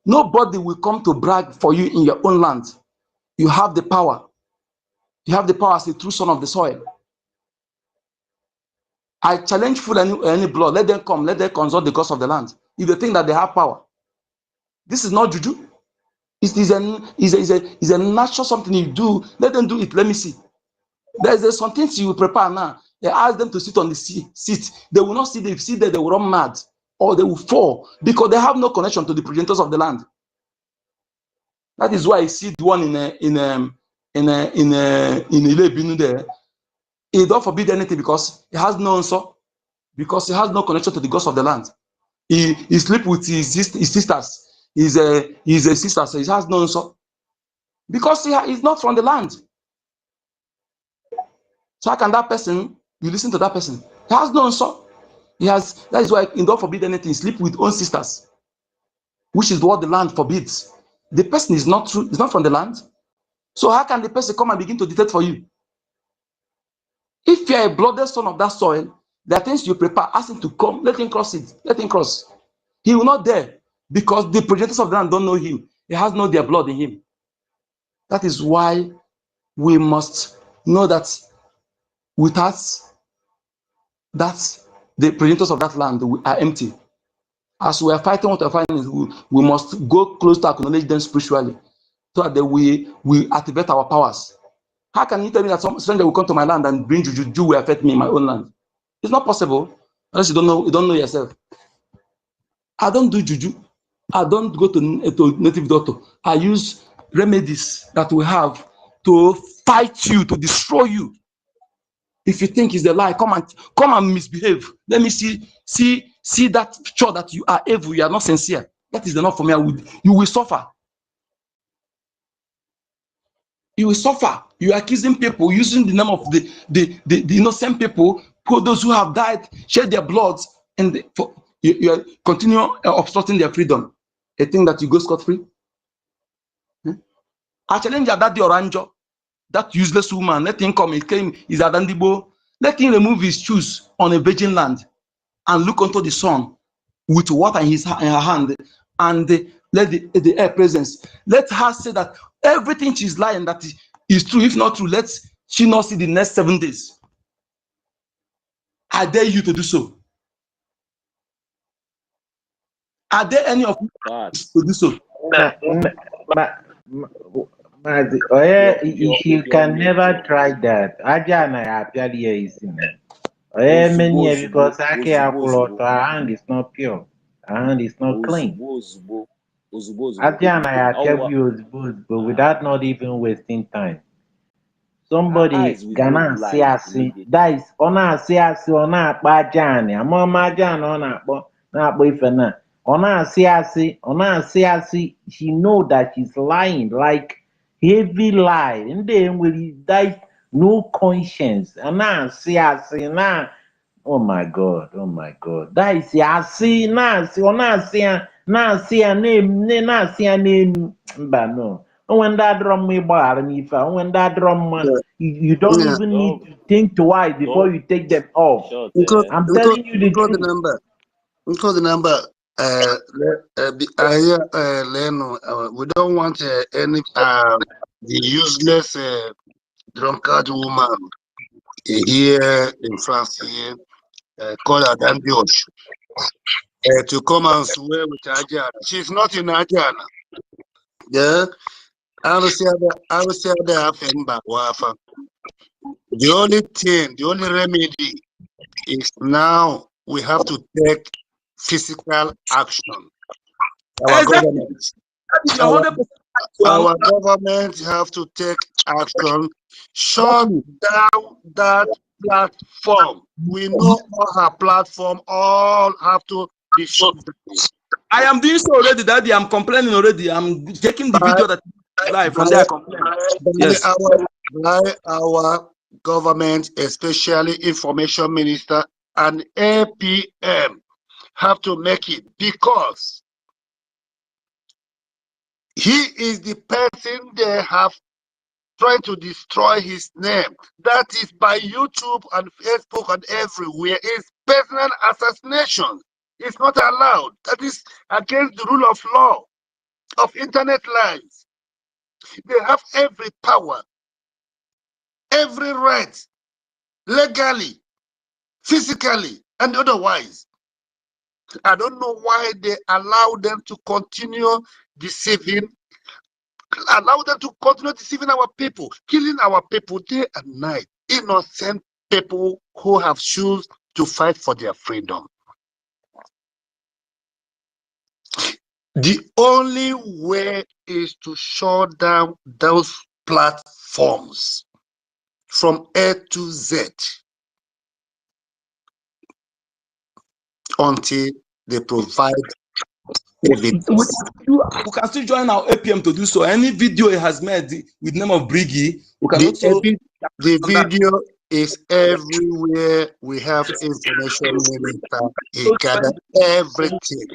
Nobody will come to brag for you in your own land. You have the power. You have the power as a true son of the soil. I challenge full any blood. Let them come. Let them consult the gods of the land. If they think that they have power, this is not juju. It is a natural something you do. Let them do it. Let me see. There's some things you will prepare now. They ask them to sit on the seat. They will not sit there. If sit there, they will run mad or they will fall because they have no connection to the progenitors of the land. That is why I see the one in Ilebinu there. He don't forbid anything because he has no answer, because he has no connection to the gods of the land. He sleep with his sisters. He's a sister, so he has no answer because he's not from the land. So how can that person, you listen to that person? He has no answer. That is why he don't forbid anything. Sleep with own sisters, which is what the land forbids. The person is not true, is not from the land. So how can the person come and begin to dictate for you? If you are a blooded son of that soil, there are things you prepare, ask him to come, let him cross it, let him cross. He will not dare because the progenitors of the land don't know him. He has no their blood in him. That is why we must know that with us, that the progenitors of that land are empty. As we are fighting what we are fighting, we must go close to acknowledge them spiritually so that we activate our powers. How can you tell me that some stranger will come to my land and bring juju will affect me in my own land? It's not possible unless you don't know yourself. I don't do juju. I don't go to native doctor. I use remedies that we have to fight you, to destroy you. If you think it's a lie, come and misbehave. Let me see that picture that you are evil, you are not sincere. That is enough for me. You will suffer. You will suffer. You are accusing people using the name of the innocent people, those who have died, shed their blood, and you are continue obstructing their freedom. A thing that you go scot-free. I challenge that the Oranjo, that useless woman, let him come. He came, he's Adandibo. Let him remove his shoes on a virgin land and look unto the sun with water in her hand, and let the air presence. Let her say that everything she's lying that is true. If not true, let she not see the next 7 days. I dare you to do so. Are there any of you to do so? You can never try that. Many because our hand is not pure. Our hand is not clean. But without not even wasting time. Somebody gonna say that is ona say ona akpa jani amama jan ona akpo ife na ona say she know that she's lying, like heavy lie, and then will die no conscience and na say na oh my god that is say na say ona say name na say name mba no. When that drum when that drum you don't even need to think twice before you take them off. I'm telling you the truth. The number. We don't want any the useless drunkard woman here in France here called Adandiosh to come and swear with Ajana. She's not in Ajana. Yeah. The only thing, the only remedy is now we have to take physical action. Our government have to take action. Shut down that platform. We know all her platform all have to be shut down. I am doing so already, Daddy. I'm complaining already. I'm taking the video that live from there. Yes. By our government, especially information minister and APM, have to make it, because he is the person they have tried to destroy his name. That is by YouTube and Facebook and everywhere. It's personal assassination. It's not allowed. That is against the rule of law. of internet lies. They have every power, every right, legally, physically, and otherwise. I don't know why they allow them to continue deceiving, allow them to continue deceiving our people, killing our people day and night. Innocent people who have chosen to fight for their freedom. The only way is to shut down those platforms from A to Z until they provide evidence. We can still join our APM to do so. Any video it has made with name of BRGIE, we can also. The video is everywhere. We have information minister. He gathered everything.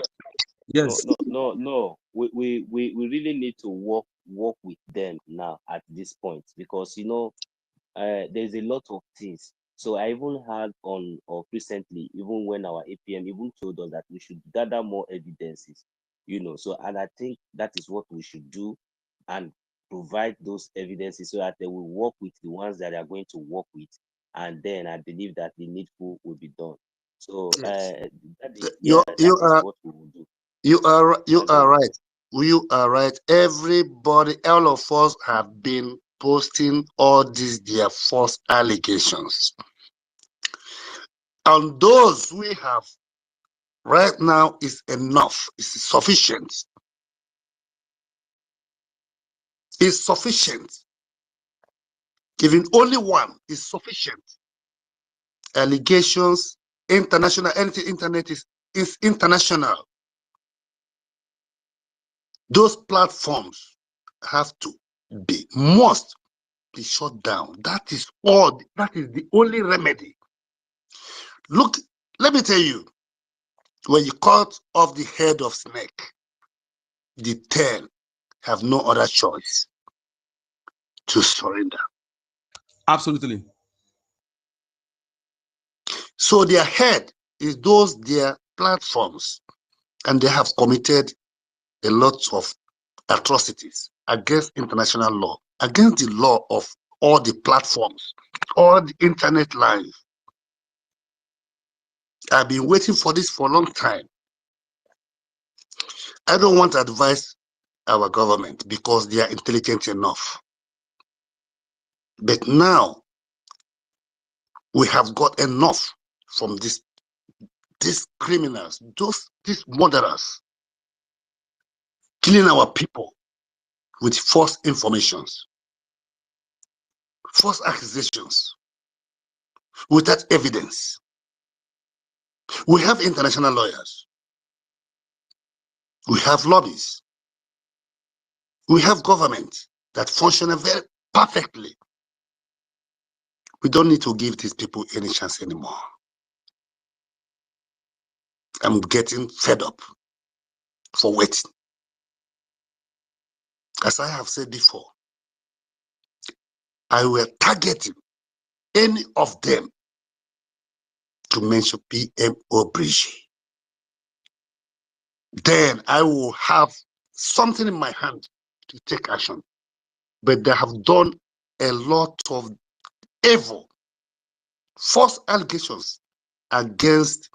Yes. No. We really need to work with them now at this point, because there's a lot of things. So I even had recently, even when our APM even told us that we should gather more evidences, So, and I think that is what we should do, and provide those evidences so that they will work with the ones that they are going to work with, and then I believe that the needful will be done. So Yes. that is what we will do. You are right. You are right. Everybody, all of us have been posting all these their false allegations. And those we have right now is enough. It's sufficient. It's sufficient. Even only one is sufficient. Allegations, international, anything internet is international. Those platforms must be shut down. That is all. That is the only remedy. Look, let me tell you, when you cut off the head of snake, the tail have no other choice to surrender. Absolutely. So their head is their platforms, and they have committed a lot of atrocities against international law, against the law of all the platforms, all the internet live. I've been waiting for this for a long time. I don't want to advise our government because they are intelligent enough. But now we have got enough from these criminals, these murderers, killing our people with false informations, false accusations, without evidence. We have international lawyers. We have lobbies. We have government that function very perfectly. We don't need to give these people any chance anymore. I'm getting fed up for waiting. As I have said before, I will target any of them to mention PM or BRGIE. Then I will have something in my hand to take action. But they have done a lot of evil, false allegations against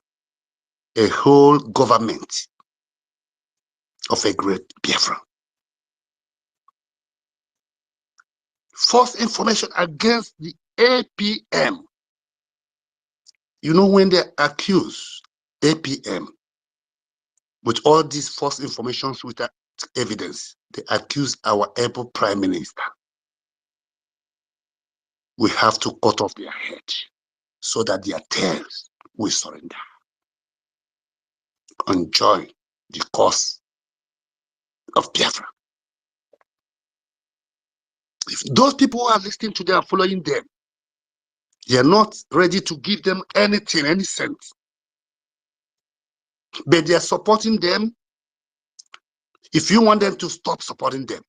a whole government of a great Biafra. False information against the APM. You know, when they accuse APM with all these false informations without evidence, they accuse our able prime minister. We have to cut off their head so that their tails will surrender. Enjoy the cause of Biafra. If those people who are listening to them are following them, they are not ready to give them anything, any cent. But they are supporting them. If you want them to stop supporting them,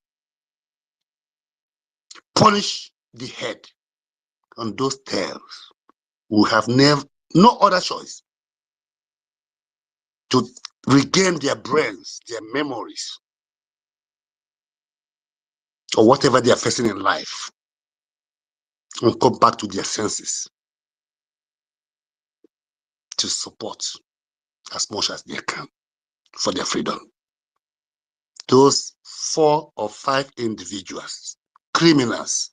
punish the head on those tails who have no other choice to regain their brains, their memories, or whatever they are facing in life and come back to their senses to support as much as they can for their freedom. Those 4 or 5 individuals, criminals,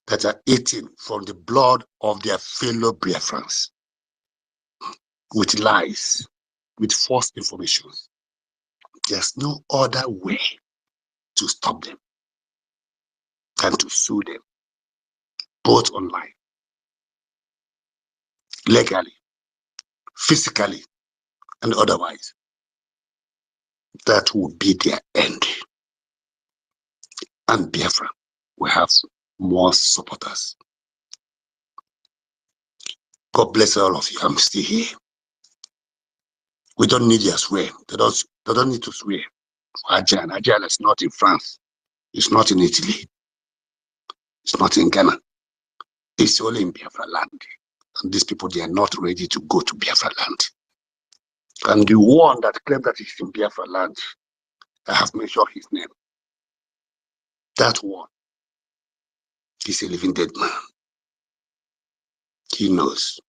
that are eating from the blood of their fellow Biafrans with lies, with false information. There's no other way to stop them than to sue them, both online, legally, physically, and otherwise. That will be their end. And Biafra will have more supporters. God bless all of you. I'm still here. We don't need your swear. They don't need to swear. Ajan is not in France. It's not in Italy. It's not in Ghana. It's only in Biafra land. And these people, they are not ready to go to Biafra land. And the one that claimed that he's in Biafra land, I have mentioned his name. That one is a living dead man. He knows.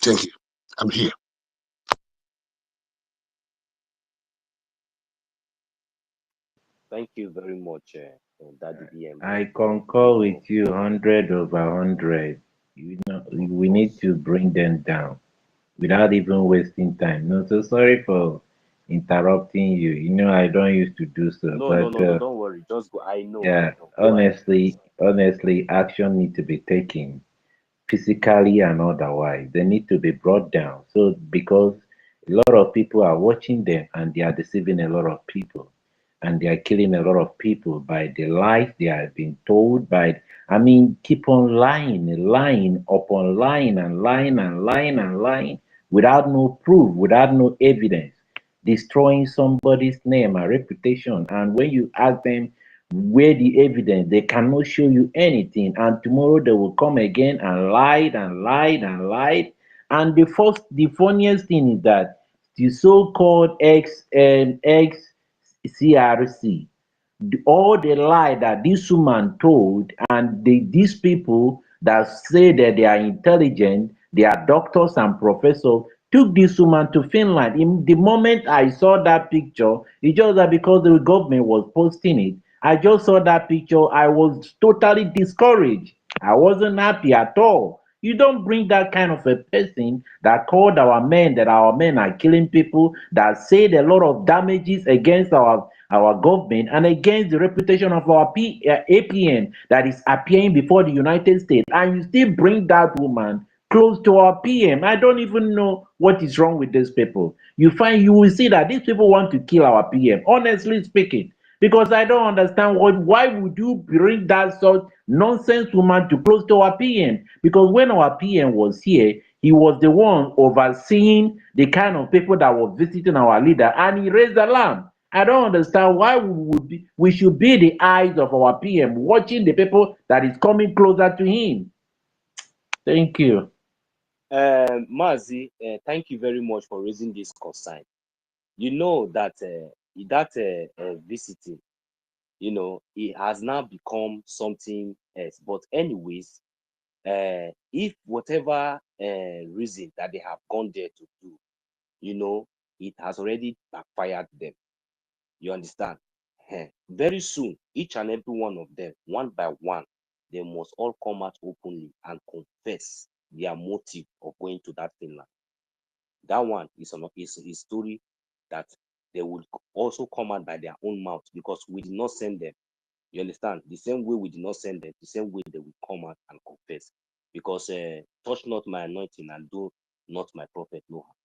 Thank you. I'm here. Thank you very much, Daddy DM. I concur with you 100/100. You know, we need to bring them down without even wasting time. No, so sorry for interrupting you. You know, I don't used to do so, No, no, but no, no, don't worry. Just go. I know, I yeah, know. Go ahead. honestly, action need to be taken physically and otherwise. They need to be brought down. So because a lot of people are watching them and they are deceiving a lot of people and they are killing a lot of people by the lies they are being told by, I mean, keep on lying upon lying and lying and lying and lying without no proof, without no evidence, destroying somebody's name and reputation. And when you ask them where the evidence, they cannot show you anything. And tomorrow they will come again and lied and lied and lied. And the funniest thing is that the so-called ex CRC, all the lie that this woman told, and these people that say that they are intelligent, they are doctors and professors, took this woman to Finland. In the moment I saw that picture, it's just that because the government was posting it, I just saw that picture, I was totally discouraged. I wasn't happy at all. You don't bring that kind of a person that called our men that our men are killing people, that said a lot of damages against our government and against the reputation of our APM that is appearing before the United States, and you still bring that woman close to our PM. I don't even know what is wrong with these people. You will see that these people want to kill our PM, honestly speaking. Because I don't understand why would you bring that sort nonsense woman to close to our PM? Because when our PM was here, he was the one overseeing the kind of people that were visiting our leader, and he raised alarm. I don't understand why we should be the eyes of our PM, watching the people that is coming closer to him. Thank you. Mazi, thank you very much for raising this concern. You know that visiting, you know, it has now become something else. But anyways, if whatever reason that they have gone there to do, you know, it has already backfired them. You understand? Very soon, each and every one of them, one by one, they must all come out openly and confess their motive of going to that Finland. That one is a story that they will also come out by their own mouth, because we did not send them. You understand? The same way we did not send them, the same way they will come out and confess. Because touch not my anointing and do not my prophet no harm.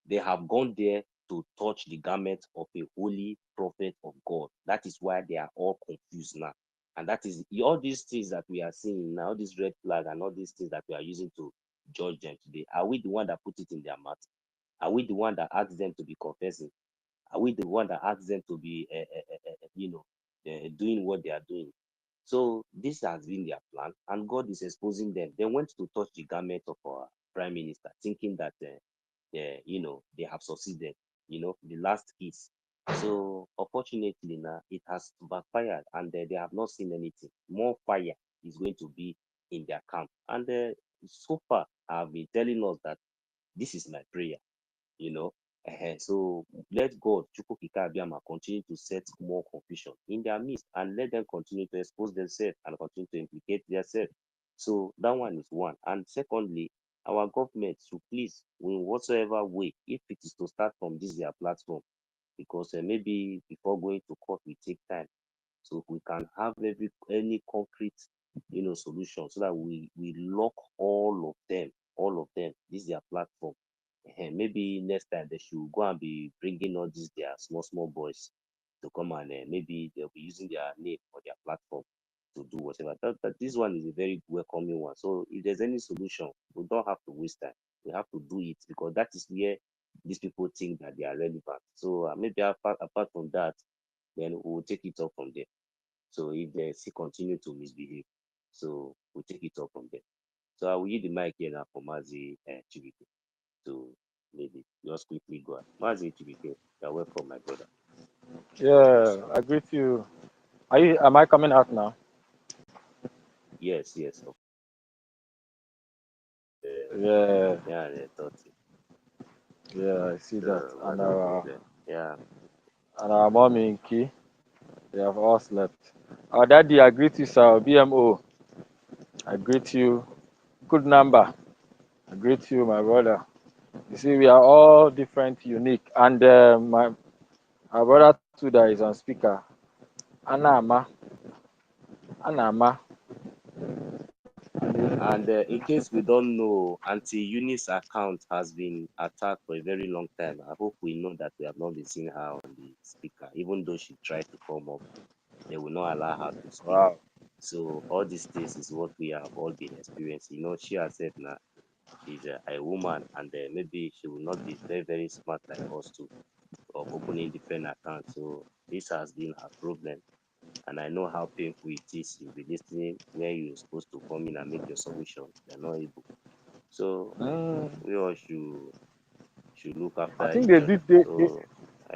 They have gone there to touch the garment of a holy prophet of God. That is why they are all confused now. And that is all these things that we are seeing now, this red flag and all these things that we are using to judge them today. Are we the one that put it in their mouth? Are we the one that asked them to be confessing? Are we the one that asked them to be, doing what they are doing? So this has been their plan, and God is exposing them. They went to touch the garment of our prime minister, thinking that, they have succeeded. You know, the last kiss So unfortunately now it has backfired, and they have not seen anything. More fire is going to be in their camp. And so far have been telling us that this is my prayer, you know. So let God, Chukwu-Kika-Abiyama, continue to set more confusion in their midst, and let them continue to expose themselves and continue to implicate themselves. So that one is one. And secondly, our government should please, in whatsoever way, if it is to start from this their platform, because maybe before going to court will take time. So if we can have any concrete, solution, so that we lock all of them. This is their platform. Maybe next time they should go and be bringing all these their small boys to come, and maybe they'll be using their name or their platform to do whatever. That this one is a very welcoming one. So if there's any solution, we don't have to waste time. We have to do it, because that is where these people think that they are relevant. So maybe apart from that, then we'll take it up from there. So if they still continue to misbehave, so we'll take it up from there. So I will give the mic here now for Mazi Chibike to maybe just quickly go on. Mazi Chibike, you're welcome, my brother. Yeah, I greet you. Am I coming out now? Yes. Yeah, Yeah, they thought it. yeah, I see that. So what's the problem? Yeah. And our mommy in Key, they have all slept. Our daddy, I greet you, sir. BMO, I greet you. Good number. I greet you, my brother. You see, we are all different, unique. And our brother too that is on speaker. Anama. Anama. And in case we don't know, Auntie Eunice's account has been attacked for a very long time. I hope we know that we have not been seeing her on the speaker, even though she tried to come up. They will not allow her to speak. Wow. So all these things is what we have all been experiencing. She herself now, she's a woman, and maybe she will not be very, very smart like us too, of opening different accounts. So this has been her problem. And I know how painful it is. You'll be listening where you're supposed to come in and make your submission. They're not able. So we all should look I after think each they other. did. So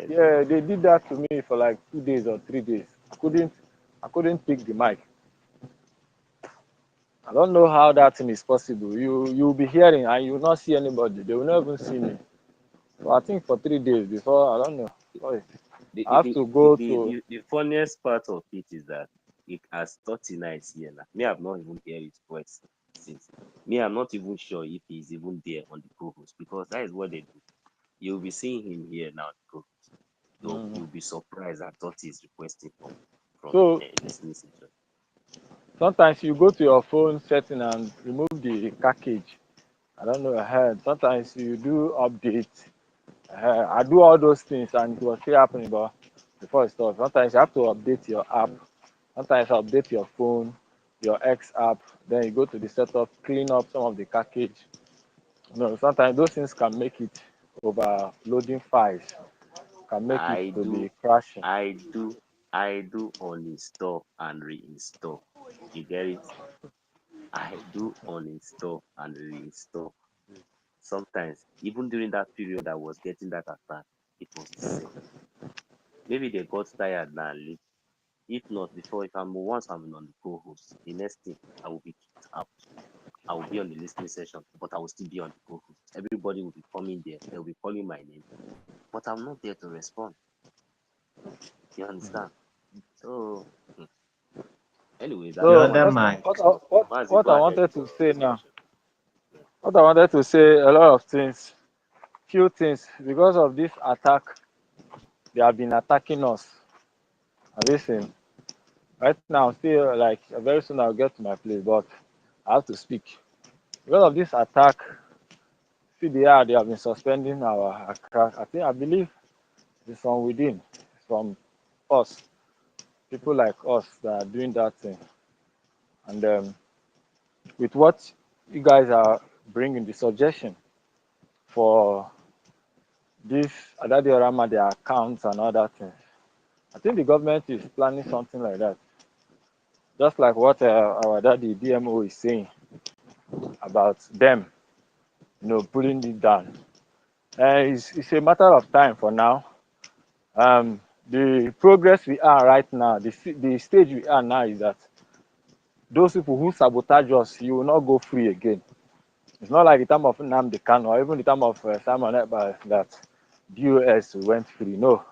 Yeah, they did that to me for like 2 days or 3 days. I couldn't pick the mic. I don't know how that thing is possible. You'll be hearing and you will not see anybody. They will not even see me. So I think for 3 days before, I don't know. Sorry. the I the, have the, to the, go the, to. the the funniest part of it is that it has 39 here now. Me, I've not even heard his voice since. Me, I'm not even sure if he's even there on the co-host, because that is what they do. You'll be seeing him here now, the co-host. So you'll be surprised at what he's requesting from So listening session. sometimes you go to your phone setting and remove the package. I don't know ahead. Sometimes you do update. I do all those things and it was still happening, but before it stops. Sometimes you have to update your app. Sometimes update your phone, your X app. Then you go to the setup, clean up some of the package. Sometimes those things can make it overloading files, can make it I to do, be crashing. I do, I do uninstall and reinstall. You get it? I do uninstall and reinstall. Sometimes, even during that period I was getting that attack, it was the same. Maybe they got tired now and leave. If not, before, if I'm once I'm on the co-host, the next thing I will be kicked out. I will be on the listening session, but I will still be on the co-host. Everybody will be coming there. They'll be calling my name, but I'm not there to respond. You understand? So, anyway, The that's So other one. mic. Mazi, what go I ahead wanted to for say now, submission. what I wanted to say, a lot of things, few things, because of this attack, they have been attacking us. And listen, right now, still like very soon I'll get to my place, but I have to speak. Because of this attack, CDR, they have been suspending our account. I believe it's from within, it's from us, people like us that are doing that thing. And with what you guys are bringing, the suggestion for this Adadi Orama, their accounts and all that thing, I think the government is planning something like that. Just like what our daddy DMO is saying about them, pulling it down. It's a matter of time for now. The progress we are right now, the stage we are now is that those people who sabotage us, you will not go free again. It's not like the time of Nnamdi Kanu or even the time of Simon Ekpa that BOS went free. No,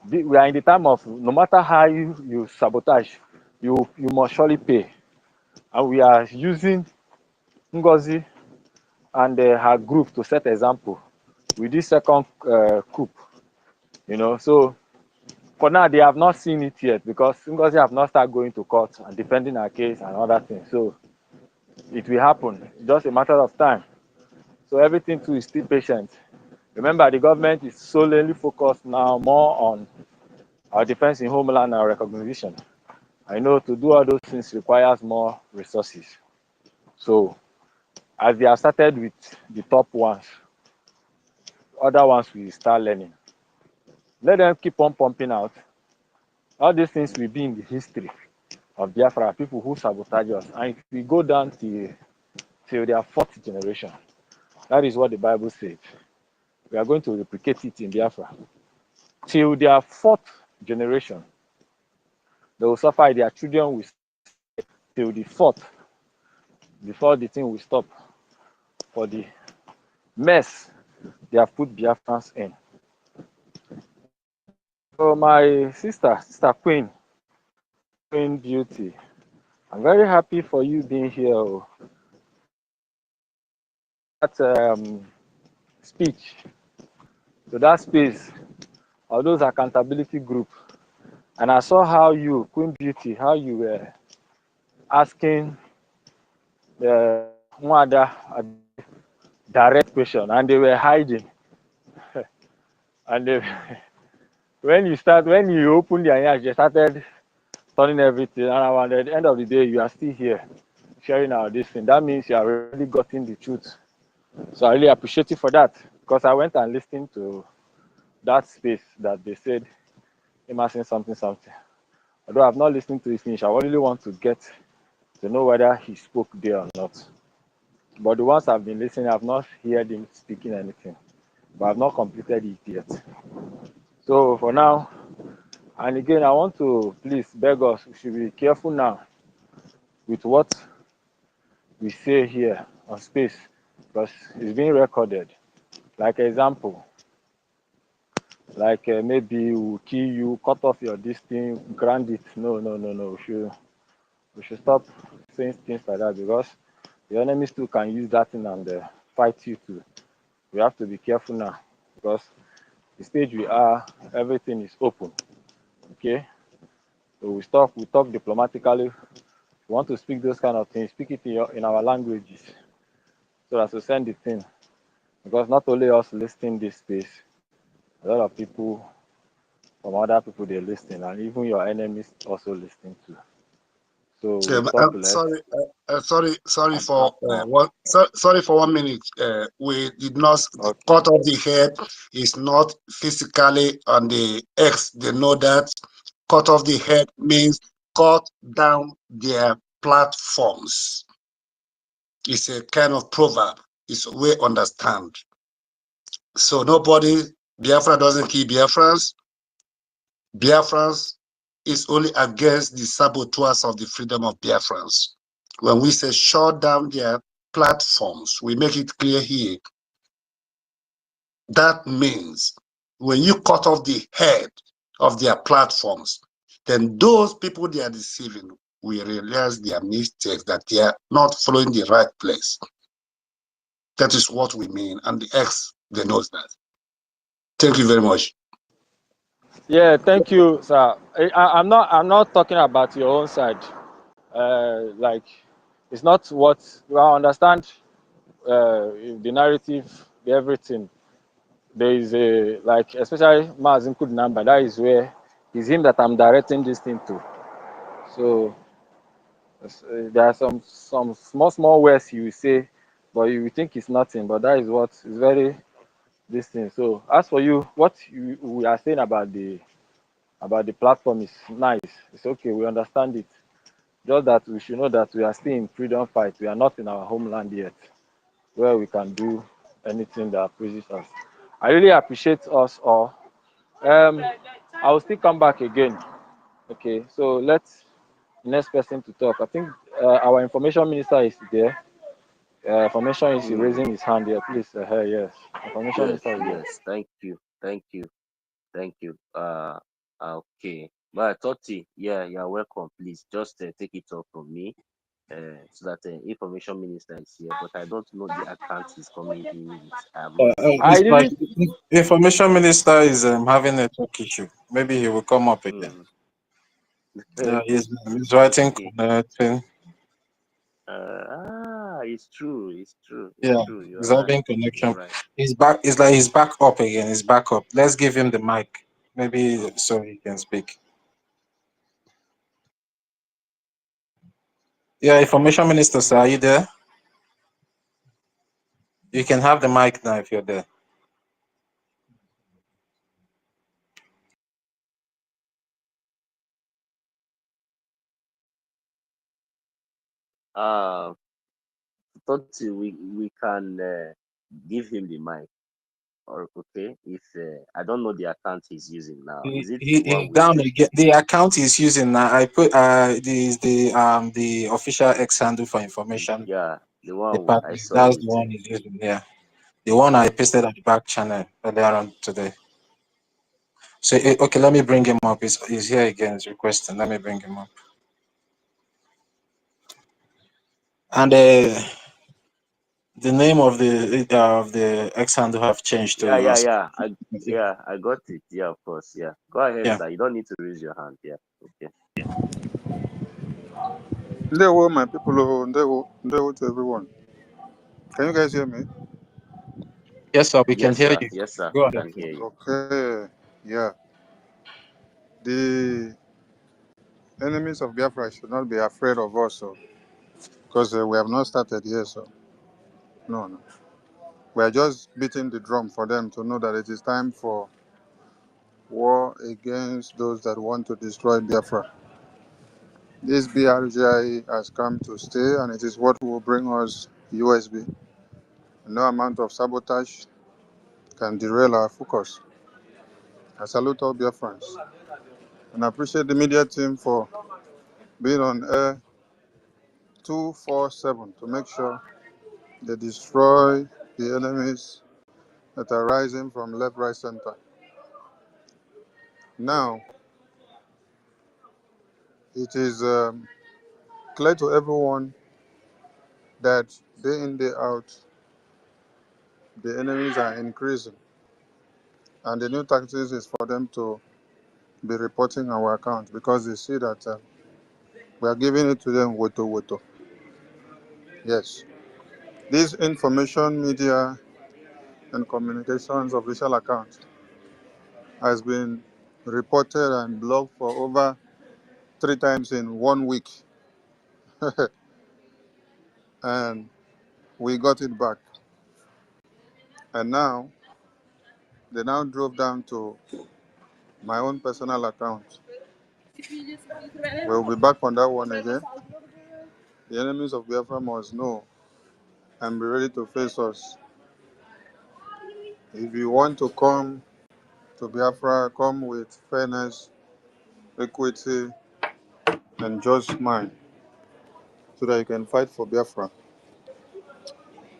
we are in the time of no matter how you sabotage, you must surely pay. And we are using NGOZI and her group to set example with this second coup. You know, so for now they have not seen it yet because NGOZI have not started going to court and defending her case and other things. So it will happen. It's just a matter of time. So everything too is still patient. Remember, the government is solely focused now more on our defense in homeland and recognition. I know to do all those things requires more resources. So as they have started with the top ones, other ones will start learning. Let them keep on pumping out. All these things will be in the history of Biafra, people who sabotage us. And if we go down till their fourth generation, that is what the Bible says. We are going to replicate it in Biafra. Till their fourth generation, they will suffer, their children will suffer till the fourth, before the thing will stop for the mess they have put Biafrans in. So my sister Queen Beauty, I'm very happy for you being here. That speech, to that space, or those accountability group, and I saw how you, Queen Beauty, how you were asking the Mwada a direct question, and they were hiding. And they, when you opened their ears, they started turning everything around. At the end of the day, you are still here sharing our this thing. That means you have already gotten the truth. So I really appreciate you for that, because I went and listened to that space that they said him asking something. Although I've not listened to it finish, I really want to get to know whether he spoke there or not. But the ones I've been listening, I've not heard him speaking anything. But I've not completed it yet. So for now, and again, I want to please beg us, we should be careful now with what we say here on space, because it's being recorded. Like example, like maybe we'll kill you, cut off your this thing, grant it. No. We should stop saying things like that, because the enemies too can use that thing and fight you too. We have to be careful now, because the stage we are, everything is open. Okay, so we talk diplomatically. If you want to speak those kind of things, speak it in our languages, so as to send the thing. Because not only us listening this space, a lot of people from other people they listen, and even your enemies also listening too. So we talk less. Sorry for sorry for 1 minute. We did not cut off the head. Is not physically on the X. They know that cut off the head means cut down their platforms. It's a kind of proverb. It's a way understand. So nobody, Biafra doesn't kill Biafrans. Biafrans is only against the saboteurs of the freedom of Biafrans. When we say shut down their platforms, we make it clear here. That means when you cut off the head of their platforms, then those people they are deceiving will realize their mistakes, that they are not following the right place. That is what we mean, and the X, they knows that. Thank you very much. Yeah, thank you, sir. I'm not talking about your own side. Like, it's not what I understand. The narrative, everything. There is a, like, especially Mazin Kudnamba. That is where it's him that I'm directing this thing to. So there are some small words he will say, but you will think it's nothing. But that is what is very this thing. So as for you, what we are saying about the platform is nice. It's okay. We understand it. Just that we should know that we are still in freedom fight. We are not in our homeland yet, where we can do anything that pleases us. I really appreciate us all I will still come back again. Okay, so let's next person to talk. I think our information minister is there. Information is raising his hand here. Please, yes. Information Yes, minister is there. yes. Thank you. Okay. But Toti, yeah, you're welcome. Please just take it up from me. So that information minister is here, but I don't know the account is coming in with. I have not seen I it. It's like didn't. information minister is having a network issue. Maybe he will come up again. Mm. Yeah, he's writing, Okay. connecting. It's true. It's true. It's Yeah, true. You're he's right. having You're connection. right. He's back. It's like he's back up again. He's back up. Let's give him the mic, maybe so he can speak. Yeah, information minister, sir, are you there? You can have the mic now if you're there. Toti, we can give him the mic. Or okay, if I don't know the account he's using now. Is it the He one with down again. The account he's using now. I put the official X handle for information yeah, the one I department. saw That's with the one he's using. Yeah, the one I pasted at the back channel earlier on today. So okay, let me bring him up. He's here again. He's requesting. Let me bring him up. And the name of the X handle have changed to I got it. Yeah, of course. Yeah. Go ahead, yeah. sir. You don't need to raise your hand. Yeah. Okay. Ndewo, my people. Ndewo to everyone. Can you guys hear me? Yes, sir. We can Yes, hear sir. you. Yes, sir. Go We ahead. can hear you. Okay. Yeah. The enemies of Biafra should not be afraid of us, so because we have not started yet. So no. We are just beating the drum for them to know that it is time for war against those that want to destroy Biafra. This BRGIE has come to stay, and it is what will bring us USB. No amount of sabotage can derail our focus. I salute all Biafrans and I appreciate the media team for being on air 247 to make sure they destroy the enemies that are rising from left, right, center. Now, it is clear to everyone that day in, day out, the enemies are increasing. And the new tactics is for them to be reporting our accounts because they see that we are giving it to them woto woto. Yes. This information media and communications official account has been reported and blocked for over 3 times in 1 week. And we got it back. And now, they now drove down to my own personal account. We'll be back on that one again. The enemies of Biafra must know and be ready to face us. If you want to come to Biafra, come with fairness, equity, and just mind so that you can fight for Biafra.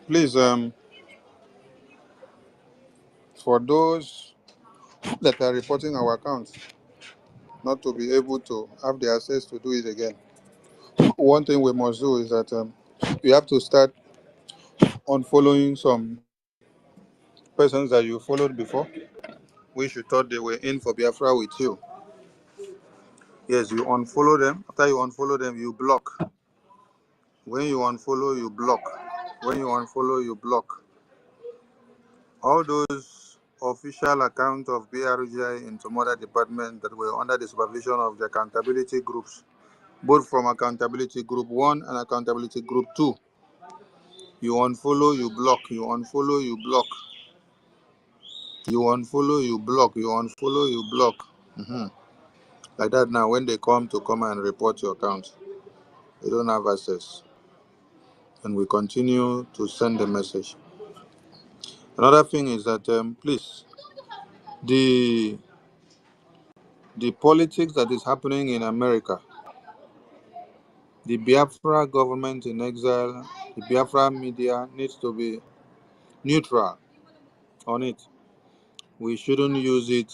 Please, for those that are reporting our accounts not to be able to have the access to do it again, one thing we must do is that we have to start unfollowing some persons that you followed before, which you thought they were in for Biafra with you. Yes, you unfollow them. After you unfollow them, you block. When you unfollow, you block. When you unfollow, you block. All those official accounts of BRGI in some other departments that were under the supervision of the accountability groups, both from accountability group 1 and accountability group 2. You unfollow, you block. You unfollow, you block. You unfollow, you block. You unfollow, you block. Like that now, when they come and report your account, they don't have access. And we continue to send the message. Another thing is that, please, the the politics that is happening in America, the Biafra government in exile, the Biafra media needs to be neutral on it. We shouldn't use it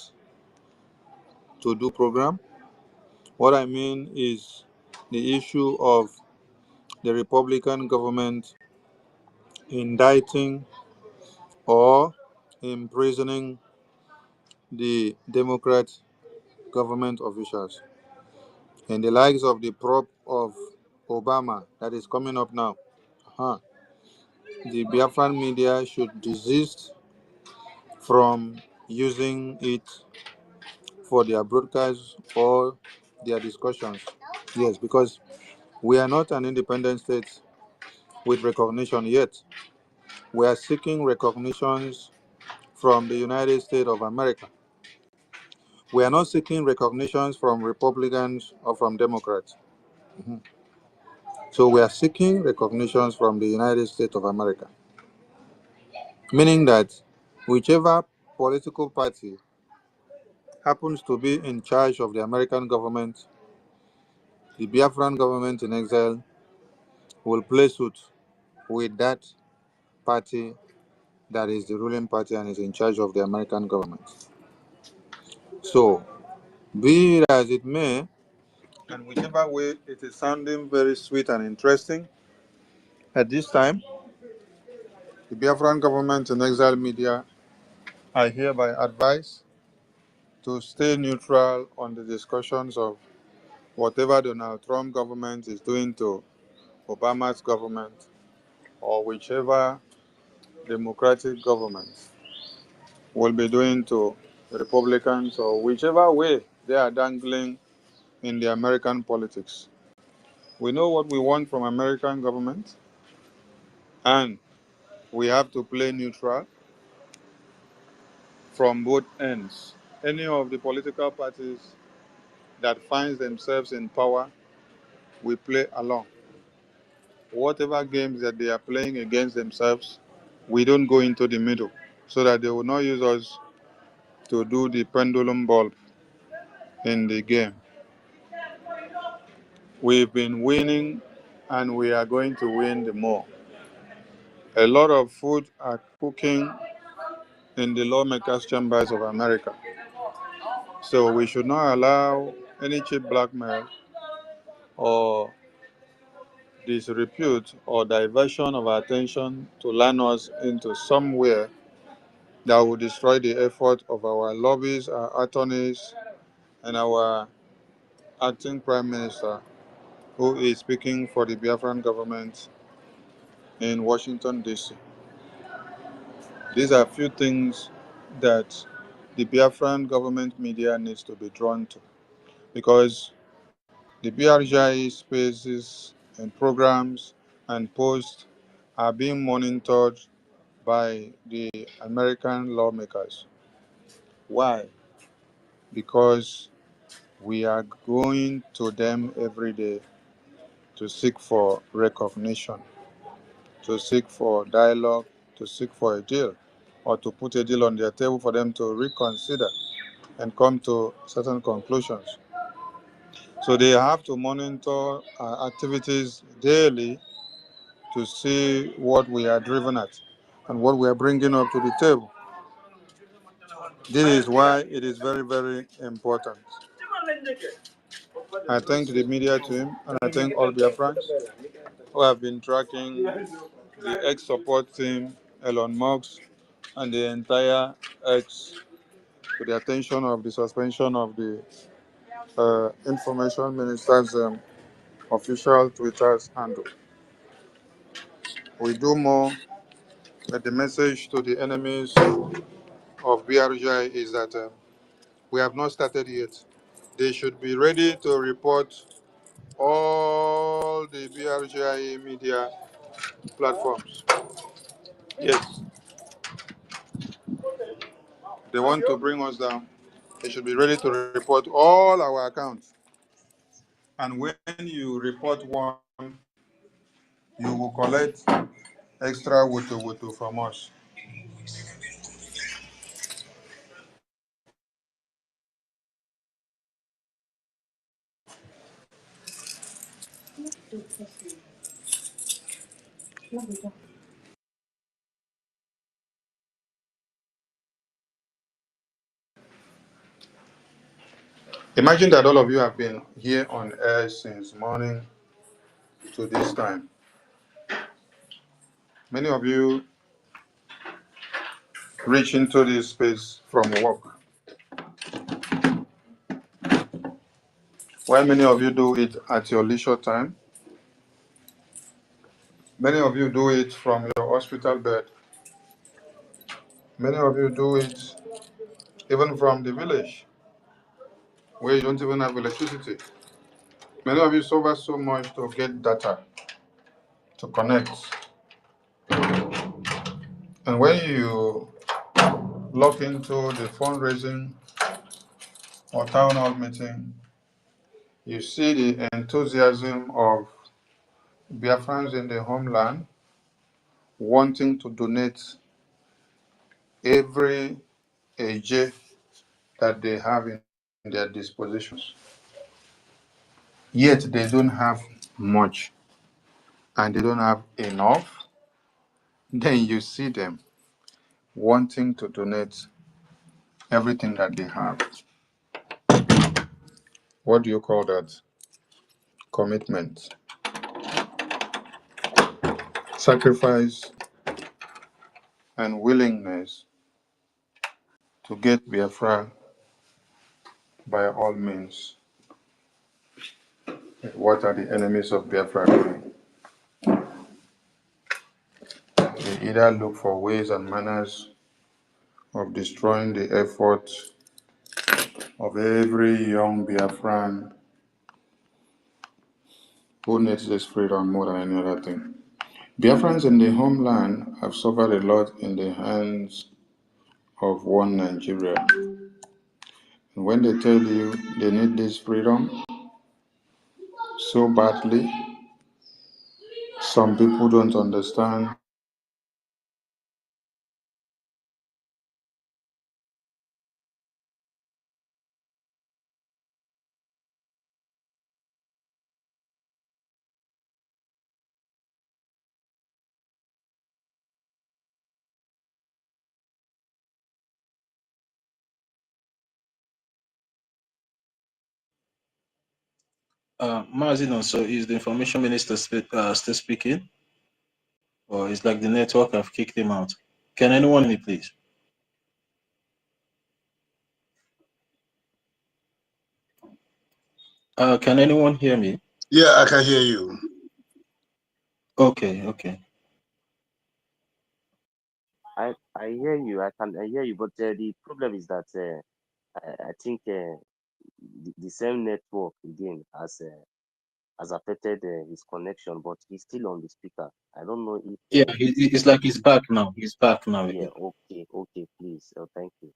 to do program. What I mean is the issue of the Republican government indicting or imprisoning the Democrat government officials and the likes of the prop of Obama that is coming up now. Uh-huh. The Biafran media should desist from using it for their broadcasts or their discussions. Yes, because we are not an independent state with recognition yet. We are seeking recognitions from the United States of America. We are not seeking recognitions from Republicans or from Democrats. Mhm. So we are seeking recognitions from the United States of America, meaning that whichever political party happens to be in charge of the American government, the Biafran government in exile will play suit with that party that is the ruling party and is in charge of the American government. So, be it as it may, and whichever way it is sounding very sweet and interesting, at this time, the Biafran government and exile media are hereby advised to stay neutral on the discussions of whatever Donald Trump government is doing to Obama's government or whichever Democratic government will be doing to Republicans or whichever way they are dangling in the American politics. We know what we want from American government, and we have to play neutral from both ends. Any of the political parties that finds themselves in power, we play along. Whatever games that they are playing against themselves, we don't go into the middle so that they will not use us to do the pendulum ball in the game. We've been winning and we are going to win the more. A lot of food are cooking in the lawmakers' chambers of America. So we should not allow any cheap blackmail or disrepute or diversion of our attention to land us into somewhere that will destroy the effort of our lobbies, our attorneys, and our acting prime minister, who is speaking for the Biafran government in Washington, D.C. These are a few things that the Biafran government media needs to be drawn to, because the BRGIE spaces and programs and posts are being monitored by the American lawmakers. Why? Because we are going to them every day to seek for recognition, to seek for dialogue, to seek for a deal, or to put a deal on their table for them to reconsider and come to certain conclusions. So they have to monitor our activities daily to see what we are driven at and what we are bringing up to the table. This is why it is very, very important. I thank the media team and I thank all Biafrans who have been tracking the X support team, Elon Musk, and the entire X to the attention of the suspension of the information minister's official Twitter's handle. We do more, but the message to the enemies of BRGI is that we have not started yet. They should be ready to report all the BRGI media platforms. Yes, they want to bring us down. They should be ready to report all our accounts. And when you report one, you will collect extra wutu from us. Imagine that all of you have been here on air since morning to this time. Many of you reach into this space from work, while many of you do it at your leisure time. Many of you do it from your hospital bed. Many of you do it even from the village where you don't even have electricity. Many of you suffer so much to get data, to connect. And when you log into the fundraising or town hall meeting, you see the enthusiasm of Biafrans in the homeland wanting to donate every AJ that they have in their dispositions. Yet they don't have much and they don't have enough. Then you see them wanting to donate everything that they have. What do you call that? Commitment, sacrifice, and willingness to get Biafra by all means. What are the enemies of Biafra doing? They either look for ways and manners of destroying the effort of every young Biafran who needs this freedom more than any other thing. Biafrans in the homeland have suffered a lot in the hands of one Nigeria. And when they tell you they need this freedom so badly, some people don't understand. Mazino, so is the information minister still speaking? Or it's like the network have kicked him out? Can anyone hear me, please? Can anyone hear me? Yeah, I can hear you. Okay, okay. I hear you. I hear you, but the problem is that I think the same network again has affected his connection, but he's still on the speaker. I don't know if Yeah, it's like he's back now. He's back now yeah. again. Okay, please. Oh, thank you.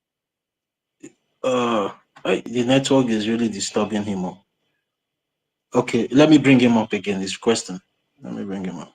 The network is really disturbing him. Okay, let me bring him up again. He's requesting. Let me bring him up.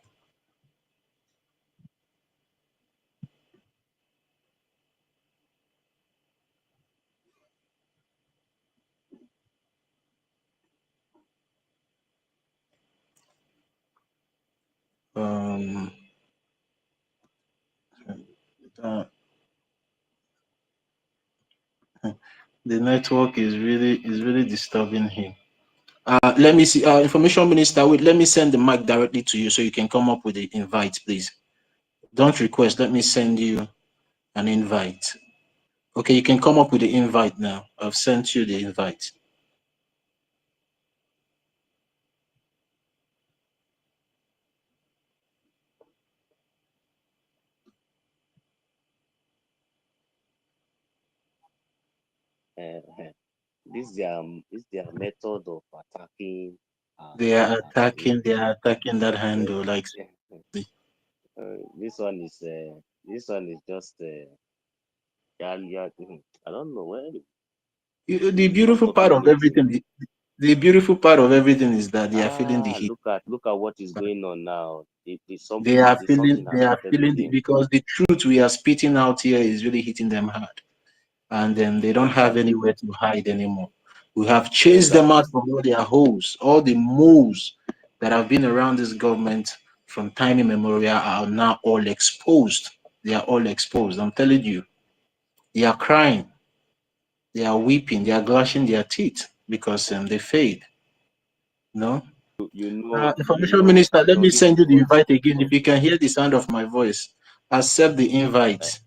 The network is really disturbing him. Let me see. Information minister, wait. Let me send the mic directly to you so you can come up with the invite, please. Don't request. Let me send you an invite. Okay, you can come up with the invite now. I've sent you the invite. This their method of attacking. They are attacking. They This, are attacking that handle. Like this one is just yeah, I don't know where the most beautiful of the part of waiting. everything. The beautiful part of everything is that they are feeling the heat. Look at what is going on now. They Something has are started feeling again. because the truth we are spitting out here is really hitting them hard, and then they don't have Exactly. anywhere to hide anymore. We have chased them Exactly. out from all their holes, all the moles that have been around this government from time immemorial are now all exposed. They are all exposed. I'm telling you, they are crying, they are weeping, they are gnashing their teeth because they failed. No. Information Minister, let me send you the invite again. If you can hear the sound of my voice, accept the invite.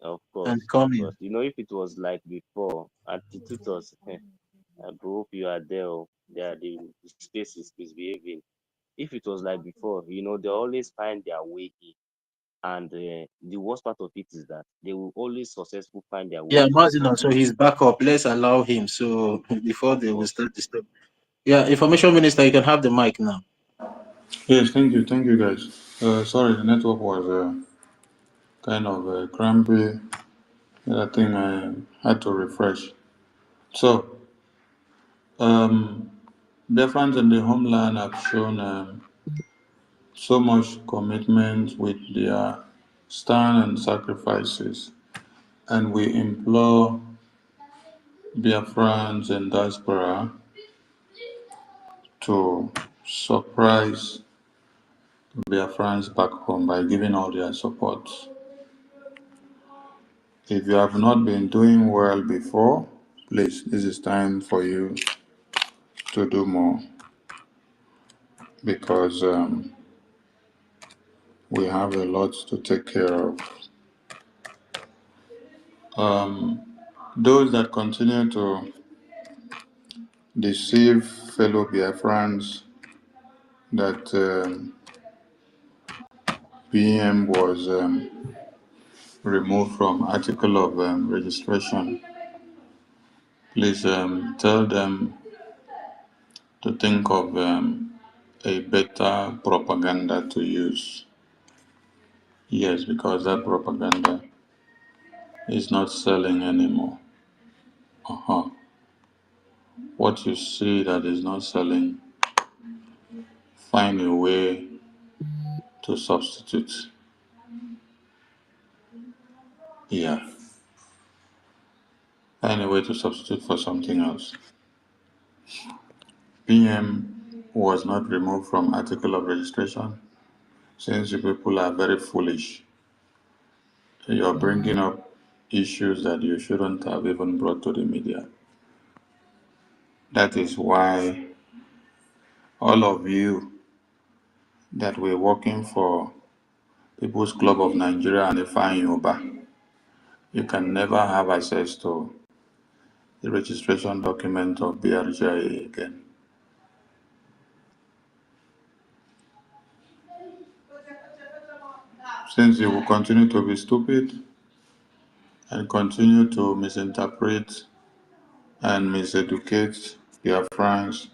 Of course, and come in. You know, if it was like before, at the tutors, I hope you are there. There, the space is misbehaving. If it was like before, you know, they always find their way in. And the worst part of it is that they will always successful find their way. Yeah, Mazino, so he's back up. Let's allow him. So before they will start disturbing. Yeah, Information Minister, you can have the mic now. Yes, thank you, guys. Sorry, the network was kind of crampy. I think I had to refresh. So, BIAFRANS in the homeland have shown so much commitment with their stand and sacrifices, and we implore BIAFRANS in diaspora to surprise BIAFRANS back home by giving all their support. If you have not been doing well before, please, this is time for you to do more, because we have a lot to take care of. Those that continue to deceive fellow Biafrans that BM was removed from article of registration, please tell them to think of a better propaganda to use. Yes, because that propaganda is not selling anymore. What you see that is not selling, find a way to substitute. Yeah. Find a way to substitute for something else. PM was not removed from article of registration since you people are very foolish. You're bringing up issues that you shouldn't have even brought to the media. That is why all of you that were working for People's Club of Nigeria and Ifeanyi Uba, you can never have access to the registration document of BRGIE again. Since you will continue to be stupid and continue to misinterpret and miseducate Biafrans,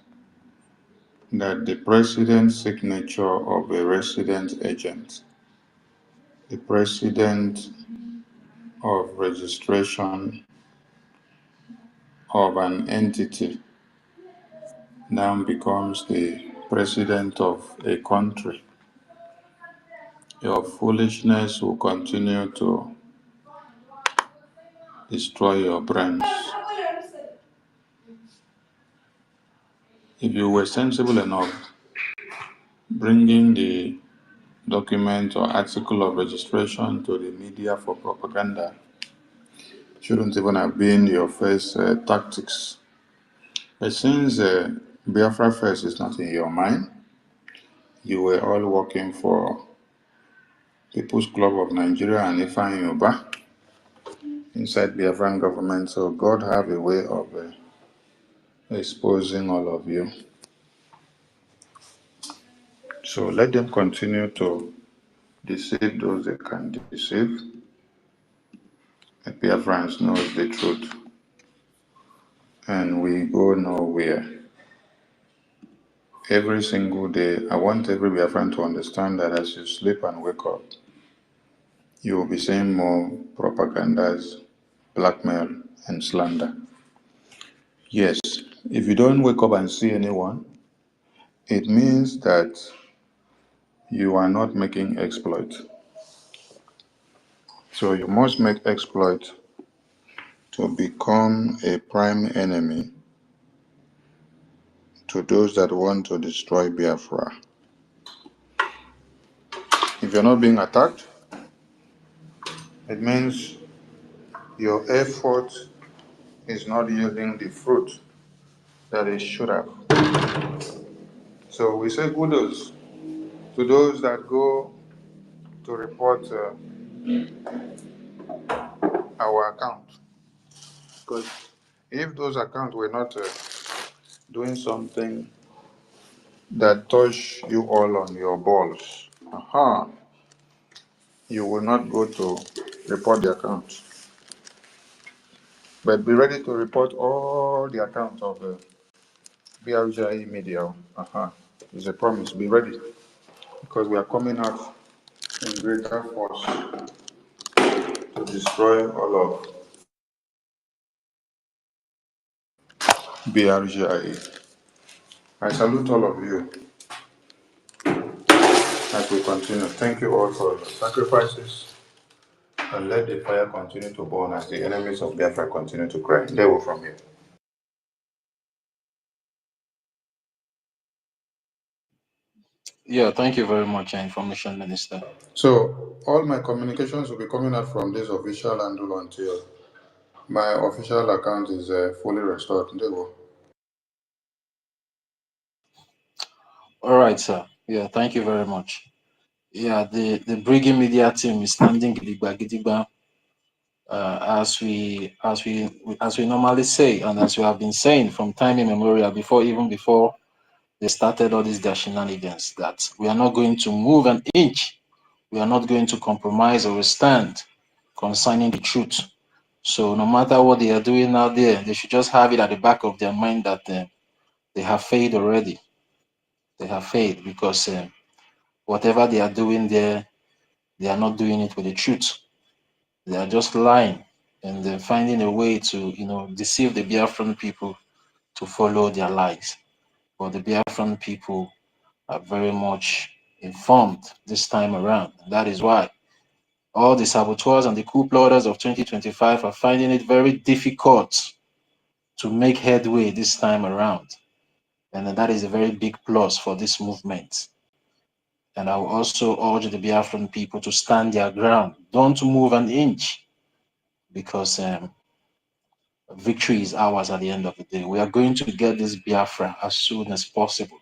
that the president's signature of a resident agent, the president of registration of an entity, now becomes the president of a country. Your foolishness will continue to destroy your brains. If you were sensible enough, bringing the document or article of registration to the media for propaganda shouldn't even have been your first tactics. But since Biafra first is not in your mind, you were all working for People's Club of Nigeria and Ifeanyi Uba inside Biafran government, so God have a way of exposing all of you. So let them continue to deceive those they can deceive. The Biafrans knows the truth, and we go nowhere. Every single day, I want every Biafran to understand that as you sleep and wake up, you will be seeing more propagandas, blackmail, and slander. Yes, if you don't wake up and see anyone, it means that you are not making exploit. So you must make exploit to become a prime enemy to those that want to destroy Biafra. If you're not being attacked, it means your effort is not yielding the fruit that it should have. So we say kudos to those that go to report our account. Because if those accounts were not doing something that touch you all on your balls, you will not go to report the accounts. But be ready to report all the accounts of the BRGIE media. It's a promise. Be ready, because we are coming out in greater force to destroy all of BRGIE. I salute all of you as we continue. Thank you all for your sacrifices, and let the fire continue to burn as the enemies of Biafra continue to cry. They will from here. Yeah, thank you very much, Information Minister. So all my communications will be coming out from this official handle until my official account is fully restored. They will. All right, sir. Yeah, thank you very much. Yeah, the BRGIE media team is standing gidigba, as we normally say, and as we have been saying from time immemorial, even before they started all these their shenanigans, that we are not going to move an inch. We are not going to compromise or stand concerning the truth. So no matter what they are doing out there, they should just have it at the back of their mind that they have failed already. They have failed because whatever they are doing there, they are not doing it with the truth. They are just lying and they're finding a way to, deceive the Biafran people to follow their lies. But the Biafran people are very much informed this time around. That is why all the saboteurs and the coup plotters of 2025 are finding it very difficult to make headway this time around. And that is a very big plus for this movement. And I will also urge the Biafran people to stand their ground. Don't move an inch, because victory is ours at the end of the day. We are going to get this Biafra as soon as possible.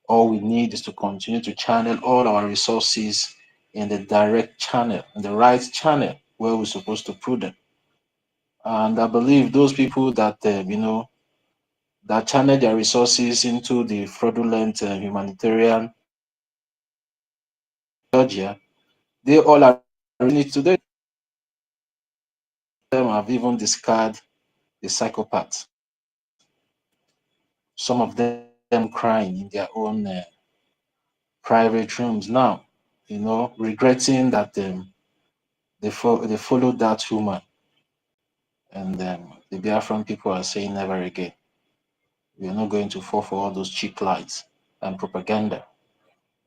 All we need is to continue to channel all our resources in the direct channel, in the right channel where we're supposed to put them. And I believe those people that, that channel their resources into the fraudulent humanitarian Georgia, they all are in it today. Them have even discarded the psychopaths. Some of them crying in their own private rooms now, regretting that they followed that woman. And the Biafran people are saying never again. We are not going to fall for all those cheap lies and propaganda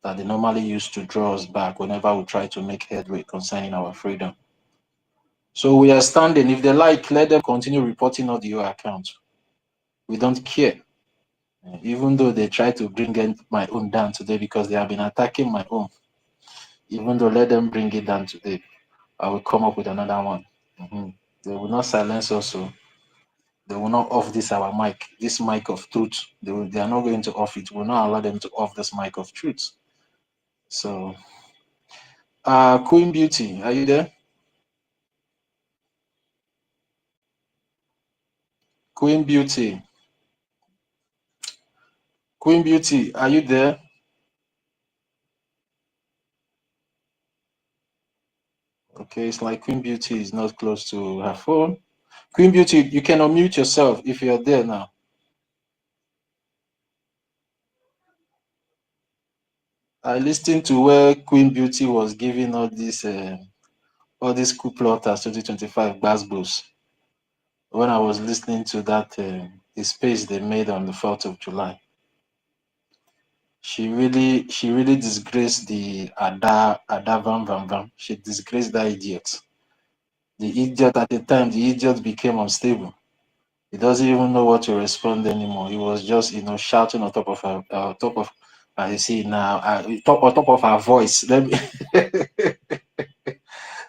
that they normally use to draw us back whenever we try to make headway concerning our freedom. So we are standing. If they like, let them continue reporting audio accounts. We don't care. Even though they try to bring my own down today because they have been attacking my own. Even though let them bring it down today, I will come up with another one. They will not silence us. So they will not off our mic, this mic of truth. They are not going to off it. We will not allow them to off this mic of truth. So, Queen Beauty, are you there? Queen Beauty. Queen Beauty, are you there? Okay, it's like Queen Beauty is not close to her phone. Queen Beauty, you can unmute yourself if you're there now. I listened to where Queen Beauty was giving all these coup plotters 2025 Gbasgbos. When I was listening to that the space they made on the 4th of July. She really disgraced the Ada Van Van Van. She disgraced that idiot. The idiot at the time, the idiot became unstable. He doesn't even know what to respond anymore. He was just, shouting on top of her, you see now, on top of her voice. Let me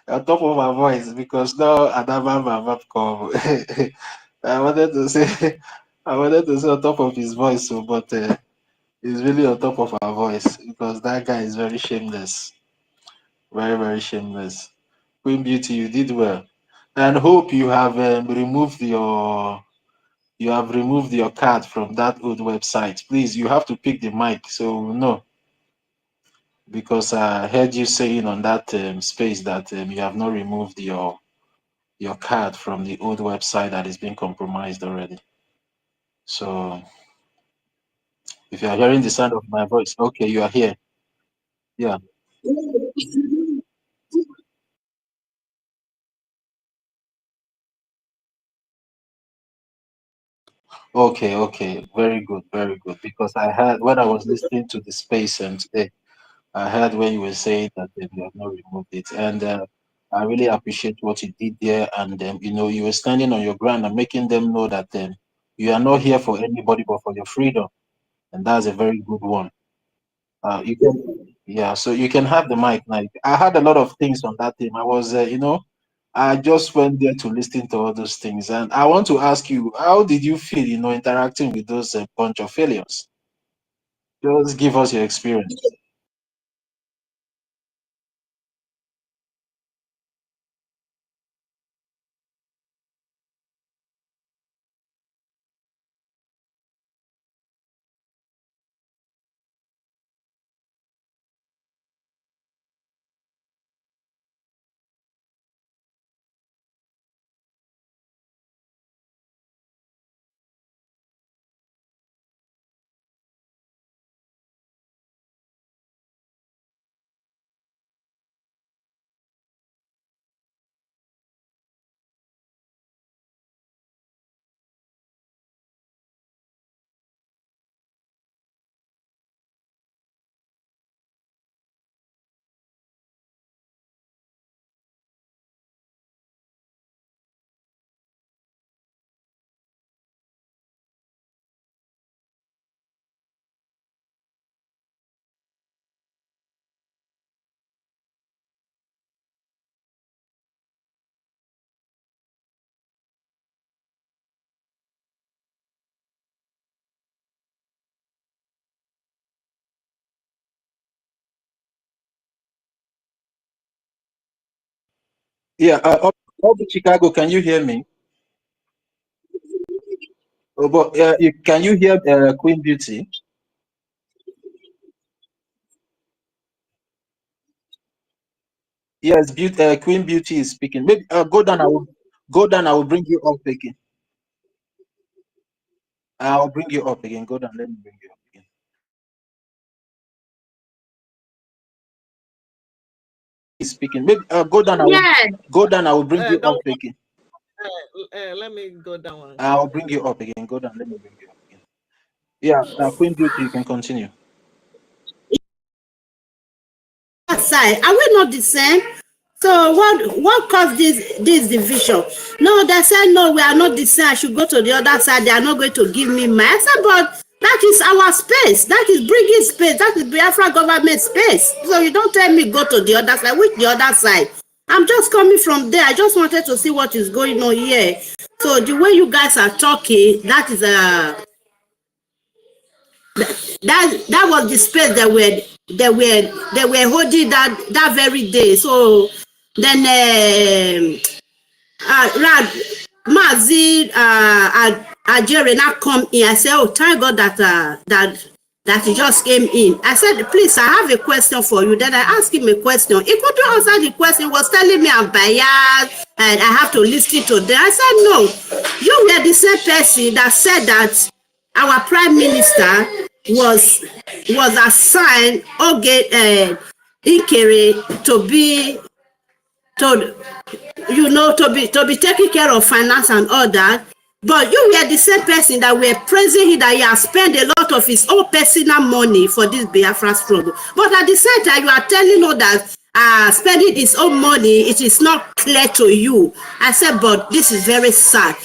on top of her voice because now Adama come. I wanted to say, I wanted to say on top of his voice, so but he's really on top of her voice because that guy is very shameless, very very shameless. Queen Beauty, you did well, and hope you have removed your card from that old website. Please, you have to pick the mic so we'll know. Because I heard you saying on that space that you have not removed your card from the old website that is being compromised already. So if you are hearing the sound of my voice, okay, you are here. Yeah. Okay, okay. Very good, very good. Because I heard when I was listening to the space and today, I heard when you were saying that you have not removed it. And I really appreciate what you did there. And, you were standing on your ground and making them know that you are not here for anybody but for your freedom. And that's a very good one. You can, yeah, so you can have the mic now. I had a lot of things on that team. I was, I just went there to listen to all those things. And I want to ask you, how did you feel, interacting with those bunch of failures? Just give us your experience. Yeah, up in Chicago, can you hear me? Oh, but can you hear Queen Beauty? Yes, Queen Beauty is speaking. Maybe go down. I will go down. I will bring you up again. I'll bring you up again. Go down. Let me bring you up again. He's speaking. Maybe go down. I will Yes. go down. I will bring you up again. Let me go down. I'll bring you up again. Go down. Let me bring you up again. Yeah, Queen Beauty, you can continue. Side, are we not the same? So what caused this division? No, they said no, we are not the same. I should go to the other side. They are not going to give me my. I said, but that is our space. That is bringing space. That is Biafra government space. So you don't tell me go to the other side. Which the other side? I'm just coming from there. I just wanted to see what is going on here. So the way you guys are talking, that is that was the space they were holding that very day. So then Rad Mazi Ajere now come in. I said, oh, thank God that he just came in. I said, please, I have a question for you. Then I asked him a question. He couldn't answer the question. He was telling me I'm biased and I have to listen to them. I said, no, you were the same person that said that our prime minister was assigned Ikere to be to to be taking care of finance and all that. But you were the same person that were praising him that he has spent a lot of his own personal money for this Biafra struggle. But at the same time, you are telling us that spending his own money, it is not clear to you. I said, but this is very sad.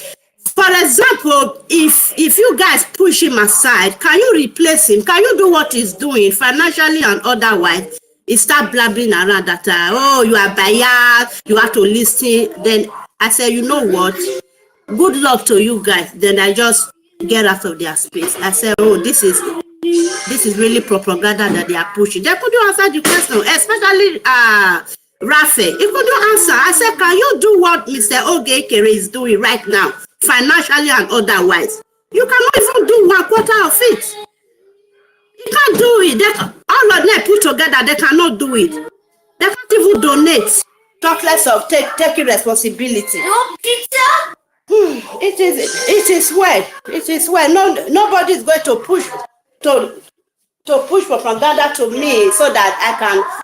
For example, if you guys push him aside, can you replace him? Can you do what he's doing financially and otherwise? He start blabbing around that, oh, you are biased, you have to listen. Then I said, you know what? Good luck to you guys. Then I just get out of their space. I said, oh, this is really propaganda that they are pushing. They couldn't answer the question, especially Rafe. He couldn't answer. I said, can you do what Mr. Ogekere is doing right now, financially and otherwise? You cannot even do 1/4 of it. You can't do it. All of them put together, they cannot do it. They can't even donate. Talk less of taking responsibility. It is well. It is well. No, nobody is going to push propaganda to me so that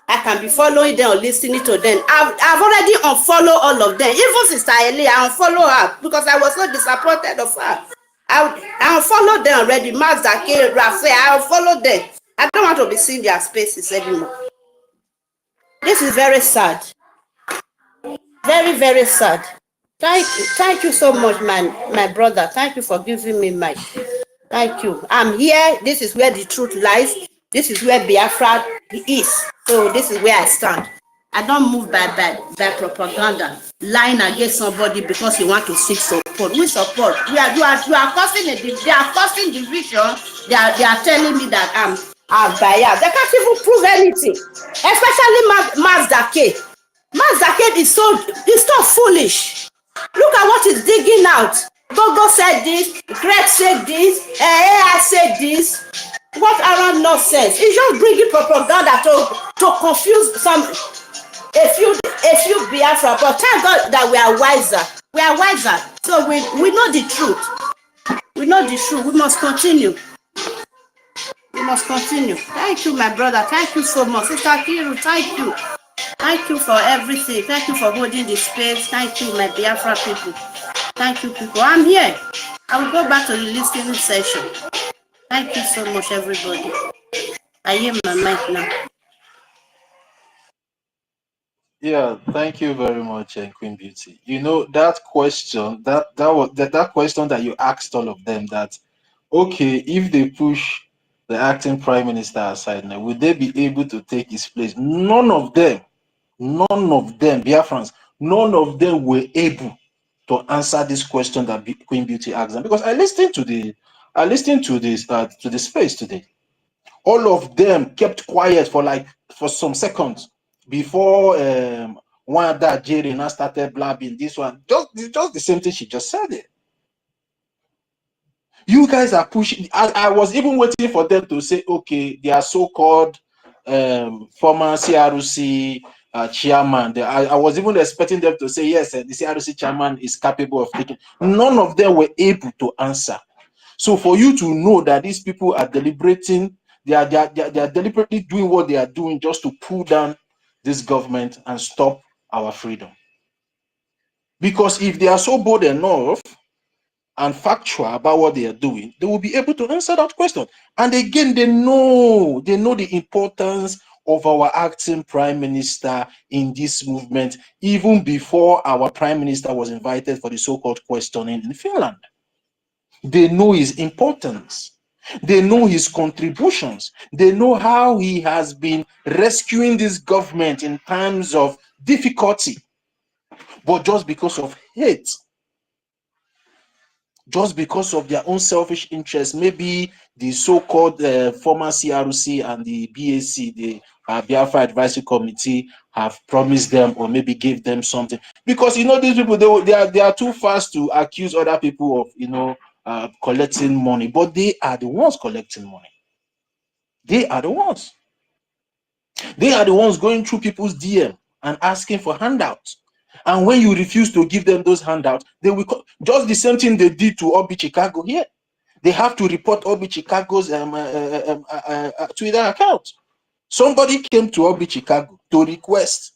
I can be following them or listening to them. I've already unfollowed all of them. Even Sister Eli, I unfollow her because I was so disappointed of her. I unfollowed them already. Mazake, Rafael, I unfollowed them. I don't want to be seeing their spaces anymore. This is very sad. Very, very sad. Thank you so much, my brother. Thank you for giving me mic. Thank you. I'm here. This is where the truth lies. This is where Biafra is. So this is where I stand. I don't move by propaganda, lying against somebody because you want to seek support. We support. You are causing they are causing division. They are telling me that I'm biased. They can't even prove anything. Especially Mazdake. Mazdake is so foolish. Look at what he's digging out. Gogo said this, Greg said this, AI said this. What around nonsense? It's just bringing propaganda to confuse a few Biafra. But thank God that we are wiser. We are wiser. So we know the truth. We know the truth. We must continue. We must continue. Thank you, my brother. Thank you so much. Sister Kiru, thank you. Thank you for everything. Thank you for holding the space. Thank you, my Biafra people. Thank you, people. I'm here. I will go back to the listening session. Thank you so much, everybody. I hear my mic now. Yeah, thank you very much, Queen Beauty. You know that question, that question that you asked all of them, that okay, if they push the acting prime minister aside now, would they be able to take his place? None of them, Biafrans, none of them were able to answer this question that Queen Beauty asked them. Because I listened to the space today. All of them kept quiet for some seconds before one that Jerry now started blabbing this one. Just the same thing she just said it. You guys are pushing. I was even waiting for them to say, okay, they are so-called former CRC chairman. I was even expecting them to say, yes, the CRC chairman is capable of taking. None of them were able to answer. So for you to know that these people are deliberating, they are deliberately doing what they are doing just to pull down this government and stop our freedom. Because if they are so bold enough and factual about what they are doing, they will be able to answer that question. And again, they know the importance of our acting prime minister in this movement, even before our prime minister was invited for the so-called questioning in Finland. They know his importance. They know his contributions. They know how he has been rescuing this government in times of difficulty. But just because of hate, just because of their own selfish interests, maybe the so-called former CRC and the BAC, the Biafra Advisory Committee, have promised them or maybe gave them something. Because, you know, these people, they are too fast to accuse other people of, you know, collecting money. But they are the ones collecting money. They are the ones. They are the ones going through people's DM and asking for handouts. And when you refuse to give them those handouts, they will just the same thing they did to Obi Chicago here. They have to report Obi Chicago's Twitter account. Somebody came to Obi Chicago to request,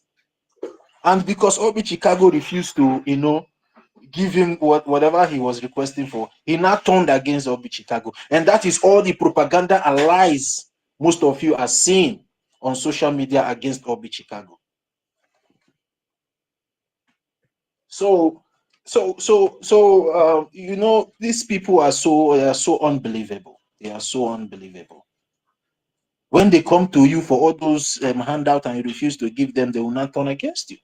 and because Obi Chicago refused to, you know, give him whatever he was requesting for, he now turned against Obi Chicago. And that is all the propaganda and lies most of you are seeing on social media against Obi Chicago. So you know, these people are so unbelievable. They are so unbelievable. When they come to you for all those handout and you refuse to give them, they will not turn against you.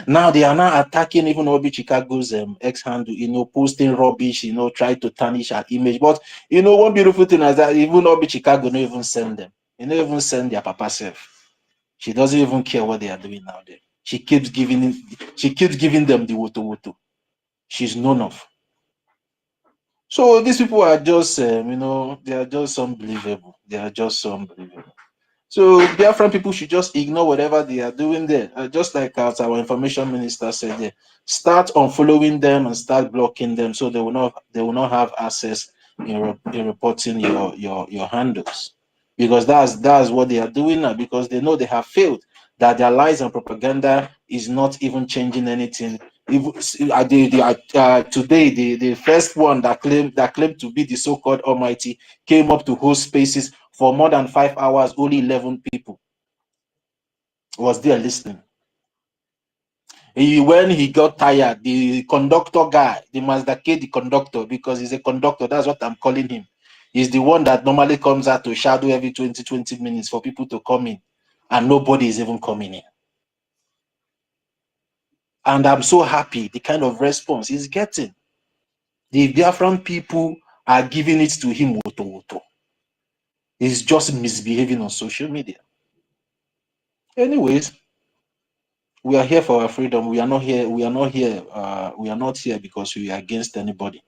Now they are now attacking even Obi Chicago's ex-handle, you know, posting rubbish, you know, try to tarnish her image. But you know, one beautiful thing is that even Obi Chicago don't even send them. You don't even send their papa self. She doesn't even care what they are doing now there. She keeps giving them the woto. She's none of. So these people are just, you know, they are just unbelievable. They are just so unbelievable. So Biafran people should just ignore whatever they are doing there. Just like as our information minister said there, start unfollowing them and start blocking them so they will not have access in reporting your handles. Because that's what they are doing now, because they know they have failed, that their lies and propaganda is not even changing anything. Today, the first one that claimed to be the so-called Almighty came up to host spaces for more than 5 hours. Only 11 people was there listening. When he got tired, the conductor guy, the Mazda K, the conductor, because he's a conductor, that's what I'm calling him. He's the one that normally comes out to shadow every 20 minutes for people to come in, and nobody is even coming in. And I'm so happy the kind of response he's getting. The Biafran people are giving it to him. He's just misbehaving on social media. Anyways, we are here for our freedom. We are not here. We are not here because we are against anybody.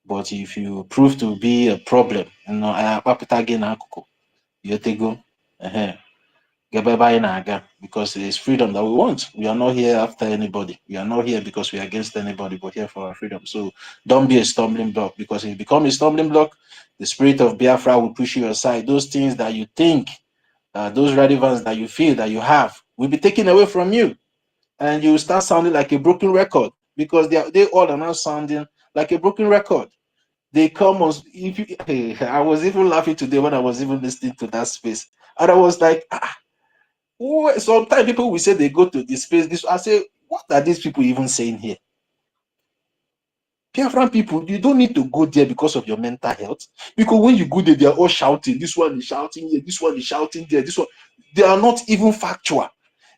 But if you prove to be a problem, you know, because it's freedom that we want. We are not here after anybody. We are not here because we are against anybody, but here for our freedom. So don't be a stumbling block, because if you become a stumbling block, the spirit of Biafra will push you aside. Those things that you think, those relevance that you feel that you have, will be taken away from you, and you start sounding like a broken record, because they all are now sounding like a broken record. They come on. I was even laughing today when I was even listening to that space, and I was like, sometimes people will say they go to this space. I say, what are these people even saying here? Biafran people, you don't need to go there because of your mental health. Because when you go there, they are all shouting. This one is shouting here. This one is shouting there. This one, they are not even factual.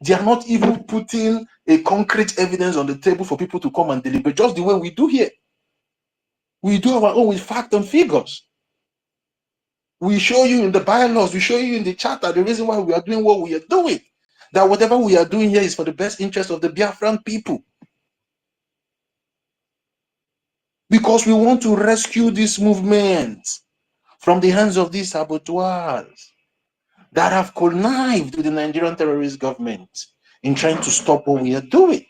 They are not even putting a concrete evidence on the table for people to come and deliberate. Just the way we do here. We do our own with fact and figures. We show you in the bylaws, we show you in the charter the reason why we are doing what we are doing. That whatever we are doing here is for the best interest of the Biafran people. Because we want to rescue this movement from the hands of these saboteurs that have connived with the Nigerian terrorist government in trying to stop what we are doing.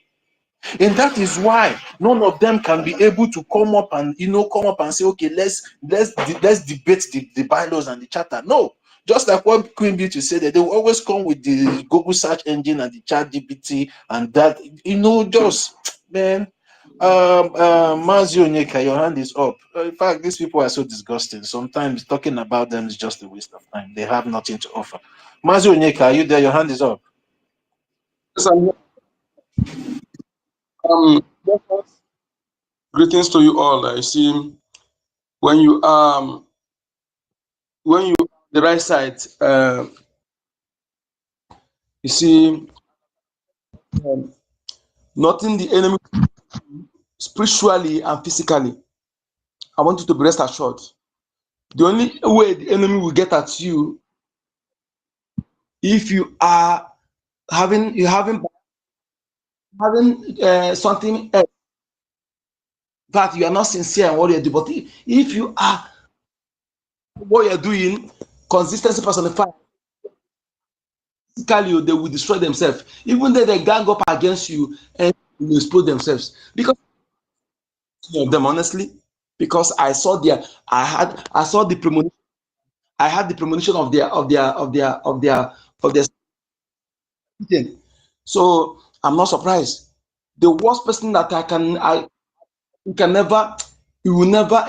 And that is why none of them can be able to come up and say, okay, let's debate the bylaws and the charter. No, just like what Queen Beauty said, that they will always come with the Google search engine and the chat GPT and that, just man. Mazio Onyeka, your hand is up. In fact, these people are so disgusting. Sometimes talking about them is just a waste of time. They have nothing to offer. Mazio Onyeka, are you there? Your hand is up. Yes, I'm here. Greetings to you all. I see when you the right side, you see nothing the enemy spiritually and physically. I want you to be rest assured. The only way the enemy will get at you, if you are having something else, that you are not sincere in what you're doing. But if you are what you're doing, consistency personified, physically they will destroy themselves. Even though they gang up against you and will explode themselves. Because of them, honestly, because I saw the premonition. I had the premonition of their so I'm not surprised. The worst person that you will never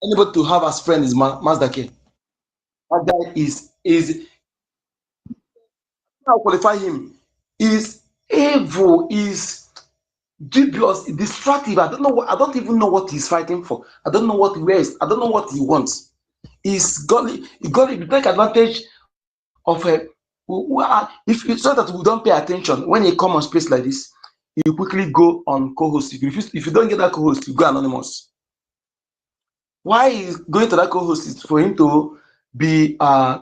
anybody to have as friend is Mazda K. That guy is how qualify him is evil, is dubious, distractive. I don't know what, I don't even know what he's fighting for. I don't know what he wears. I don't know what he wants. He's got to take advantage of if it's so that we don't pay attention when he come on space like this, you quickly go on co-host. If you don't get that co-host, you go anonymous. Why is going to that co-host is for him to be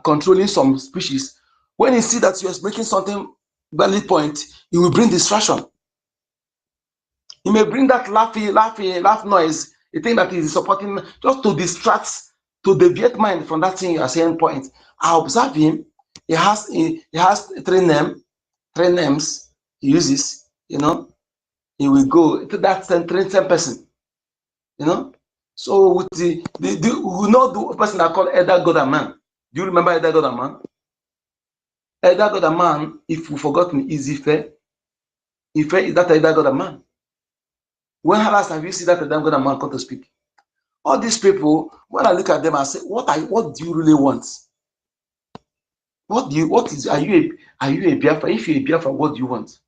controlling some species. When he see that you're making something valid point, he will bring distraction. He may bring that laugh noise, a thing that is supporting, just to distract, to deviate mind from that thing you are saying point. I observe him. He has three names he uses. You know, he will go to that same person. You know, so with we know the person that called Elder God and Man. Do you remember Elder God and Man? Elder God and Man, if you forgotten, is Ife. Ife is that Elder God and Man. When last have you seen that Elder God and Man come to speak? All these people, when I look at them, I say, what do you really want? Are you a Biafra? If you're a Biafra, what do you want?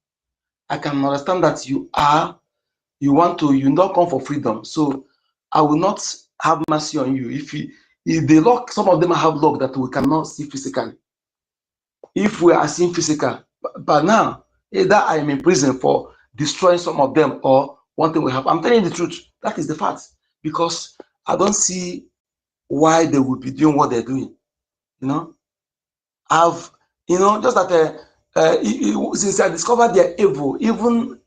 I can understand that you don't come for freedom. So I will not have mercy on you. If they lock, some of them have luck that we cannot see physically. If we are seeing physical, but now either I am in prison for destroying some of them or one thing we have. I'm telling you the truth. That is the fact, because I don't see why they would be doing what they're doing. You know, just that since I discovered their evil, even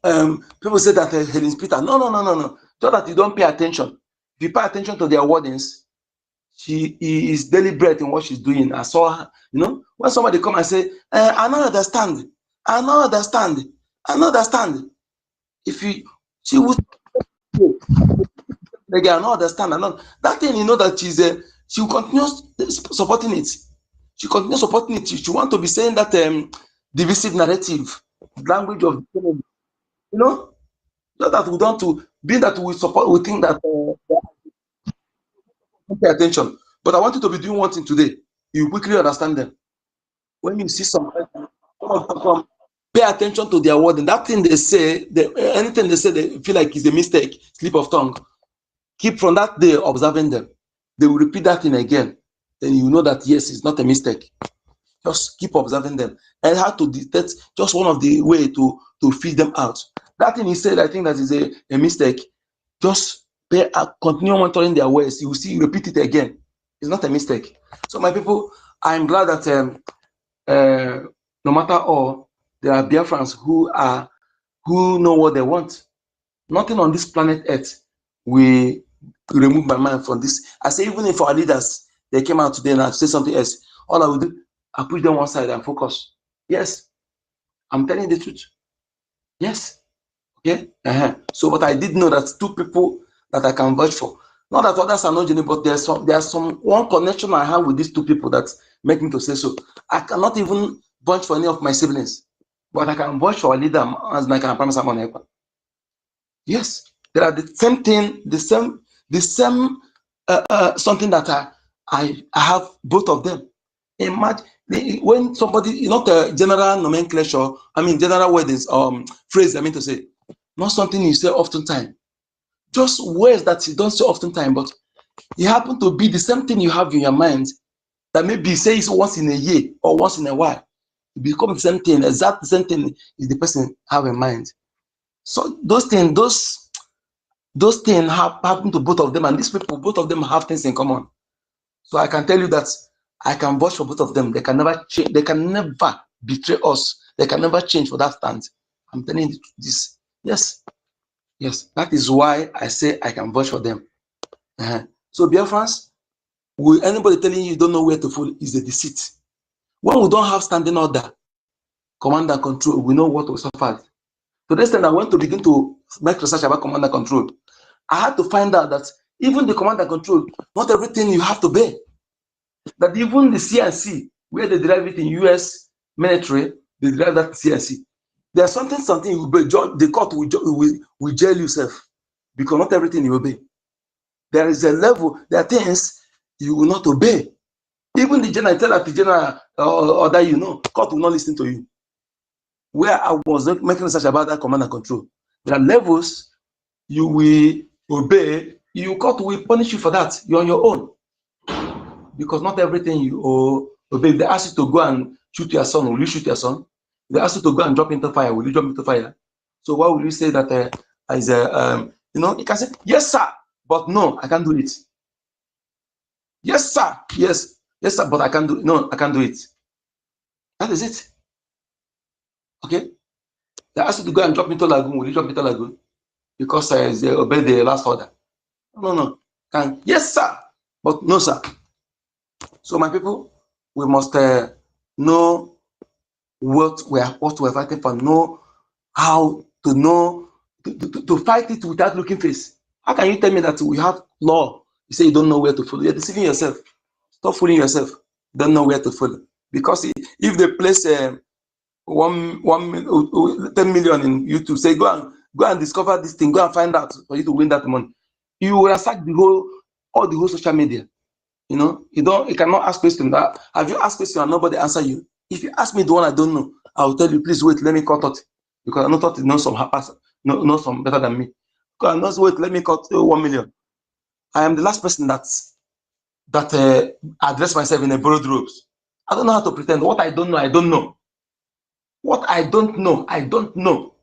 people say that Helen Peter. No. Just that you don't pay attention. If you pay attention to their wordings, she is deliberate in what she's doing. I saw her, when somebody come and say, I don't understand. She would again, I don't understand. That thing, that she will continue supporting it. She continues supporting it. She want to be saying that divisive narrative, language of the enemy. Not that we don't to be that we support. We think that pay attention. But I want you to be doing one thing today. You quickly understand them. When you see some pay attention to their word, and that thing they say, anything they say, they feel like is a mistake, slip of tongue. Keep from that day observing them. They will repeat that thing again. Then you know that yes, it's not a mistake. Just keep observing them. And how to detect, just one of the way to feed them out. That thing he said, I think that is a mistake. Just continue monitoring their ways. You will see, repeat it again. It's not a mistake. So my people, I'm glad that no matter all, there are Biafrans who know what they want. Nothing on this planet Earth will remove my mind from this. I say, even if our leaders, they came out today and I say something else, all I will do, I push them one side and focus. Yes, I'm telling you the truth. Yes. Okay. So, but I did know that two people that I can vouch for. Not that others are not genuine, but there's one connection I have with these two people that make me to say so. I cannot even vouch for any of my siblings, but I can vouch for a leader as I can promise someone else. Yes, there are the same thing, the same something that I have both of them. Imagine when somebody, not a general nomenclature, general wordings, phrase, to say, not something you say oftentimes, just words that you don't say oftentimes, but it happen to be the same thing you have in your mind that maybe say it's once in a year or once in a while. It becomes the same thing, exactly the same thing is the person have in mind. So those things happen to both of them, and these people, both of them have things in common. So I can tell you that I can vouch for both of them. They can never change. They can never betray us. They can never change for that stand. I'm telling you this. Yes. That is why I say I can vouch for them. So Biafrans, anybody telling you don't know where to fall is a deceit. When we don't have standing order, command and control, we know what we suffer. To this extent, I went to begin to make research about command and control. I had to find out that even the command and control, not everything you have to pay. That even the CNC, where they derive it in US military, they derive that CNC. There's something you obey. The court will jail yourself because not everything you obey. There is a level, there are things you will not obey. Even the general, tell that the general order, court will not listen to you. Where I was making research about that command and control, There are levels you will obey. Your court will punish you for that. You're on your own. Because not everything you obey. If they ask you to go and shoot your son, will you shoot your son? If they ask you to go and drop into fire, will you jump into fire? So why will you say that as a, you can say, yes, sir, but no, I can't do it. Yes, sir, yes, sir, but I can't do it. No, I can't do it. That is it. Okay? They ask you to go and drop into lagoon, will you drop into lagoon? Because they obey the last order. No. Yes, sir, but no, sir. So my people, we must know what we're fighting for, know how to know to fight it without looking face. How can you tell me that we have law? You say you don't know where to follow. You're deceiving yourself. Stop fooling yourself. Don't know where to follow. Because if they place 10 million in YouTube, say go and discover this thing, go and find out for you to win that money. You will attack all the whole social media. You cannot ask questions. Have you asked questions and nobody answer you? If you ask me the one I don't know, I will tell you, please wait, let me cut it. Because I know that knows some better than me. Because I know, wait, let me cut 1 million. I am the last person that address myself in a borrowed robes. I don't know how to pretend. What I don't know, I don't know. What I don't know, I don't know.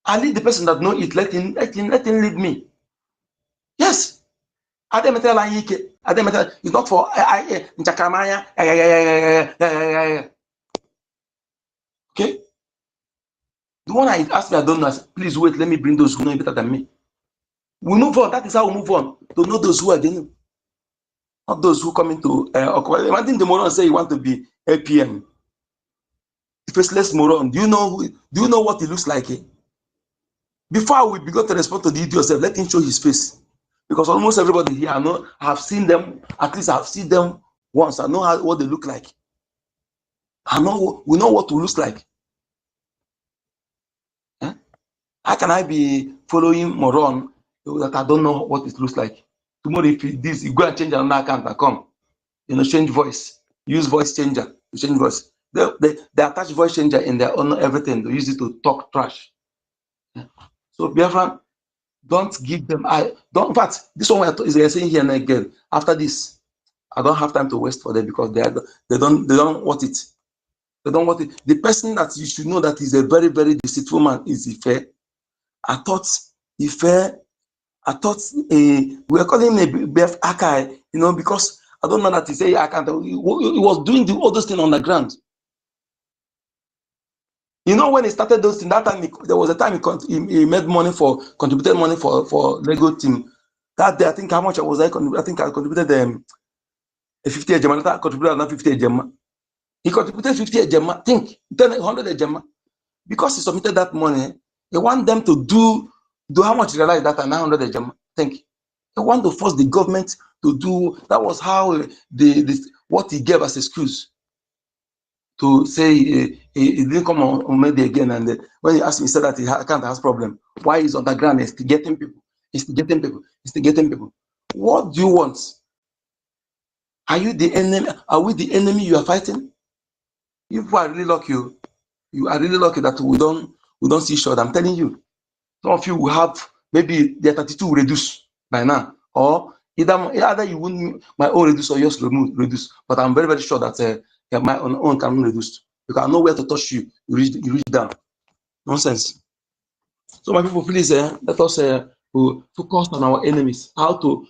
I leave the person that know it. Let him lead me. Yes. It's not for okay. The one I asked me, I don't know. I said, please wait, let me bring those who know better than me. We move on. That is how we move on. To know those who are genuine. Not those who come into imagine the moron say you want to be APM. Faceless moron. Do you know what he looks like? Before we begin to respond to the idiot yourself, let him show his face. Because almost everybody here have seen them, at least I've seen them once. I know what they look like. We know what we look like. How can I be following moron that I don't know what it looks like? Tomorrow, if you go and change another account and come, change voice, use voice changer to change voice. They attach voice changer in their own everything. They use it to talk trash. So Biafra, don't give them. In fact, this one is saying here and again. After this, I don't have time to waste for them because they don't want it. They don't want it. The person that you should know that is a very, very deceitful man is Ife. I thought we were calling him a BFACI, because I don't know that he say I can't. He was doing all those things on the ground. When he started those things, that time there was a time he made money contributed money for Lego team. That day, I think how much was I contributed a 50 a Gemma. I contributed another 50 a Gemma. He contributed 50 a Gemma. Think 100 a Gemma. Because he submitted that money, he want them to do how much he realized that 900 a Gemma. Think. He want to force the government to do. That was how what he gave as excuse to say he didn't come on Monday again. And when he asked me, he said that he can't have problem. Why is on the ground instigating people? Instigating people. What do you want? Are you the enemy? Are we the enemy you are fighting? If we are really lucky, you are really lucky that we don't see short. I'm telling you, some of you will have maybe the 32 will reduce by now, or either you wouldn't my own reduce or yours reduce. But I'm very, very sure that my own can be reduced because I know where to touch you. You reach down. Nonsense. So my people, please let us focus on our enemies. How to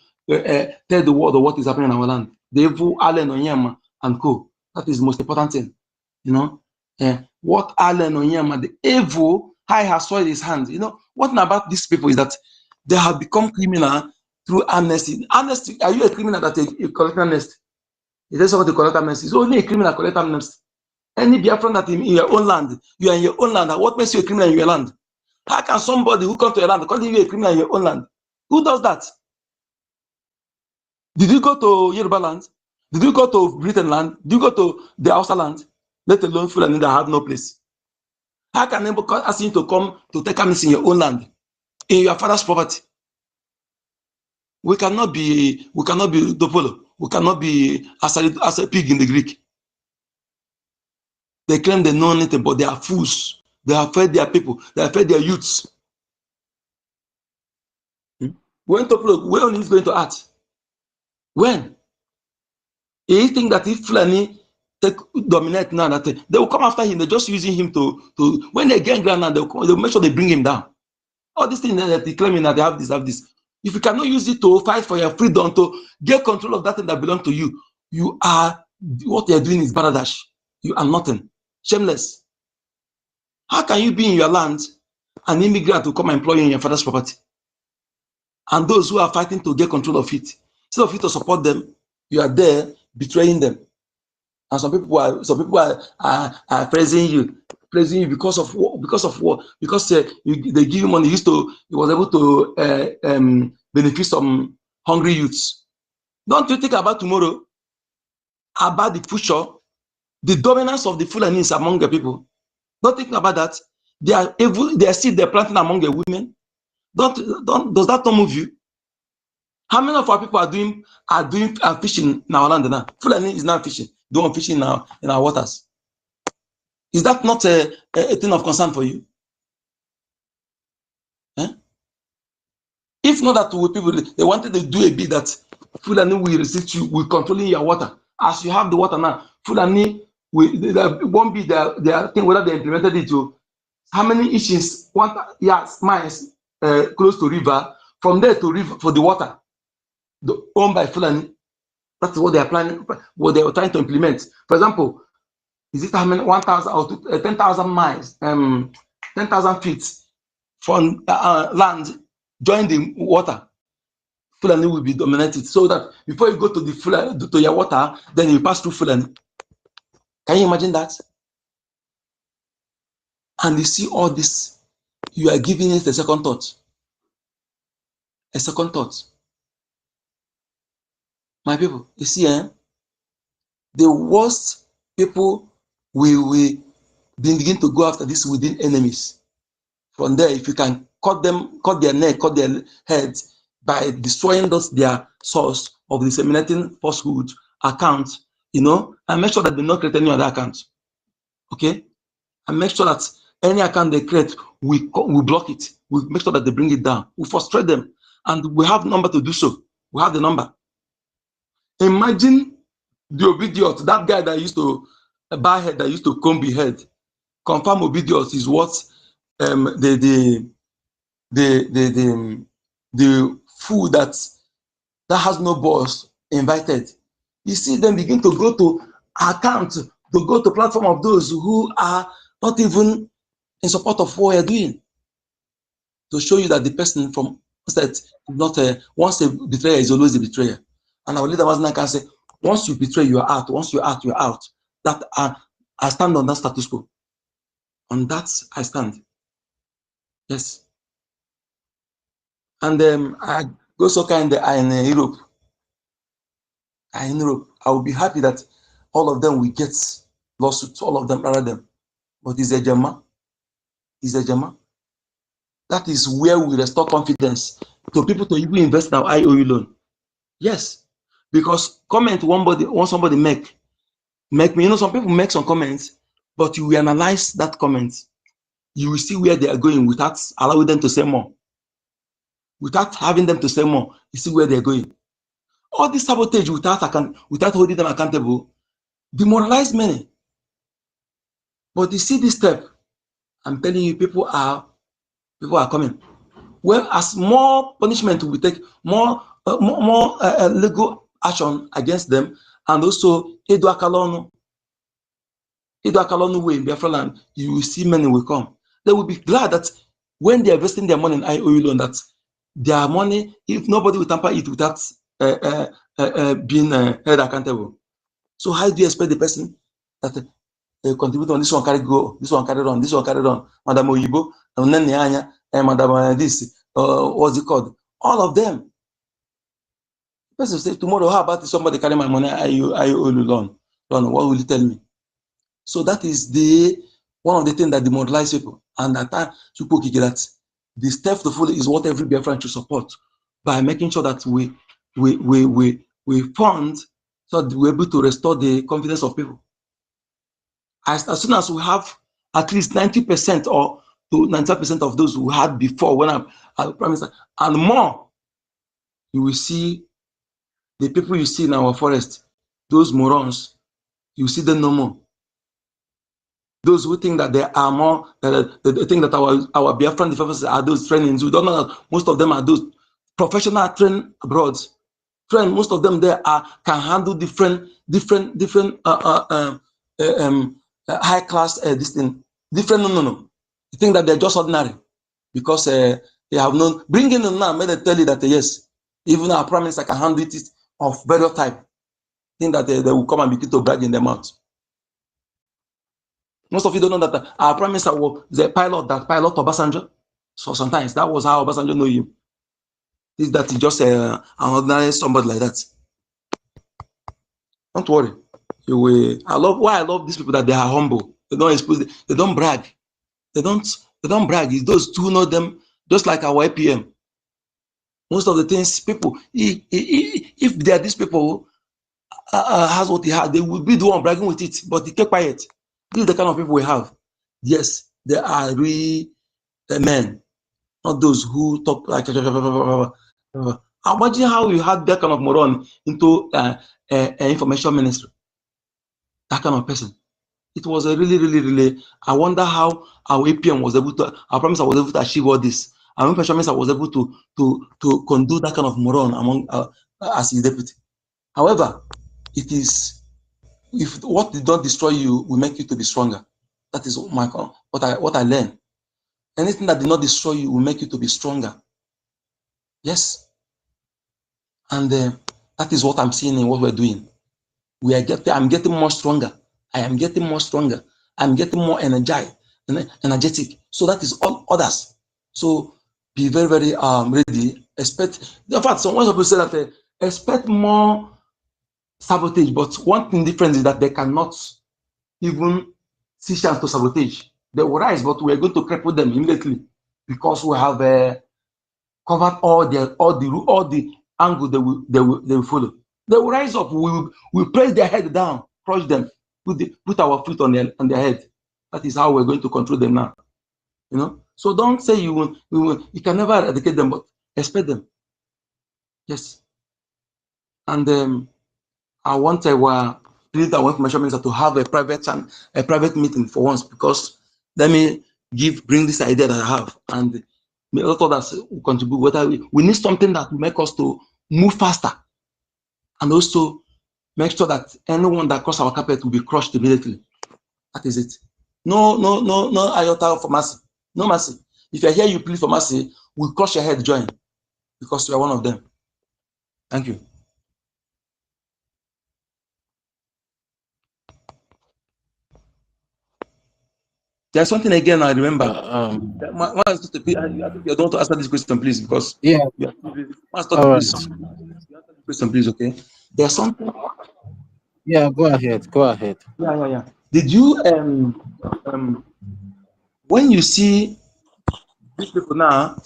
tell the world of what is happening in our land. The evil Allen Onyema and co. That is the most important thing. What Allen Onyema, the evil, how he has soiled his hands. What about these people is that they have become criminal through amnesty. Amnesty, are you a criminal that you collect amnesty? Is there somebody to collect amnesty? It's only a criminal collect amnesty. Any Biafran that in your own land, you are in your own land, what makes you a criminal in your land? How can somebody who comes to your land call you a criminal in your own land? Who does that? Did you go to Yoruba land? Did you go to Britain land? Did you go to the Hausa land? Let alone Fulani that have no place. How can anybody ask you to come to take amnesty in your own land, in your father's property? We cannot be Dopolo. We cannot be as a pig in the Greek. They claim they know anything, but they are fools. They have fed their people. They have fed their youths. When is going to act? When? He think that if Fulani dominate now, that they will come after him. They're just using him to when they get ground now, they'll make sure they bring him down. All these things that they claiming that they have this. If you cannot use it to fight for your freedom, to get control of that thing that belongs to you, you are, what you're doing is baradash. You are nothing. Shameless. How can you be in your land, an immigrant to come and employ you in your father's property? And those who are fighting to get control of it, instead of you to support them, you are there betraying them. And some people are praising you because of what? Because they give you money. You was able to benefit some hungry youths. Don't you think about tomorrow, about the future, the dominance of the Fulanis among the people? Don't think about that. They are evil. They are seed they're planting among the women. Does that not move you? How many of our people are doing fishing in our land now? Fulani is now fishing. Doing fishing now in our waters. Is that not a thing of concern for you? Eh? If not that people they wanted to do a bit that Fulani will resist you, will controlling your water. As you have the water now, Fulani won't be their thing whether they implemented it to how many inches, miles close to river, from there to river for the water. Owned by Fulani. That's what they are planning, what they are trying to implement. For example, is it how many 1,000 or 10,000 miles, 10,000 feet from land join the water? Fulani will be dominated, so that before you go to the Fulani, to your water, then you pass through Fulani. Can you imagine that? And you see all this, you are giving it a second thought. A second thought. My people, you see, the worst people will begin to go after this within enemies. From there, if you can cut their neck, cut their heads by destroying their source of disseminating falsehood account, and make sure that they not create any other account. Okay? And make sure that any account they create, we block it. We make sure that they bring it down. We frustrate them. And we have the number to do so. We have the number. Imagine the Obidiot, that guy that used to buy head, that used to comb his head. Confirm Obidiot is what the food that has no boss invited. You see them begin to go to account, to go to platform of those who are not even in support of what you're doing, to show you that the person from that not once a betrayer is always a betrayer. And our leader was can say, once you betray, you are out. Once you're out, you're out. That I stand on that status quo. On that I stand. Yes. And I go so kind in Europe. In Europe, I will be happy that all of them will get lawsuits. All of them, rather them. But it's a Jama. It's a Jama. That is where we restore confidence to people to even invest in our IOU loan. Yes. Because comment somebody make me, some people make some comments, but you will analyze that comment. You will see where they are going without allowing them to say more. Without having them to say more, you see where they're going. All this sabotage without holding them accountable, demoralize many. But you see this step, I'm telling you, people are coming. Well, as more punishment will take, more legal action against them, and also Edo Akalonu way in Biafra land, you will see many will come. They will be glad that when they are investing their money in IOU loan, that their money, if nobody will tamper it without being held accountable. So how do you expect the person that contribute on this one carry go, this one carry on, this one carry on, Madam Oyibo, and then Madam this, what's it called? All of them. The person say tomorrow, how about if somebody carry my money, IOU loan? What will you tell me? So that is one of the things that demoralize people. And at that that the step to follow is what every Biafran should support by making sure that we fund so that we're able to restore the confidence of people. As soon as we have at least 90% or to 95% of those who had before when I'm Prime Minister, and more, you will see the people you see in our forest, those morons, you see them no more. Those who think that they are more, they think that our Biafran defenders are those trainings. We don't know that most of them are those professional trained abroad. Trained, most of them there can handle different high class this thing. Different, no. You think that they're just ordinary because they have known. Bringing them now, may they tell you that yes, even our Prime Minister can handle it of various type. Think that they will come and begin to brag in their mouth. Most of you don't know that our Prime Minister was the pilot Obasanjo. So sometimes that was how Obasanjo know him. Is that he just an ordinary somebody like that? Don't worry. You will. I love these people that they are humble. They don't expose. They don't brag. They don't brag. It's those who know them, just like our APM. Most of the things people, if they are these people has what he had, they will be the one bragging with it. But they keep quiet. This is the kind of people we have. Yes, they are really men, not those who talk like. Imagine how you had that kind of moron into information ministry. That kind of person. It was a really. I wonder how our APM was able to. Our Prime Minister was able to achieve all this. Our information minister was able to conduct that kind of moron among as his deputy. However, it is. If what did not destroy you will make you to be stronger. That is what I learned. Anything that did not destroy you will make you to be stronger. Yes. And that is what I'm seeing in what we're doing. I'm getting more stronger. I am getting more stronger. I'm getting more energetic. So that is all others. So be very ready. Expect. In fact, some people say that expect more sabotage, but one thing different is that they cannot even see chance to sabotage. They will rise, but we are going to cripple them immediately because we have covered all the angle they will follow. They will rise up. We will press their head down, crush them, put our foot on their head. That is how we're going to control them now. You know. So don't say you can never eradicate them, but expect them. Yes. And I want our information minister to have a private meeting for once, because let me bring this idea that I have, and a lot of us will contribute. Whether we need something that will make us to move faster, and also make sure that anyone that crosses our carpet will be crushed immediately. That is it. No iota for mercy. No mercy. If you're here, you plead for mercy, we'll crush your head, join, because you are one of them. Thank you. There's something again I remember. I think you don't want to answer this question, please, because yeah. Question, please, okay? There's something. Yeah, go ahead. Yeah. Did you when you see these people now,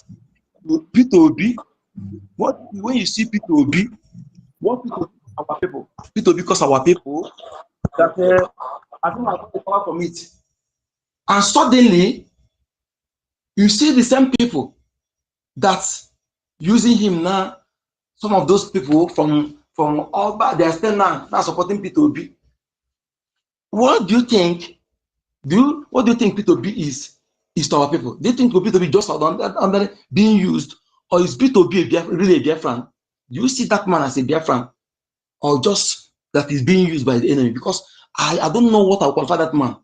P2B, when you see P2B, what people our people? P2B because our people that I think I got the power from it. And suddenly, you see the same people that's using him now. Some of those people from all back, they are still now supporting P2B. What do you think? What do you think P2B is to our people? Do you think P2B just under being used, or is P2B really a Biafran? Do you see that man as a Biafran, or just that is being used by the enemy? Because I don't know what I will qualify that man.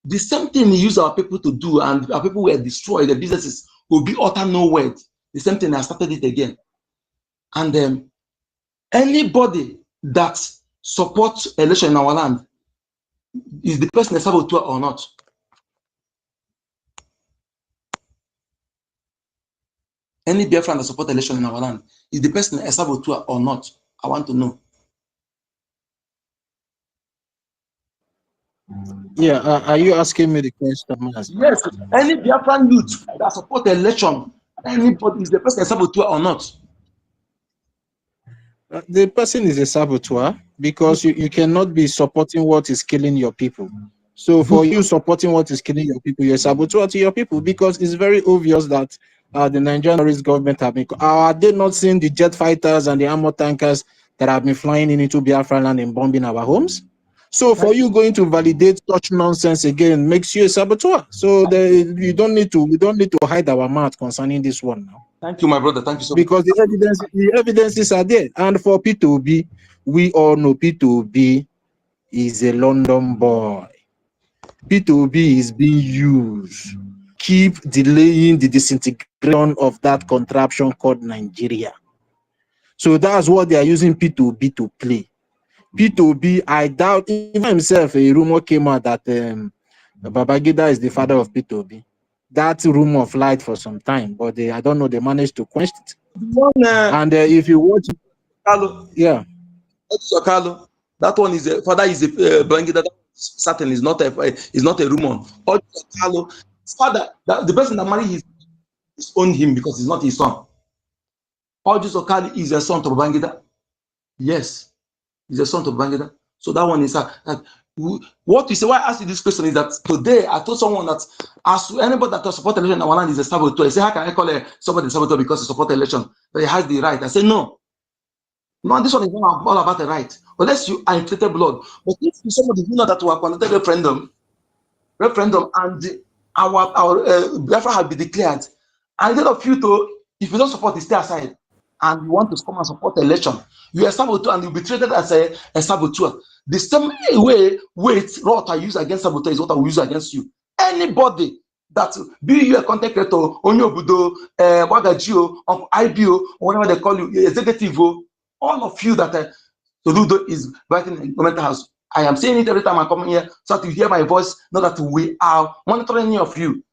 The same thing he used our people to do, and our people were destroyed, the businesses will be utter nowhere. The same thing, I started it again. And anybody that supports election in our land, is the person a saboteur or not? Any Biafran that supports election in our land, is the person a saboteur or not? I want to know. Yeah, are you asking me the question? Yes, any Biafran youth that support the election, anybody, is the person a saboteur or not? The person is a saboteur, because you cannot be supporting what is killing your people. So for you supporting what is killing your people, you're a saboteur to your people, because it's very obvious that the Nigerian terrorist government have been. Are they not seeing the jet fighters and the armor tankers that have been flying into Biafra land and bombing our homes? So for you going to validate such nonsense again makes you a saboteur. So we don't need to hide our mouth concerning this one now. Thank you, my brother. Thank you so much. Because the evidences are there. And for P2B, we all know P2B is a London boy. P2B is being used. Keep delaying the disintegration of that contraption called Nigeria. So that's what they are using P2B to play. P2B, I doubt, even himself, a rumor came out that Babangida is the father of P2B. That rumor flight for some time, but I don't know, they managed to quench it. And if you watch, Carlo, yeah, Carlo, that one is father is a Babangida. That certainly is not a rumor. Carlo, father, the person that married his owned him because he's not his son. Ojus Okali is a son to Babangida. Yes, he's a son to Babangida. So that one is what you say. Why I ask you this question is that today I told someone that as anybody that support election in our land is a saboteur. I say, how can I call somebody a saboteur because he support election? But he has the right. I say no. No, this one is not all about the right. Unless you are inflated blood. But if somebody you know that we have conducted referendum, and our Biafra have been declared, and instead of you to, if you don't support, stay aside, and you want to come and support the election, you are a saboteur and you'll be treated as a saboteur. The same what I use against saboteur is what I will use against you. Anybody that be you a content creator, Onyobudo, BRGIE, IBIO, or whatever they call you, executive, all of you that Soludo is writing in the mental house. I am saying it every time I come here so that you hear my voice, know that we are monitoring any of you.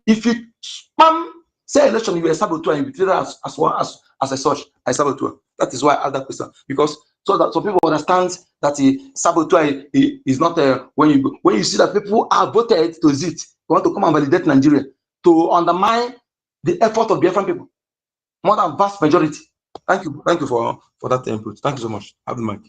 If you spam say election, you are a saboteur and you be treated as a such, a saboteur. That is why I ask that question. Because so that some people understand that a saboteur is not when you see that people are voted to it, you want to come and validate Nigeria to undermine the effort of Biafran people. More than vast majority. Thank you for that input. Thank you so much. Have the mic.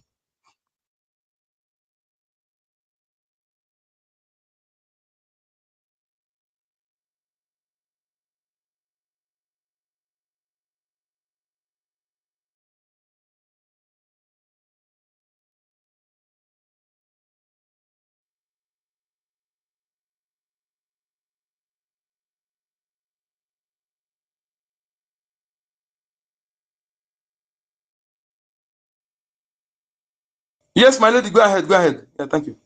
Yes, my lady, go ahead. Yeah, thank you.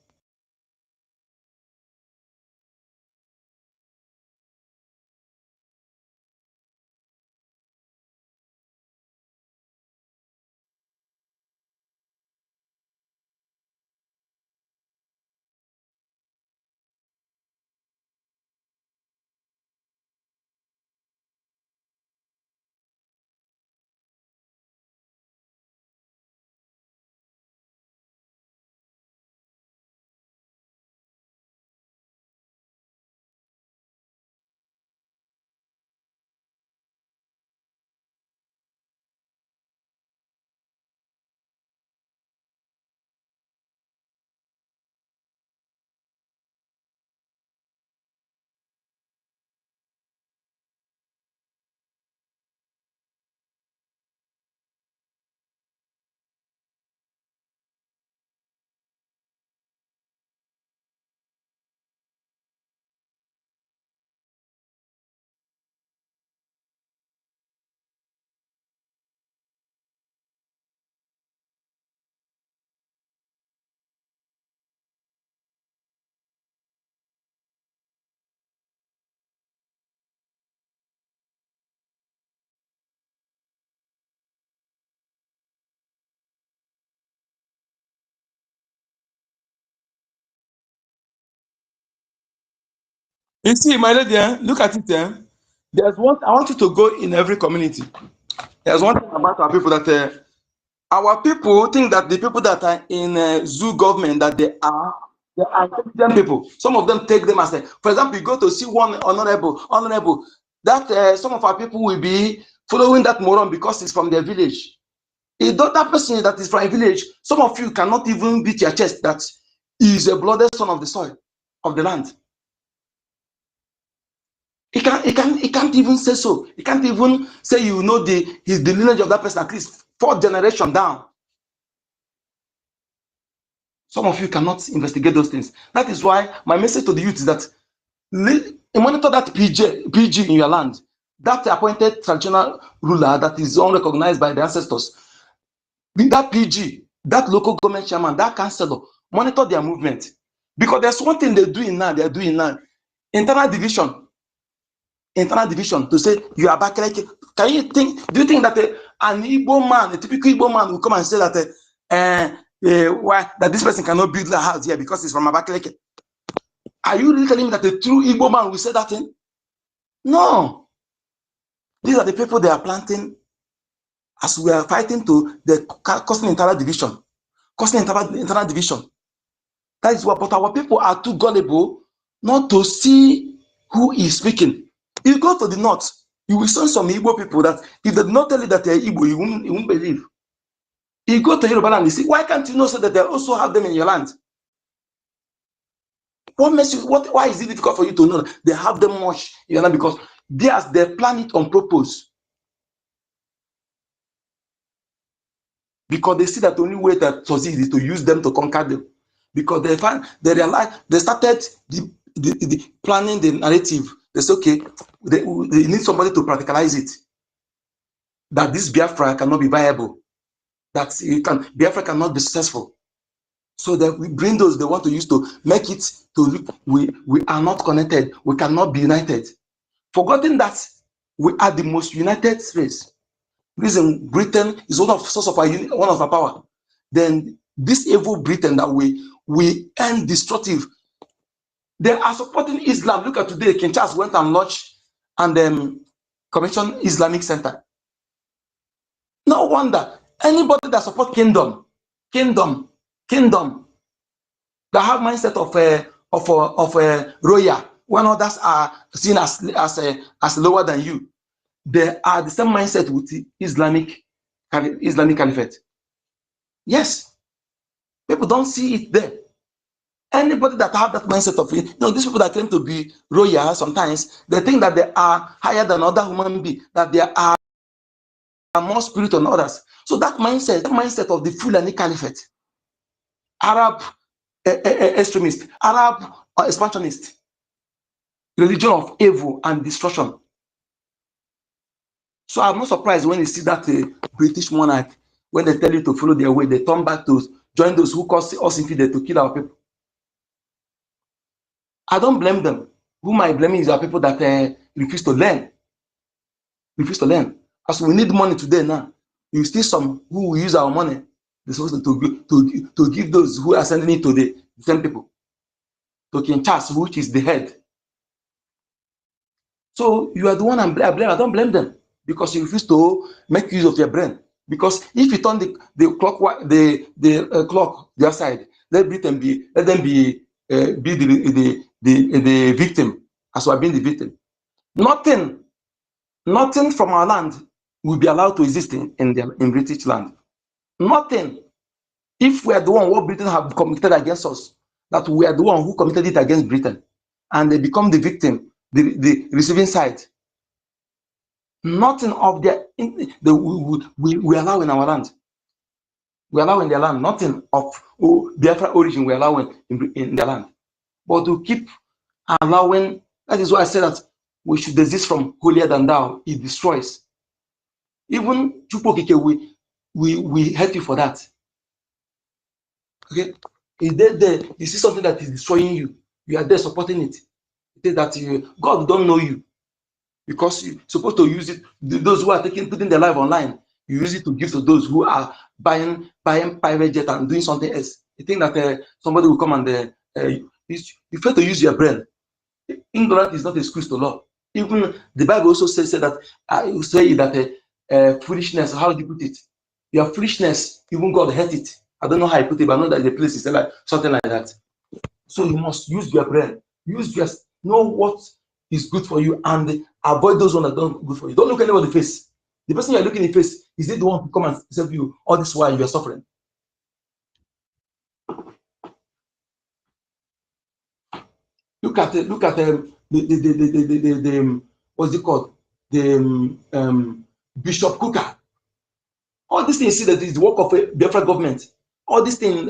You see, my lady, look at it. There's one, I want you to go in every community. There's one thing about our people that our people think that the people that are in zoo government, that they are intelligent people. Some of them take them as for example, you go to see one honorable, that some of our people will be following that moron because it's from their village. If that person that is from a village, some of you cannot even beat your chest that he is a blooded son of the soil, of the land. He can't even say so. He can't even say you know the lineage of that person at least 4th generation down. Some of you cannot investigate those things. That is why my message to the youth is that monitor that PG in your land, that appointed traditional ruler that is unrecognized by the ancestors, that PG, that local government chairman, that councillor, monitor their movement. Because there's one thing they're doing now, internal division to say you are back. Like, do you think that an Igbo man, a typical Igbo man will come and say that why that this person cannot build a house here because he's from Abakaleke? Are you really telling me that a true Igbo man will say that thing? No. These are the people they are planting as we are fighting to the causing internal division. Internal division. That is what, but our people are too gullible not to see who is speaking. You go to the north, you will see some Igbo people that if they do not tell you that they're Igbo, you won't believe. You go to Yoruba land, you see, why can't you know so that they also have them in your land? What makes you, why is it difficult for you to know that they have them much in your land? Because they plan it on purpose. Because they see that the only way that succeed is to use them to conquer them. Because they realize, they started the planning the narrative. They say, okay, they need somebody to practicalize it. That this Biafra cannot be viable. That Biafra cannot be successful. So that we bring those they want to use to make it to we are not connected. We cannot be united. Forgetting that we are the most united race. Reason Britain is one of source of our power. Then this evil Britain that we end destructive. They are supporting Islam. Look at today, King Charles went and launched and commissioned Islamic Center. No wonder anybody that support kingdom, that have mindset of a royal, when others are seen as lower than you, they are the same mindset with the Islamic Caliphate. Yes, people don't see it there. Anybody that have that mindset of it, these people that claim to be royal, sometimes they think that they are higher than other human beings, that they are more spiritual than others. So that mindset of the Fulani Caliphate, Arab extremist, Arab expansionist, religion of evil and destruction. So I'm not surprised when you see that British monarch, when they tell you to follow their way, they turn back to join those who cause us infidel to kill our people. I don't blame them. Whom I blame is our people that refuse to learn. As we need money today now, you see some who will use our money. They're supposed to give those who are sending it to the same people. To King Charles, which is the head. So you are the one I don't blame them because you refuse to make use of your brain. Because if you turn the clock their side, let them be the victim as we are being the victim. Nothing from our land will be allowed to exist in British land. Nothing. If we are the one what Britain have committed against us, that we are the one who committed it against Britain, and they become the victim, the receiving side. Nothing of we allow in our land. We allow in their land. Nothing of Biafra origin we allow in their land. But to keep allowing, that is why I said that we should desist from holier than thou. It destroys. Even Chupokike, we hate you for that. Okay? You see something that is destroying you. You are there supporting it. It is that God don't know you. Because you're supposed to use it, those who are putting their life online, you use it to give to those who are buying private jet and doing something else. You think that somebody will come and you fail to use your brain. Ignorance is not an excuse to law. Even the Bible also says that I say that foolishness. How do you put it? Your foolishness, even God hates it. I don't know how I put it, but I know that the place is like something like that. So you must use your brain. Know what is good for you and avoid those ones that don't good for you. Don't look anyone in the face. The person you are looking in the face, is it the one who come and serve you all this while you are suffering? look at what's it called? Bishop Cooker. All these things, see that is the work of a Biafra government. All these things,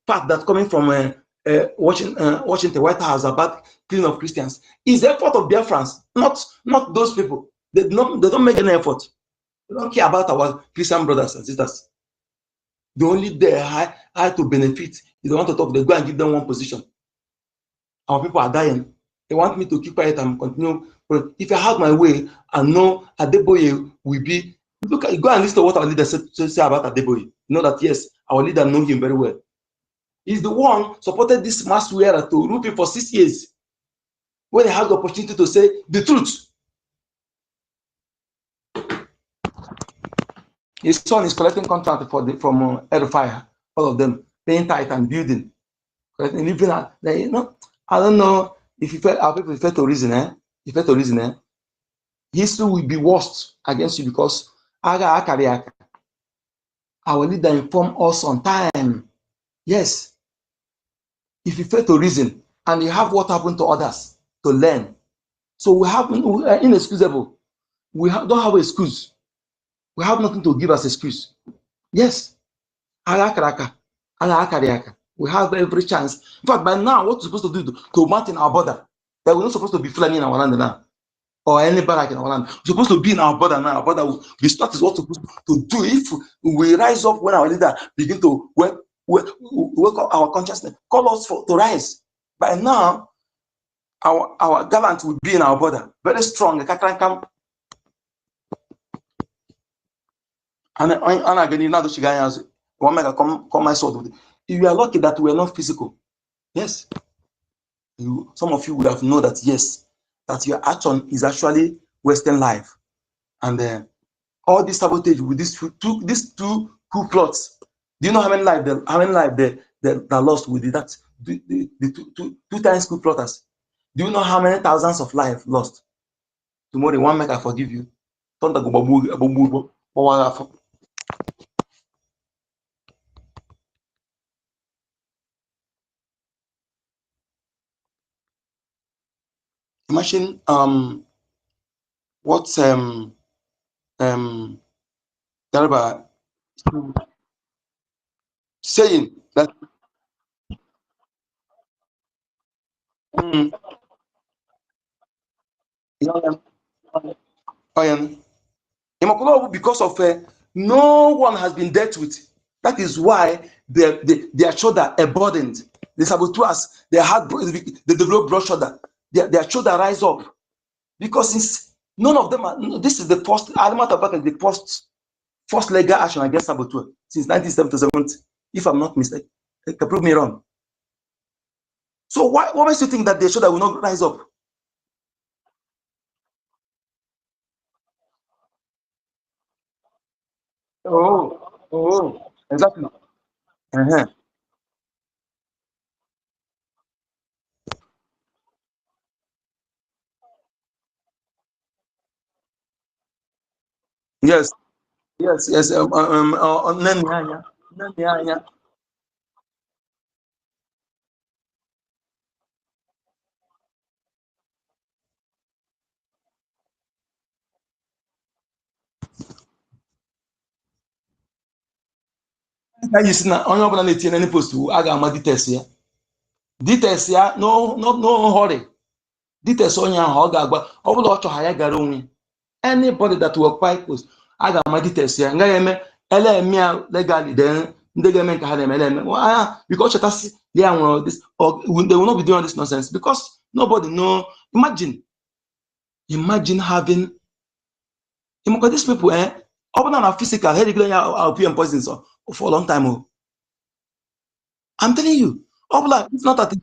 part that coming from Washington White House about killing of Christians is the effort of Biafrans, not those people. They don't make any effort. They don't care about our Christian brothers and sisters. They only there how to benefit. If they want to talk, they go and give them one position. Our people are dying. They want me to keep quiet and continue. But if I have my way, I know Adeboye will be. Look at, go and listen to what our leader said about Adeboye. You know that yes, our leader know him very well. He's the one supported this mass wearer to rule him for 6 years. When he has the opportunity to say the truth. His son is collecting contract from Fire, all of them, paying tithe and building. And living out, you know, I don't know if our people fail to reason, If fail to reason, history will be worst against you because our leader informed us on time. Yes. If you fail to reason and you have what happened to others to learn. So we are inexcusable. Don't have an excuse. We have nothing to give us excuse. Yes. We have every chance. In fact, by now, what we're supposed to do to maintain our border, that we're not supposed to be flying in our land now, or any barrack in our land. We're supposed to be in our border now. Our border will be started what we're supposed to do. If we rise up when our leader begin to wake up our consciousness, call us to rise. By now, our gallant will be in our border, very strong. And again, now the one make come my sword with it. If you are lucky that we are not physical, yes. Some of you would have known that yes, that your action is actually wasting life, and all this sabotage with these two coup plots. Do you know how many lives they lost with that? The two times coup plotters. Do you know how many thousands of lives lost? Tomorrow, one make I forgive you. Imagine what Garba saying that because of no one has been dealt with. That is why their shoulder are burdened. The saboteurs, they develop broad shoulder. Their shoulder rise up because since none of them are. This is the first first legal action against saboteur since 1977. If I'm not mistaken, you can prove me wrong. So what makes you think that their shoulder will not rise up? Oh, exactly. Yes, yes. You see na onye ọbụla na-etinye any post a ga-ama details ya. Details ya no hurry. Details onye ahụ ọ ga-agba ọ bụla ọ chọrọ ya gara onwe. Anybody that will occupy post a ga-ama details ya ngaghị eme eleme ya legally then ndị ga-eme nke ha na-eme eleme because chetasị ya nwere this they will not be doing this nonsense because nobody know. Imagine having these people ọ bụla na physical ha erigoro ya opium poisons for a long time. I'm telling you, it's not that.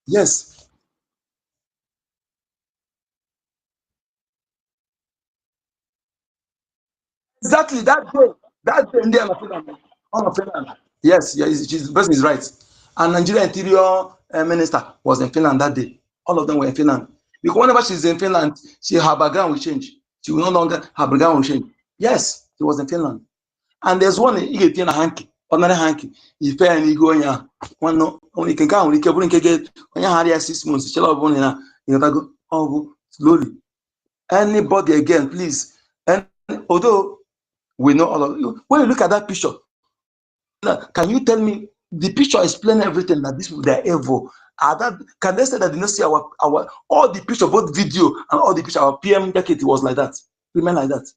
Yes. Exactly that day, India and Finland, all of Finland. Yes, the person is right. And Nigeria Interior Minister was in Finland that day. All of them were in Finland. Because whenever she's in Finland, her background will change. She will no longer, her background will change. Yes, she was in Finland. And there's one you get in a hanky, ordinary hanky. If any go in one no, only can count, we can get when you had 6 months, chill out on you go, oh, slowly. Anybody again, please. And although we know all of you, when you look at that picture, can you tell me the picture explain everything that these people they are evil? Can they say that they don't see our all the picture, both video and all the picture, our PM decade was like that, remain like that?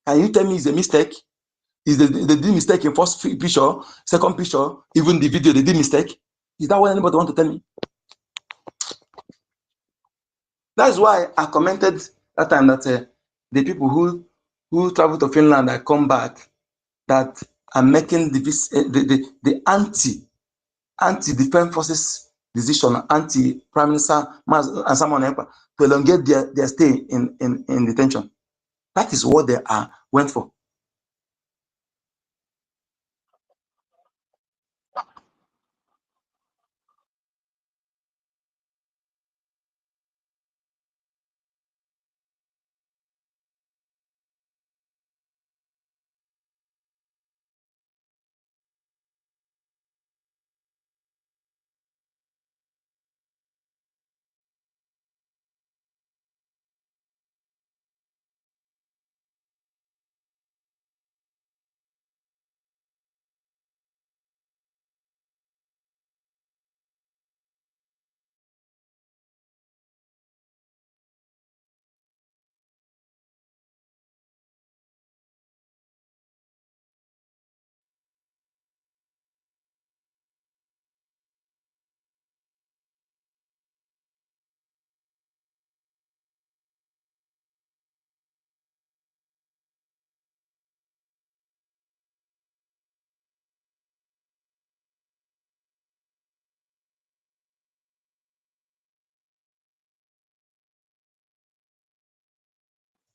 Can you tell me it's a mistake? Is they did mistake in first picture, second picture, even the video they did mistake? Is that what anybody want to tell me? That's why I commented that time that the people who travel to Finland and come back that are making the anti-defense forces decision, anti-prime minister and someone else to elongate their stay in detention. That is what they went for.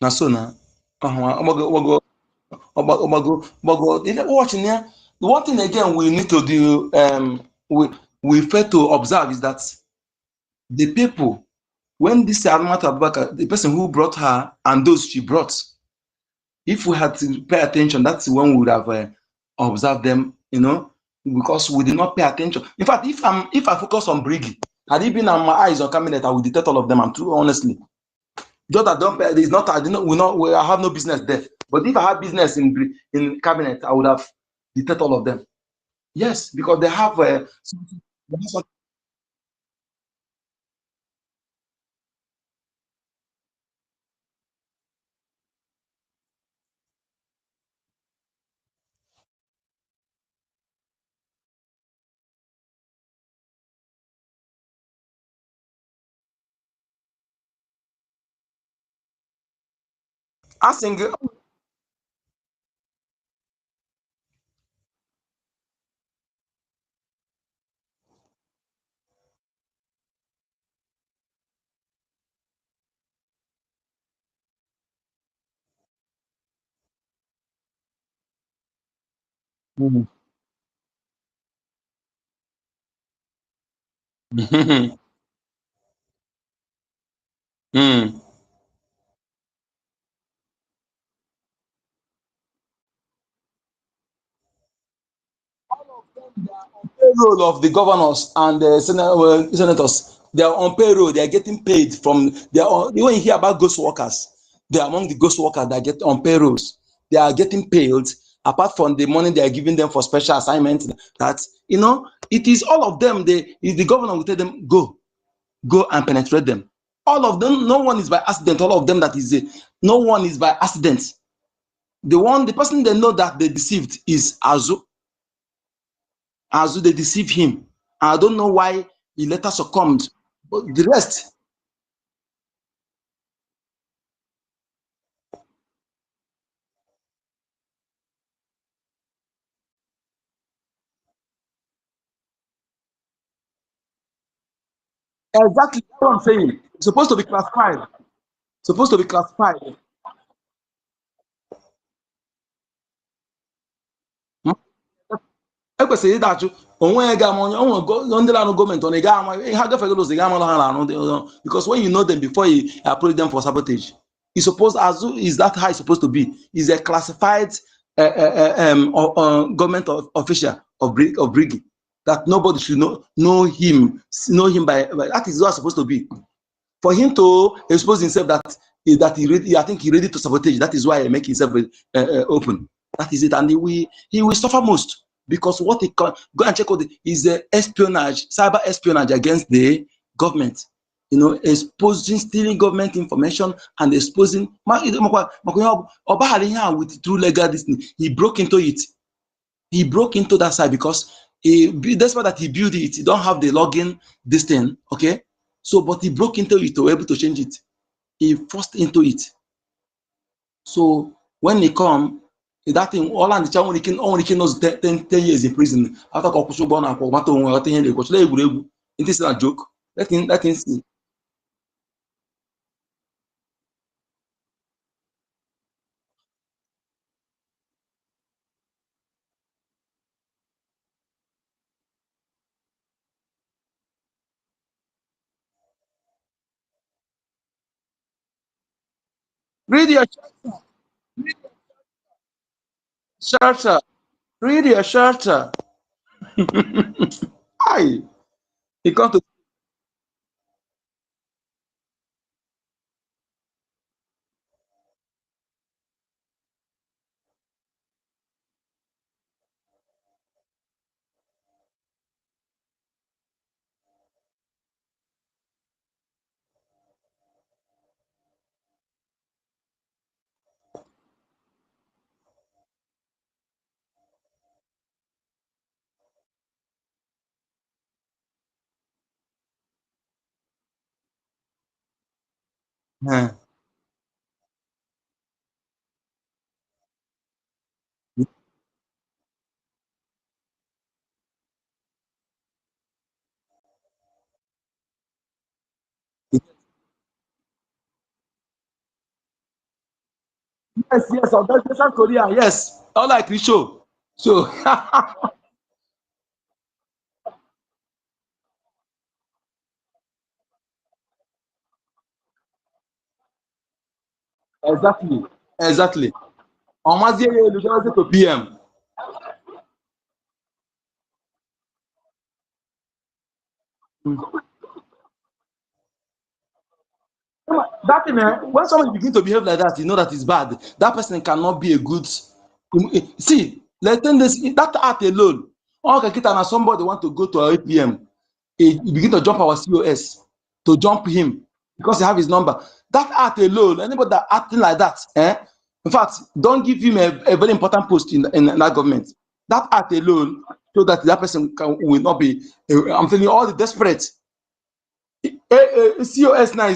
Na so na watching here. The one thing again we need to do, we fail to observe is that the people, when this Aramata Abubakar, the person who brought her and those she brought, if we had to pay attention, that's when we would have observed them, because we did not pay attention. In fact, if I focus on BRGIE, had it been on my eyes on cabinet, I would detect all of them. I'm true, honestly. Just that don't pay, it's not, I have no business there. But if I had business in cabinet, I would have detect all of them. Yes, because they have asking. Mm. Mm. Payroll of the governors and the senators. They are on payroll. They are getting paid from. When you hear about ghost workers, they are among the ghost workers that get on payrolls. They are getting paid apart from the money they are giving them for special assignments. That it is all of them. The governor will tell them go and penetrate them. All of them. No one is by accident. All of them that is no one is by accident. The person they know that they deceived is Azu. They deceive him. I don't know why he later succumbed. But the rest, exactly what I'm saying. It's supposed to be classified. Supposed to be classified. ekwesịrị ịdachụ onwe ya ga-ama onwe ndị na-arụ gọọmenti ọ na-ega ama ha gafere ụzọ ga amala ha na-arụ because when you know them before you approach them for sabotage, it's supposed is that how it's supposed to be? Is a classified government official of BRGIE that nobody should know him by that is what it's supposed to be. For him to expose himself that he ready, I think he ready to sabotage. That is why he make himself open. That is it, and he will suffer most because what he can go and check out is espionage, cyber espionage against the government. You know, exposing, stealing government information and exposing. With true legal destiny, he broke into it. He broke into that side because despite that he built it, he don't have the login this thing, okay? So, but he broke into it to be able to change it. He forced into it. So when he come, that thing, all and the child only can knows 10 years in prison. After it is a joke. Let him see. Read your shelter. Read your shelter. Hi. He come to yes, Organization Korea, yes. All like we show. So exactly. On Mazie to PM. That thing, when somebody begin to behave like that, you know that it's bad. That person cannot be a good. See, let's this that act alone. Somebody want to go to our APM, he begin to jump our COS to jump him because he have his number. That act alone, anybody that acting like that, in fact, don't give him a very important post in that government. That act alone, so that person will not be. I'm telling you, all the desperate. COS now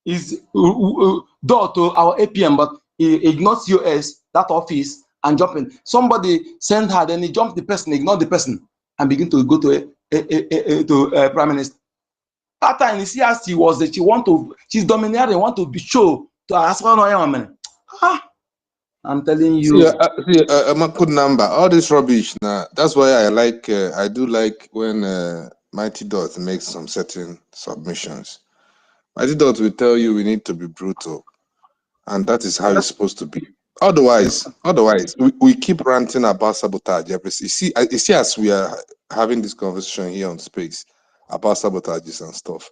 is door to our APM, but he ignores COS, that office, and jumping. Somebody send her, then he jump the person, ignore the person, and begin to go to Prime Minister. That time the CRC was that she's domineering, want to be show to ask for no. I'm telling you. I'm a good number. All this rubbish now. That's why I do like when Mighty Dot makes some certain submissions. Mighty Dot will tell you we need to be brutal, and that is how it's supposed to be. Otherwise, we keep ranting about sabotage. You see, as we are having this conversation here on Space about sabotages and stuff,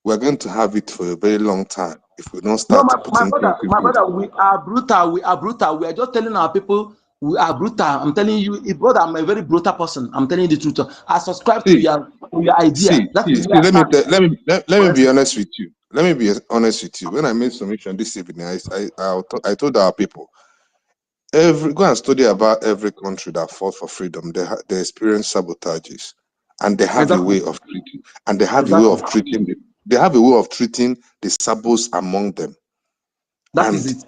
we're going to have it for a very long time if we don't start putting my brother, we are brutal. We are just telling our people we are brutal. I'm telling you, brother, I'm a very brutal person. I'm telling you the truth. I subscribe to your idea. Let me be honest with you. Let me be honest with you. When I made submission this evening, I told our people, go and study about every country that fought for freedom. They experience sabotages, and they have a way of treating, and they have a way of treating the sabos among them. That is it.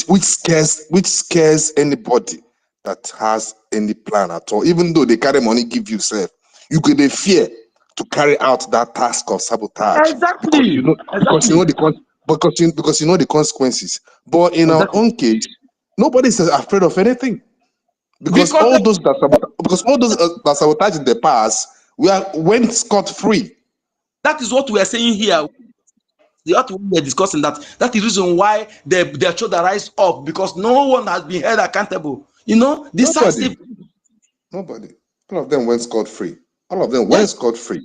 Which scares anybody that has any plan at all. Even though they carry money, give you self, you could be fear to carry out that task of sabotage. Because you know the consequences. But in our own case, nobody is afraid of anything. Because all those that sabotage in the past went scot-free. That is what we are saying here. What we are discussing, that is the reason why their shoulder rise up, because no one has been held accountable. You know, nobody. All of them went scot-free. All of them went scot-free.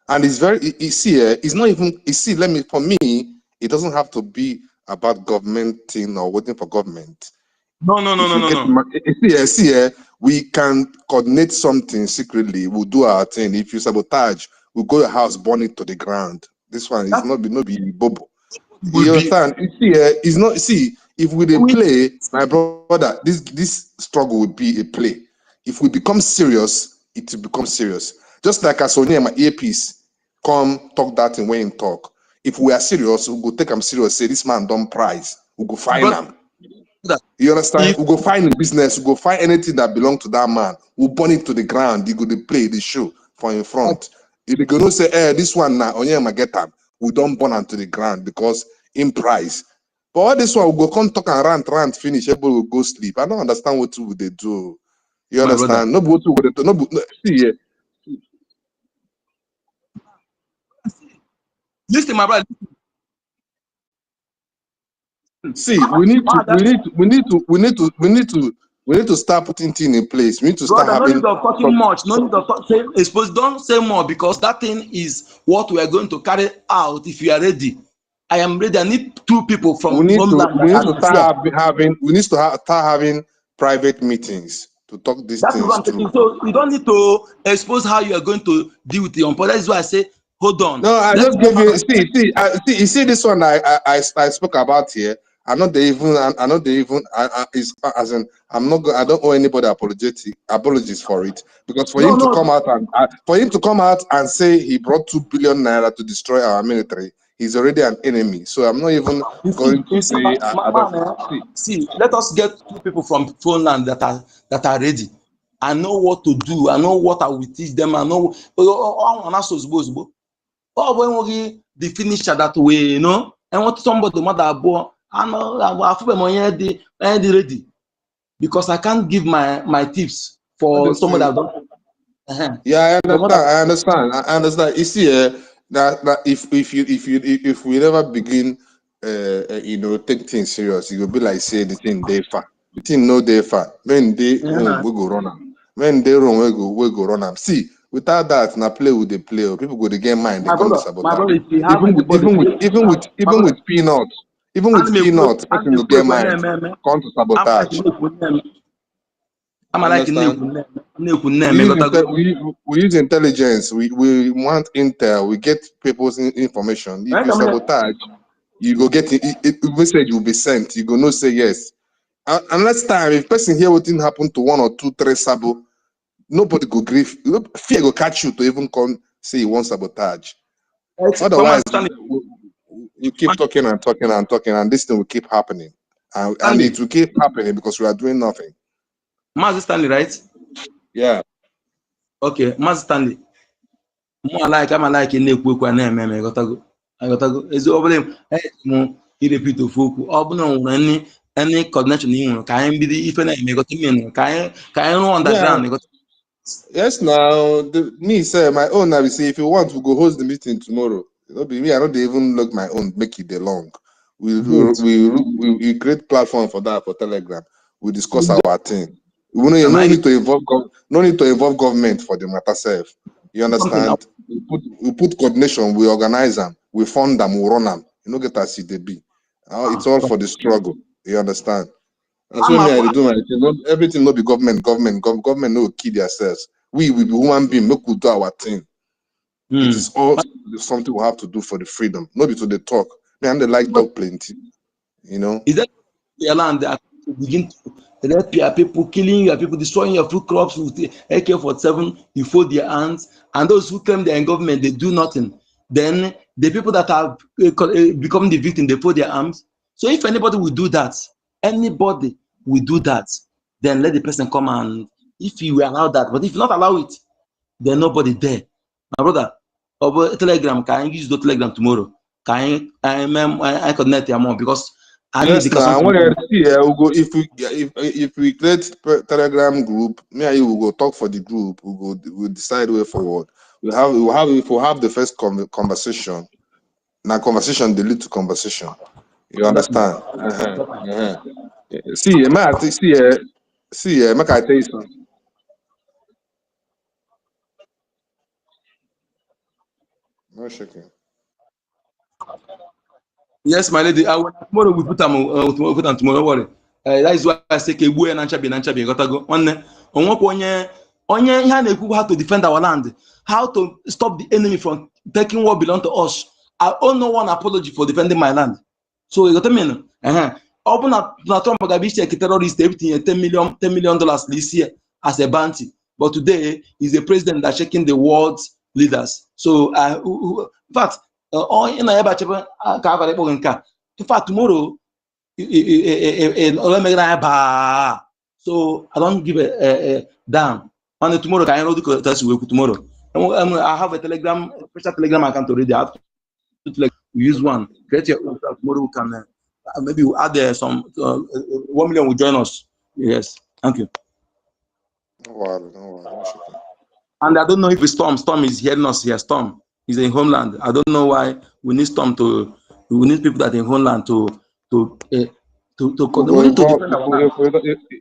And it's very, you see, it's not even, you see, for me, it doesn't have to be about government thing or waiting for government. No. See, we can coordinate something secretly. We'll do our thing. If you sabotage, we'll go to your house, burn it to the ground. This one is not be bobo. You understand? It's not, see, if we play, my brother, this struggle will be a play. If we become serious, it will become serious. Just like Sonia and my earpiece come talk that thing when you talk. If we are serious, we'll go take him serious, say this man don't price, we'll go find him. You understand? We'll go find the business, we'll go find anything that belongs to that man, we'll burn it to the ground, you go to play the show for in front. If you go say, this one now, Onyema get him, we don't burn him to the ground because in price. But all this one, we'll go come talk and rant, finish, everybody will go sleep. I don't understand what they do. You understand? Nobody will see. Listen, my brother. See, we need to start putting things in place. We need to start having. No need of talking much. No need of talking. Don't say more, because that thing is what we are going to carry out. If you are ready, I am ready. I need 2 people from. We need to start having private meetings to talk these things through. So you don't need to expose how you are going to deal with the unemployed. That is why I say, hold on. No, I just gave you. You see this one I spoke about here. I don't owe anybody apologies for it, because for him to come out and say he brought 2 billion naira to destroy our military, he's already an enemy. So I'm not even going to say. See, let us get 2 people from phone land that are ready. I know what to do. I know what I will teach them. I know. Oh, when we the finisher that way, you know, I want somebody mother boy. I know I feel my ready, because I can't give my tips for somebody that don't. Yeah, I understand. You see, that if we never begin, take things serious, it will be like say the thing they far. The thing no they far. When they we go run them. When they run, we go run them. See. Without that, na play with the play. People go to get mind. They come to sabotage. Even with peanuts, person go get mind. Come to sabotage. We use intelligence. We want intel. We get people's information. If you sabotage, you go get it. Message will be sent. You go no say yes. Unless time, if person here what didn't happen to 1 or 2, 3 sabo. Nobody go grief. Fear go catch you to even come say you want sabotage. Otherwise, you keep talking and this thing will keep happening, and it will keep happening because we are doing nothing. Master Stanley, right? Yeah. Okay, Master Stanley. I'm like I got to go. Is over them. Repeat of folk. Any connection can be if I got can underground. Yes, now me say my own. I will say if you want, we go host the meeting tomorrow. It'll be me. I don't even look my own. Make it long. We create platform for that for Telegram. We discuss our thing. We no need to involve government for the matter self. You understand? We put coordination. We organize them. We fund them. We run them. You know, get us CDB. It's all for the struggle. You understand? That's what I do. Everything no be government no kill themselves. We be human being, make we do our thing. It is all something we have to do for the freedom. Not be to the talk. Man, they like talk plenty. You know. Is that the land that begin to let people killing your people, destroying your food crops with AK-47, you fold their hands, and those who claim they're in government, they do nothing. Then the people that have become the victim, they fold their arms. So if anybody will do that, then let the person come, and if you allow that, but if you not allow it, then nobody there. My brother, over Telegram, can I use the Telegram tomorrow? Can I connect more, because And Yes, the now person when I see, we go if we create Telegram group, me and you will go talk for the group. We'll decide way forward. If we have the first conversation. Now conversation they lead to conversation. You exactly. understand? See, make I tell you something. No shaking. Yes, my lady. Tomorrow we put them. We put them tomorrow. Don't worry. That is why I say Kebu and Anchabi. Got to go. Onye ihe a na-ekwu how to defend our land, how to stop the enemy from taking what belong to us. I owe no one apology for defending my land. So you got to mean. Open na Trump Magabishi terrorist everything $10 million this year as a bounty. But today he's a president that's shaking the world's leaders. So in fact, in fact tomorrow so I don't give a damn. And tomorrow can I know the test we tomorrow. I have a Telegram, special Telegram account already. I have to use one. Create your own tomorrow. We can maybe we'll add some 1 million will join us. Yes, thank you. No worry, no shaking. And I don't know if Storm is hearing us here. Storm is in homeland. I don't know why we need Storm to. We need people that in homeland to we We'll go need to involve defend our land.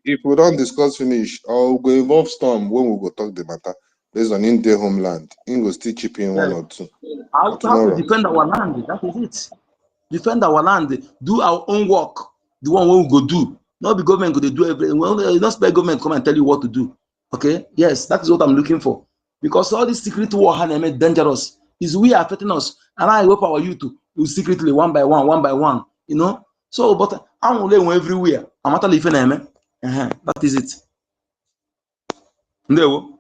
if we don't discuss finish, or we'll go involve Storm when we go talk the matter based on in their homeland. In go still chip in one Yes. or two How for to tomorrow. defend our land. That is it. Defend our land. Do our own work. The one we go do. Not the government go to do everything. Well, not spare government come and tell you what to do. Okay. Yes, that is what I'm looking for. Because all this secret war has made dangerous. Is we are affecting us, and I hope our youth will secretly one by one. You know. So, but I'm only everywhere. I'm not living in that is it. Ndewo.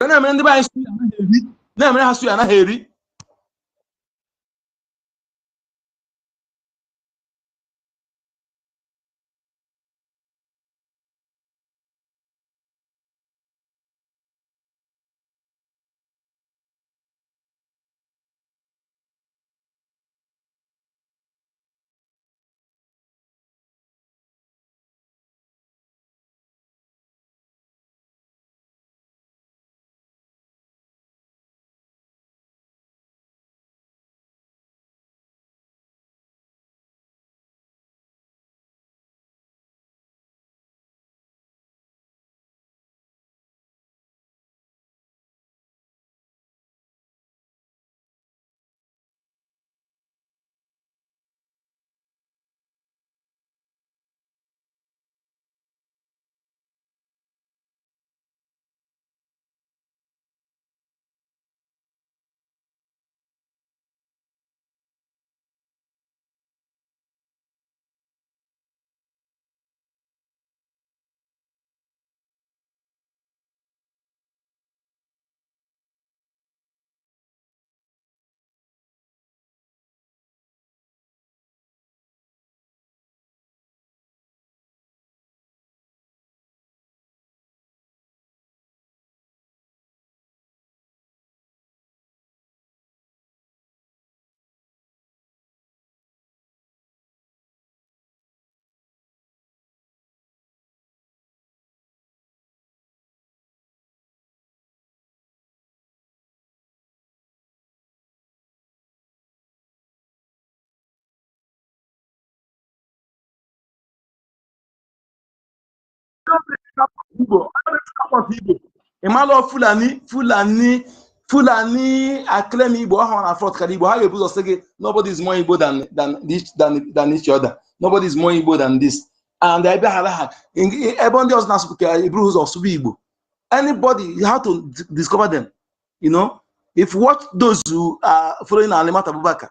Na-emere ndị be anyị stew anaghị eri. Na-emere ha stew anaghị eri. Imalo Fulani acclaim Igbo on front Igbo. How you put say nobody is more Igbo than each other. Nobody is more Igbo than this. And the everybody else now speak Hebrews of Igbo. Anybody, you have to discover them. You know, if you watch those who are following Alimat Abubakar,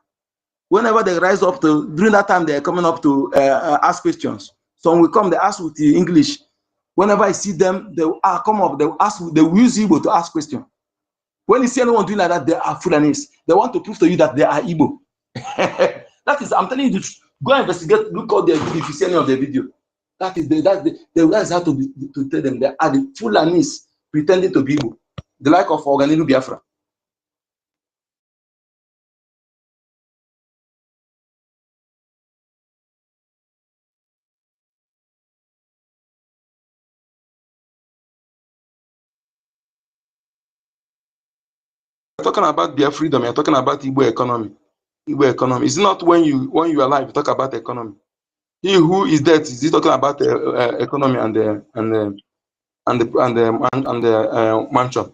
whenever they rise up to during that time, they are coming up to ask questions. Some will come, they ask with the English. Whenever I see them, they will come up, they will ask, they will use Igbo to ask questions. When you see anyone doing like that, they are Fulanese. They want to prove to you that they are Igbo. That is, I'm telling you, go and investigate, look out there if you see any of the video. That is the guys have to tell them they are the Fulanese pretending to be Igbo, the like of Onuwu Biafra. Talking about their freedom, you're talking about Igbo economy. Igbo economy. It's not when you are alive, you talk about economy. He who is dead is he talking about economy and the mansion.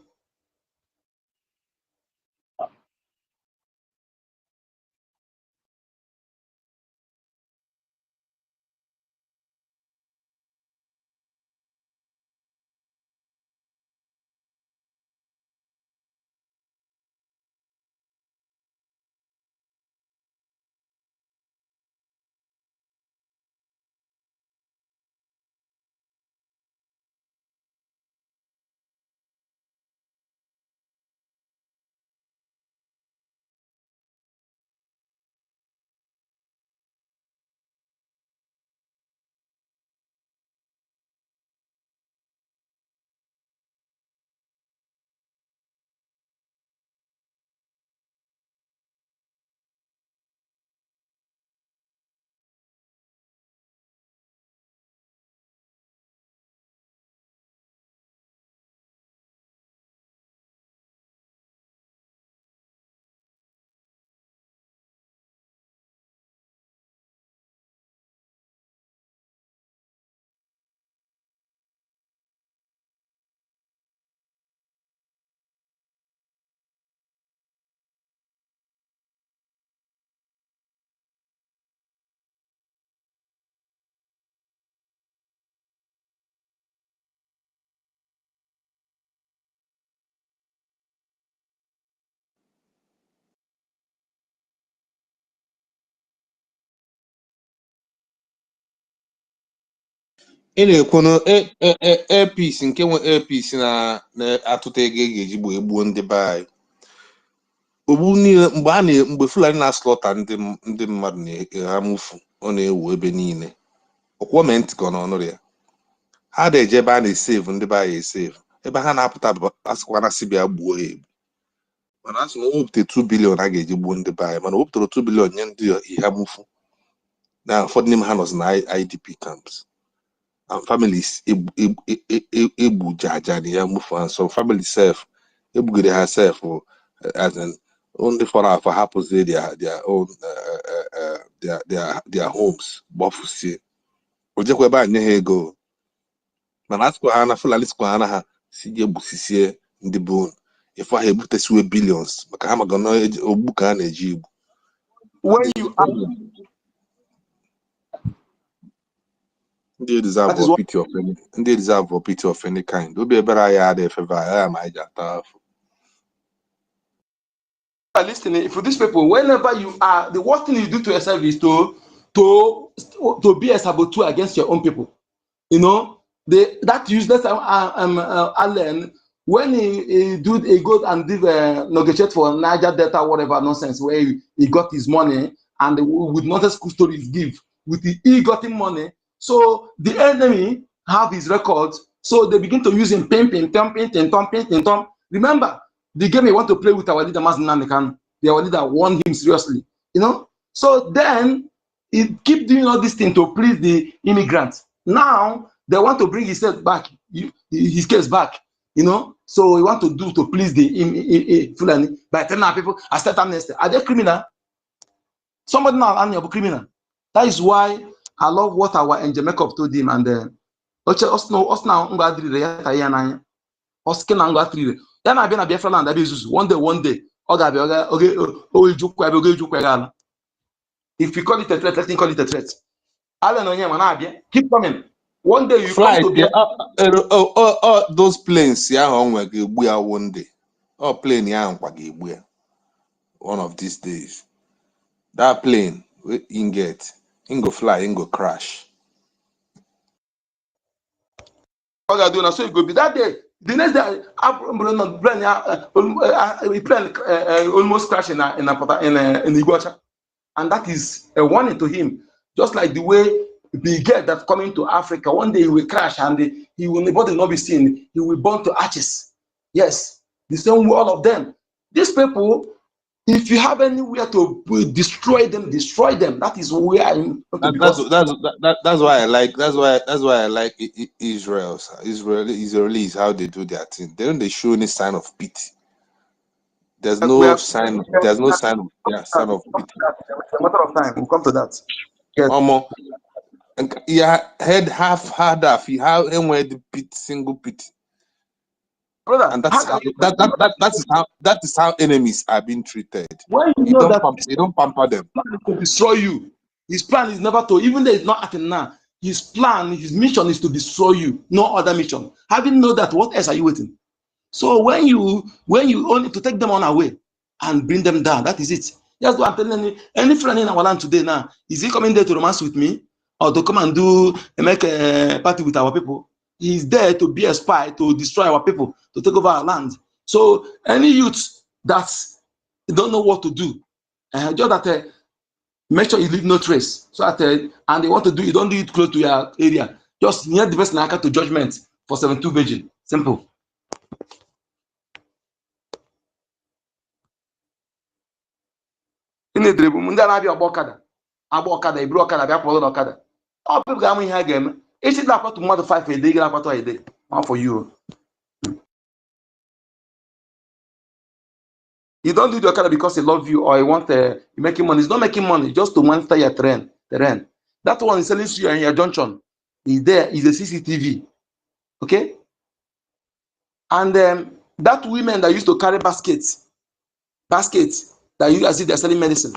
ị na-ekwu na airpiece nke nwe airpiece na-atụta ego e ga-eji gbuo ndị be anyị ogbu niile mgbe Fulani na-aslọta ndị mmadụ na-amụfu ọ na-ewu ebe niile ọkwọment ka ọ n'ọnụrụ ya ha na-eje ebe a na-esevu ndị be anyị esevu ebe ha na-apụta asịkwa na sibia gbuo ha egbu mana asị na o wepụta 2 bilion a ga-eji gbuo ndị be anyị mana o wepụtara 2 bilion nye ndị ihe amụfu na ụfọdụ n'ime ha nọzi na IDP camps and families egbu jaja na ya move and some family self egbugide herself as in only for afọ hapụzie their own their homes gbafusie ojekwa ebe a nye ha ego mana asịkwa ha na Fulani sikwa ha na ha si je egbusisie ndị be unu ife ha egbutesiwe billions maka ha maka na ogbu ka ha na-eji igbu When you are They deserve a pity of any. They deserve a pity of any kind. Do be better. I had favor. I am. I just listening. For these people, whenever you are, the worst thing you do to yourself is to be a saboteur against your own people. You know, that useless Allen when he go and did negotiate for Niger Delta whatever nonsense where he got his money and with nonsense stories give with he got him money. So the enemy have his records, so they begin to use him, pimp. Remember, the game he want to play with our leader, Mazinanikan, our leader warned him seriously, you know. So then he keep doing all this thing to please the immigrants. Now they want to bring his case back, you know. So he want to do to please the Fulani by telling people, accept amnesty. Are they criminal? Somebody now are criminal. That is why I love what our angel makeup told him, and Oche osna ngwa adrire ya ta ya nanya. Oske na ngwa adrire. Ya na abịa na Biafra land abịa izuzu. One day, ọ ga-abịa oge ejukwa ebe oge ejukwa gala. If you call it a threat, let him call it a threat. Alan onye ma na-abịa. Keep coming. One day you Flight, come to Biafra. those planes, yeah, one day. Oh, plane, yeah, one of these days. That plane, in go fly, in go crash. So it go be that day. The next day, plane almost crashed in IKOM, and that is a warning to him. Just like the way the girl that's coming to Africa, one day he will crash and he will not be seen. He will burn to ashes. Yes, the same way all of them. These people, if you have anywhere to destroy them, destroy them. That is where I'm. That's why I like. That's why I like Israelis, how they do their thing. They show any sign of pity. There's no sign of pity. It's a matter of time. We'll come to that. Yes. Yeah, head half. You have anywhere the pit, single pit. Brother, and that is how enemies are being treated. When you You know don't pamper them. His plan is to destroy you. His plan is never to, even though it's not acting now. His plan, his mission is to destroy you. No other mission. Having know that, what else are you waiting? So when you only to take them on away and bring them down, that is it. That's what I'm telling you. Any friend in our land today now, is he coming there to romance with me or to come and make a party with our people? He's there to be a spy, to destroy our people, to take over our land. So any youth that don't know what to do, just that make sure you leave no trace. So that and they want to do, you don't do it close to your area. Just near the person to judgment for 72 virgin. Simple. In the dream, ndị na-abịa agba ọkada eburu ọkada bịa kwọrọ n'ọkada. Ọ bụ ga-amụ ihe ha ga-eme. Echi na-akwatu mmadụ 5 a day, ga-akwatu a day. One for you. You don't do the ọkada because he love you or he want making money. He's not making money just to monitor your terrain. That one is selling you in your junction. Is there is a CCTV. Okay? And that women that used to carry baskets that you as if they're selling medicine.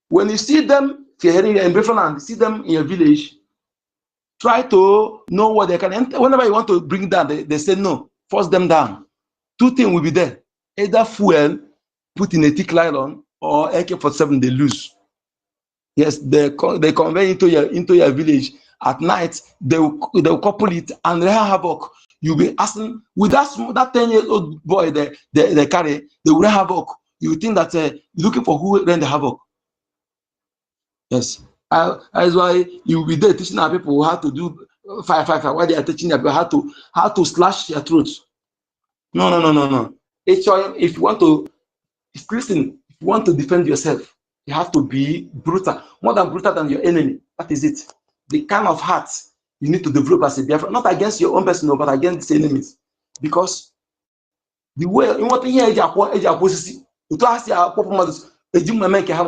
When you see them, if you're heading in BIAFRANS, see them in your village, try to know what they can enter. Whenever you want to bring down, they say no, force them down. Two things will be there. Either fuel, put in a thick nylon, or AK-47, they lose. Yes, they convey into your village. At night, they'll couple it and they have havoc. You'll be asking, with that 10-year-old boy they carry, they will have havoc. You think that looking for who ran the havoc. Yes, that's why you will be there teaching our people how to do fire. Why they are teaching them how to slash their throats. No. If you want to listen, if you want to defend yourself, you have to be brutal, more than brutal than your enemy. That is it. The kind of heart you need to develop as a Biafran, not against your own person, but against these enemies, because the way you want to hear to ask your performance. Make ha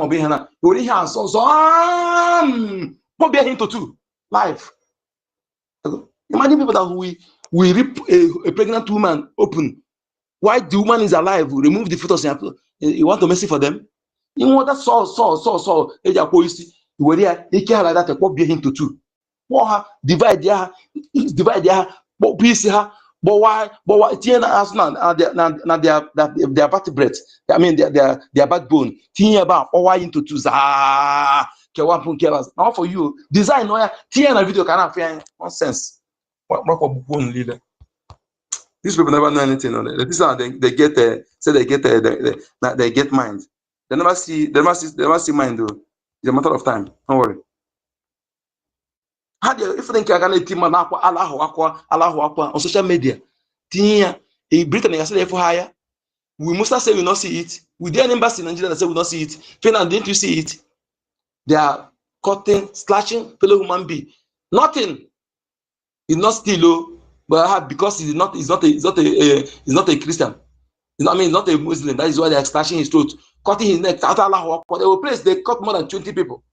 into two life. Imagine people that we rip a pregnant woman open. Why the woman is alive? We remove the fetus. You want to mess it for them? You want that so where they care like that into two. Divide piece her. But why? Their vertebrate. I mean their backbone. Why into two? Now for you, design a video cannot find nonsense. These people never know anything on it. This is how they get they get mind. They never see mind though. It's a matter of time. Don't worry. How do you, if you think you're gonna team Allahu on social media? In Britain, you say for higher. We must say we not see it. We did an embassy in Nigeria that say we not see it. Finland, didn't you see it? They are cutting, slashing fellow human being. Nothing. It's not still low, but because he's not a Christian. He's not a Muslim. That is why they are slashing his throat, cutting his neck. They will place. They cut more than 20 people.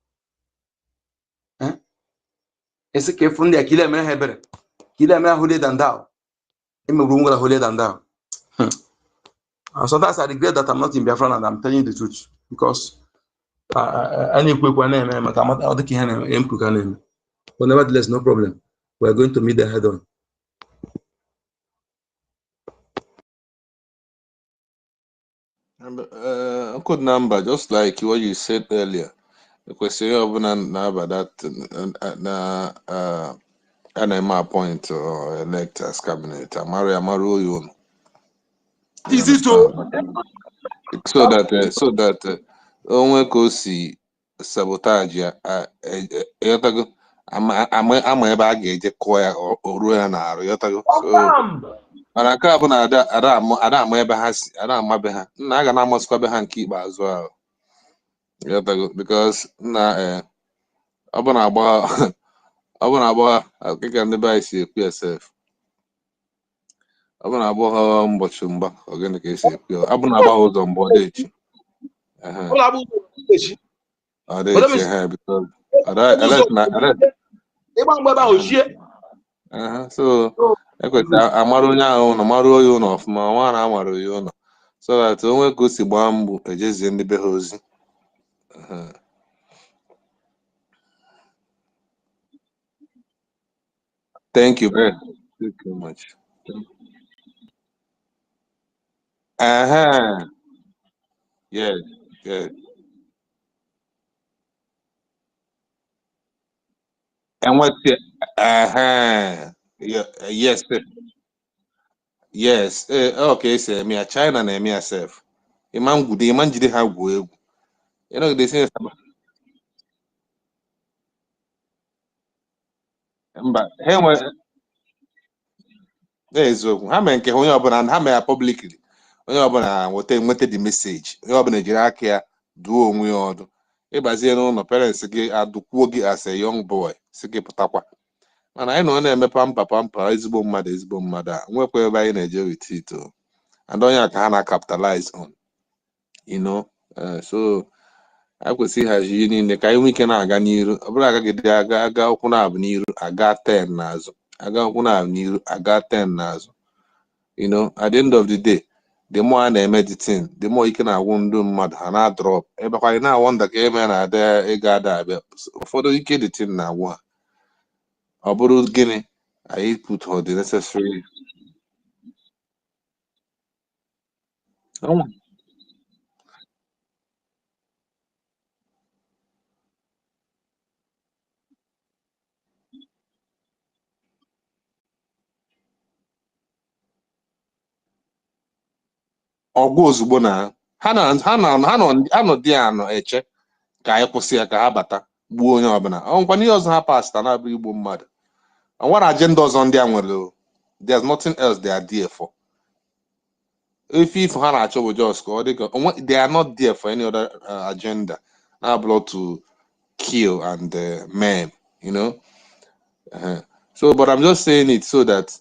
Kila me holier than thou. Holier than thou. And sometimes I regret that I'm not in Biafra and I'm telling you the truth because any quick one name, but nevertheless, no problem. We're going to meet them head on. Good number, just like what you said earlier. The question of that na appoint or elect as cabinet. Amaru, you understand? So that onwe ka o si sabotage ya ịghọtago ama ebe a ga-eje kụọ ya o ruo ya n'arụ ịghọtago. So mana nke a bụ na ada ama ebe ha si, ada amabe ha, nna a ga na-amasịkwa be ha nke ikpeazụ ahụ ịghọtago, because nna ọ bụ na agba dịka ndị be anyị si ekwu ya sef, ọ bụ na agba ha ụbọchị mgba ogene ka esi ekwu ya, ọ bụ na agba ha ụzọ mgbe ọ dị echi ọ dị echi ha because so ekweta amara onye ahụ ụlọ mara onye ụlọ ọfụma, nwa na amara onye ụlọ, so that onwe ka o si gbaa mbụ ejezie ndị be ha ozi. Thank you very much. Yes, yes. And what's it? Yes, yes. Okay, so me a China na me self. Imam good, imam jide ha gwu. You know they say mba he nwe eziokwu ha mee nke onye ọbụla ha mee ya publicly, onye ọbụla nweta the message, onye ọbụla jiri aka ya duo onwe ya ọdụ ịbazie n'ụlọ parents gị adụkwuo gị as a young boy si gị pụtakwa, mana anyị nọ na-eme pampa ezigbo mmadụ a nwekwa ebe anyị na-eje with it and onye a ka ha na-capitalize on, you know. So anyị kwesịrị ịhazi ihe niile ka anyị nwee ike na-aga n'iru, ọ bụrụ agagide aga ụkwụ na-abụ n'iru aga 10 n'azụ, aga ụkwụ na-abụ n'iru aga 10 n'azụ, you know. At the end of the day, the more a na-eme the thing, the more ike na-agwụ ndị mmadụ ha na-drop ebekwa anyị na-awọnda ka eme na-ada ego ada abịa, ụfọdụ ike the thing na-agwụ ha, ọ bụrụ gịnị anyị put for the necessary ọgwụ ozugbo na ha anọdị anọ eche ka anyị kwụsị ya ka ha bata gbuo onye ọbụla. Ọ nkwa n'ihe ọzọ ha pasta na-abụ igbo mmadụ, ọ nwere agenda ọzọ ndị a nwere, there's nothing else they are there for. If ha na-achọ bụ just ka ọ dị ka they are not there for any other agenda abụrụ to kill and maim, you know. So but I'm just saying it so that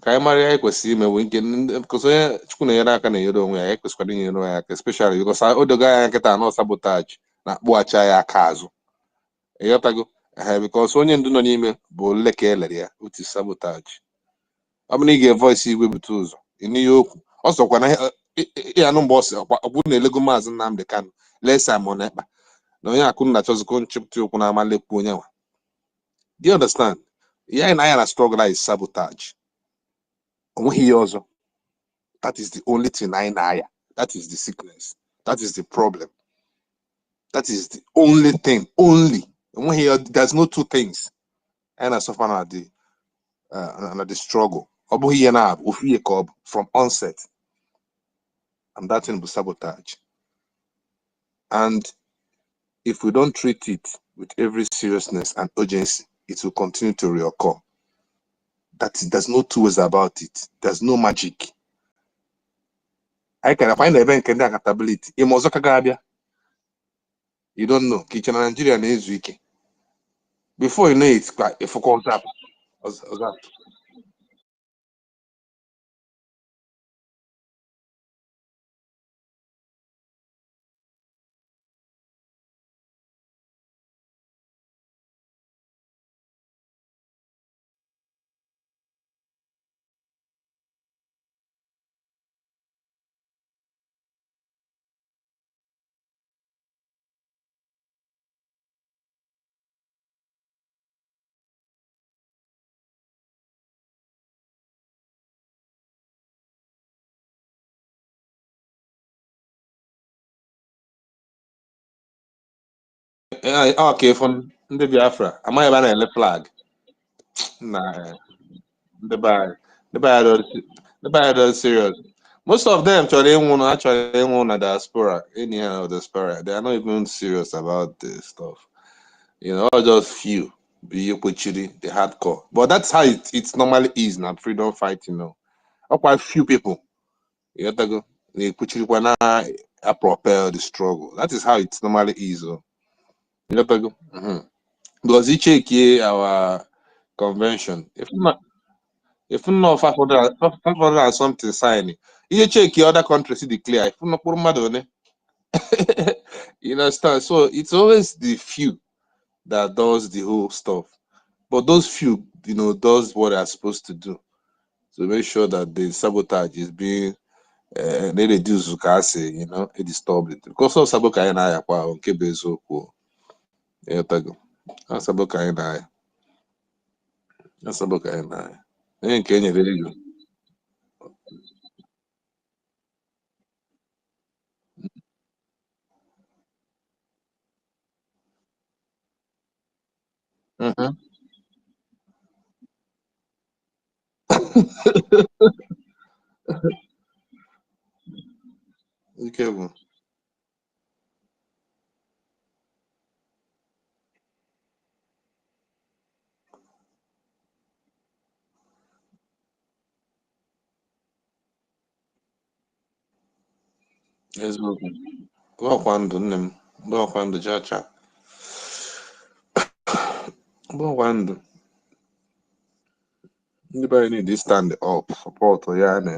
ka anyị mara ihe kwesịrị ime nwee nke because onye Chukwu na-enyere aka na-enyere onwe ya, kwesịkwara inyere onwe ya aka, especially because o doga ya nkịta anọ sabotage na-akpụghachi ya aka azụ, ịghọtago. Because onye ndu nọ n'ime bụ ole ka elere ya otu sabotage. Ọ bụ na ị ga-evoice igwe bute ụzọ ịnụ ya okwu ọ sọkwa na ịanụ mgbe ọ sị ọ bụrụ na elego maazị Nnamdi Kanu lesa m na ekpa na onye akụ na chọzikọ nchịpụta okwu na amalekwu onye nwa. Do you understand? Ya na ya na struggle is sabotage. Onweghị ihe ọzọ. That is the only thing anyị na-aya. That is the sickness. That is the problem. That is the only thing. Only. There's no two things. And I suffer na the struggle. Ọ bụghị ihe na-abụ ofu ihe ka ọ bụ from onset. And that thing bụ sabotage. And if we don't treat it with every seriousness and urgency, it will continue to reoccur. There's no two ways about it. There's no magic. I can find event can accountability. You don't know. Kitchen Nigeria na-ezu ike. Before you know it, if focus up. Okay, from the Biafra. Am I even a flag? Nah, the bad. The bad are serious. Most of them actually want a diaspora, anyhow diaspora. They are not even serious about this stuff. You know, just few. Be the hardcore. But that's how it's normally is now, freedom fight, you know. Or quite few people. You have to go. They put you when I propel the struggle. That is how it normally is. Oh. You have to go. Because each year our convention. If not 500 and something signing, you check your other countries see declare. If not put mad you understand? So it's always the few that does the whole stuff. But those few, you know, does what they're supposed to do to make sure that the sabotage is being they reduce Zukase, you know, it disturbed it. Because of Saboka and I are on Kebezo. Saboka and I. Saboka and I. In Kenya, there you go. Mm-hmm. Okay, eziokwu gbakwa nne m gbakwa chacha gbakwa ndị be anyị need to stand up support ya na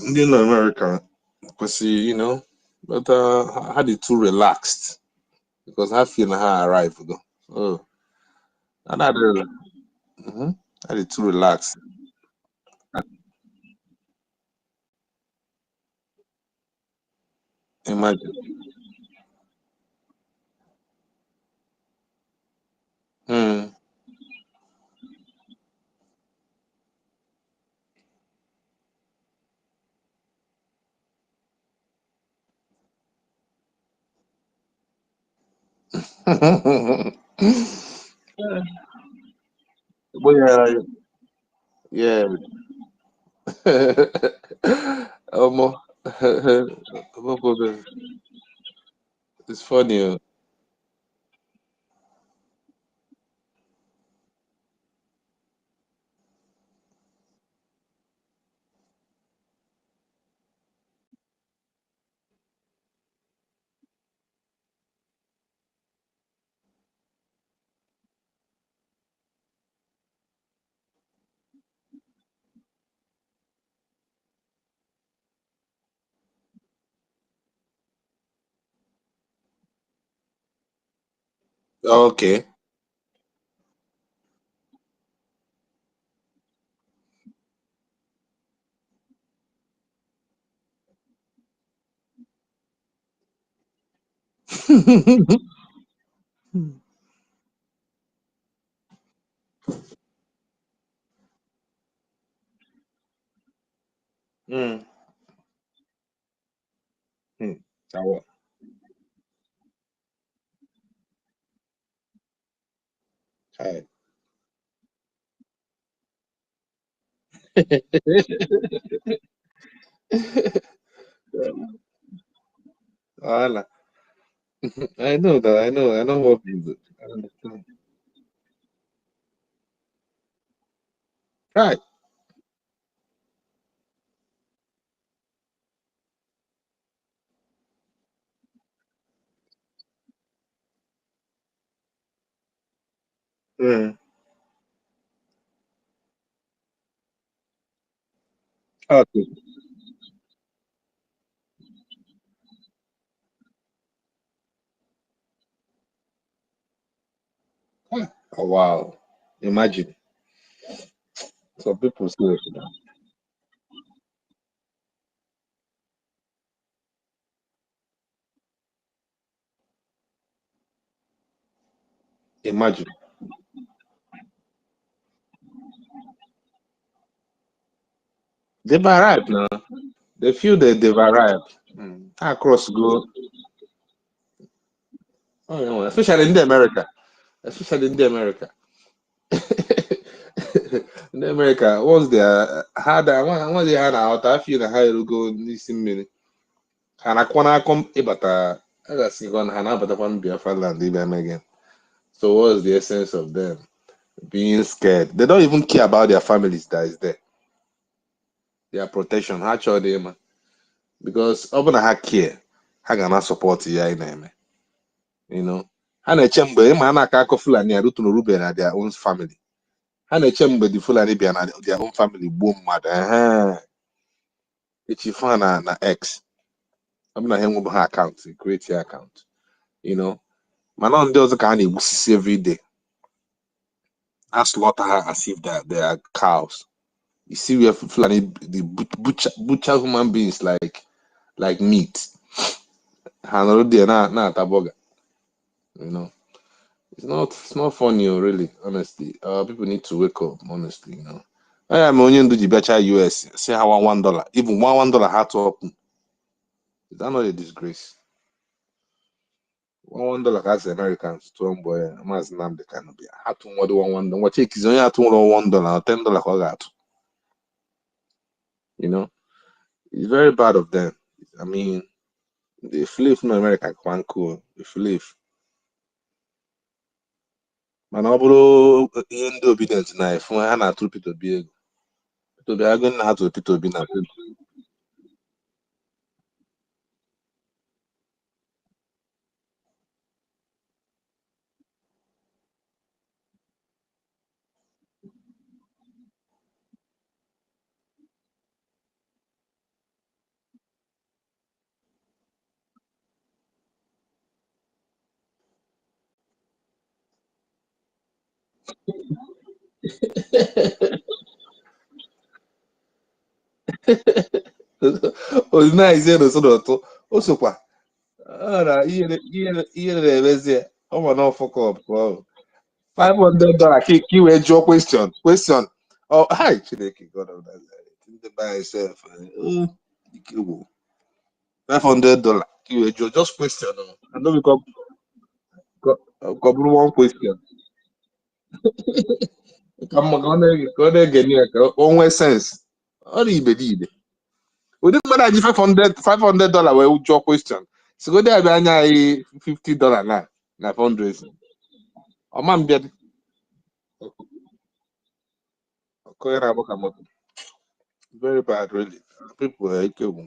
ndị nọ America kwesịrị you know but ha dị too relaxed because ha feel na ha arrive go so ha dị too relaxed imagine mm. But yeah almost it's funny okay mm. Mm. Awo. Hi. Voilà. I know that. I know what is it. I understand. Right. Mm. Okay. Oh, wow. Imagine. Some people say, imagine. They've arrived now. They feel that they've arrived. Mm. Across go. Oh, no, especially in the America. Especially in the America. In the America, once they had once they had out, I feel the high go listen me. And I wanna come about as I see one Hana but one Biafra land even again. So what's the essence of them being scared? They don't even care about their families that is there. Their protection. How sure they man? Because open a care, how can I support ya in them? You know. Ha na-eche mgbe ịma a na-aka akọ Fulani a ruturu Rube na their own family. Ha na-eche mgbe the Fulani bịa na their own family gbuo mmadụ. Echi fa na X. ọ bụ na ha enweghị ha akaụntụ create ya akaụntụ you know mana ndị ọzọ ka a na-egbusisi everyday a slaughter ha as if they are cows. You see where Fulani the butcher human beings like meat. Ha nọrọ there na-ata burger. You know it's not funny really honestly. People need to wake up honestly. You know I am onye ndu ji bịacha US say ha $1 even $1 ha tụ ọkụ. Is that not a disgrace? $1 ka asị Americans tụọ mbọ ya Maazị Nnamdi Kanu bịa ha tụ nwado $1 nwa chekizi onye atụ nwere $1 na $10 ka ọ ga-atụ. You know it's very bad of them. I mean the flave na America kwan cool the flave mana ọ bụrụ ihe ndị obedient na efu ha na-atụ Peter Obi ego Peter Obi agụ na atụ Peter Obi na odinaeze n'ụsọ n'ụtụ o sokwa na ihe na-emezie ọ ma na ọfọkọp ọhụ $500 ka ị wee jụọ question oh hi Chineke God of Nazareth ndị by yourself $500 ka ị wee jụọ just question and no become ka ọ bụrụ one question ka mma ka ọ na-ege ya ka o nwee sense ọ dị iberibe ụdị mmadụ aji $500 wee jụọ question sigodi abịa anya anyị $50 na fundraising ọma mbịa dị ọkụnye na-abụ ka moto very bad really people are ike gwụ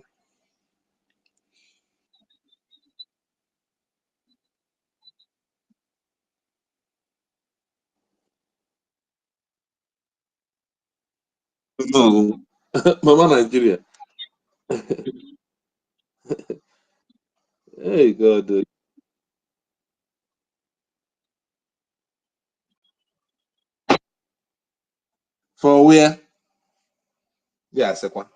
no mama Nigeria hey God for where yeah sekwa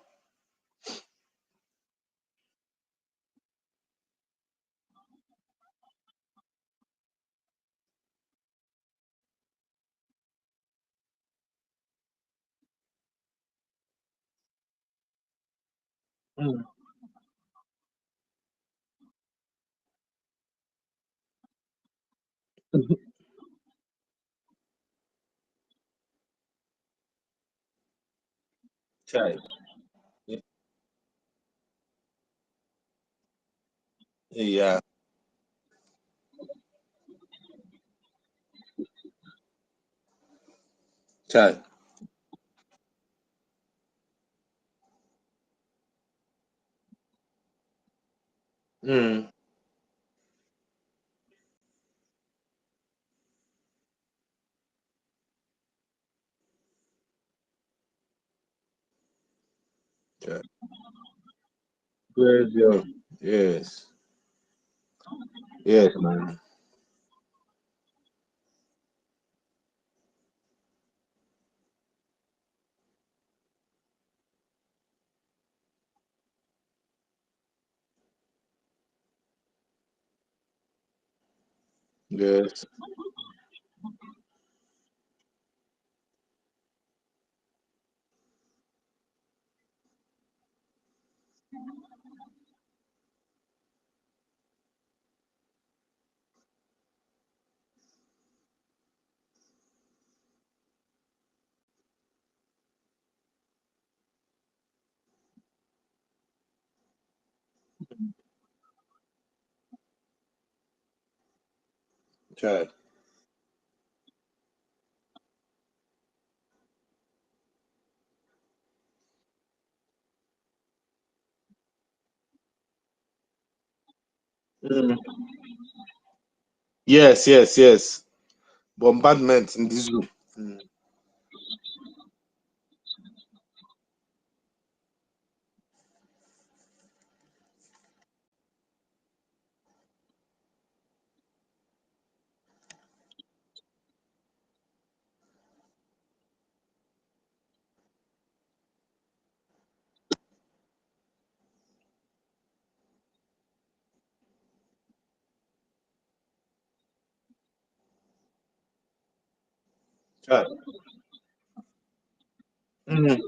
child yeah child mm. Child. Very good. Yes yes man yes Sure. Mm. Yes, yes, yes. Bombardment in this room. Mm. Sure. Mm.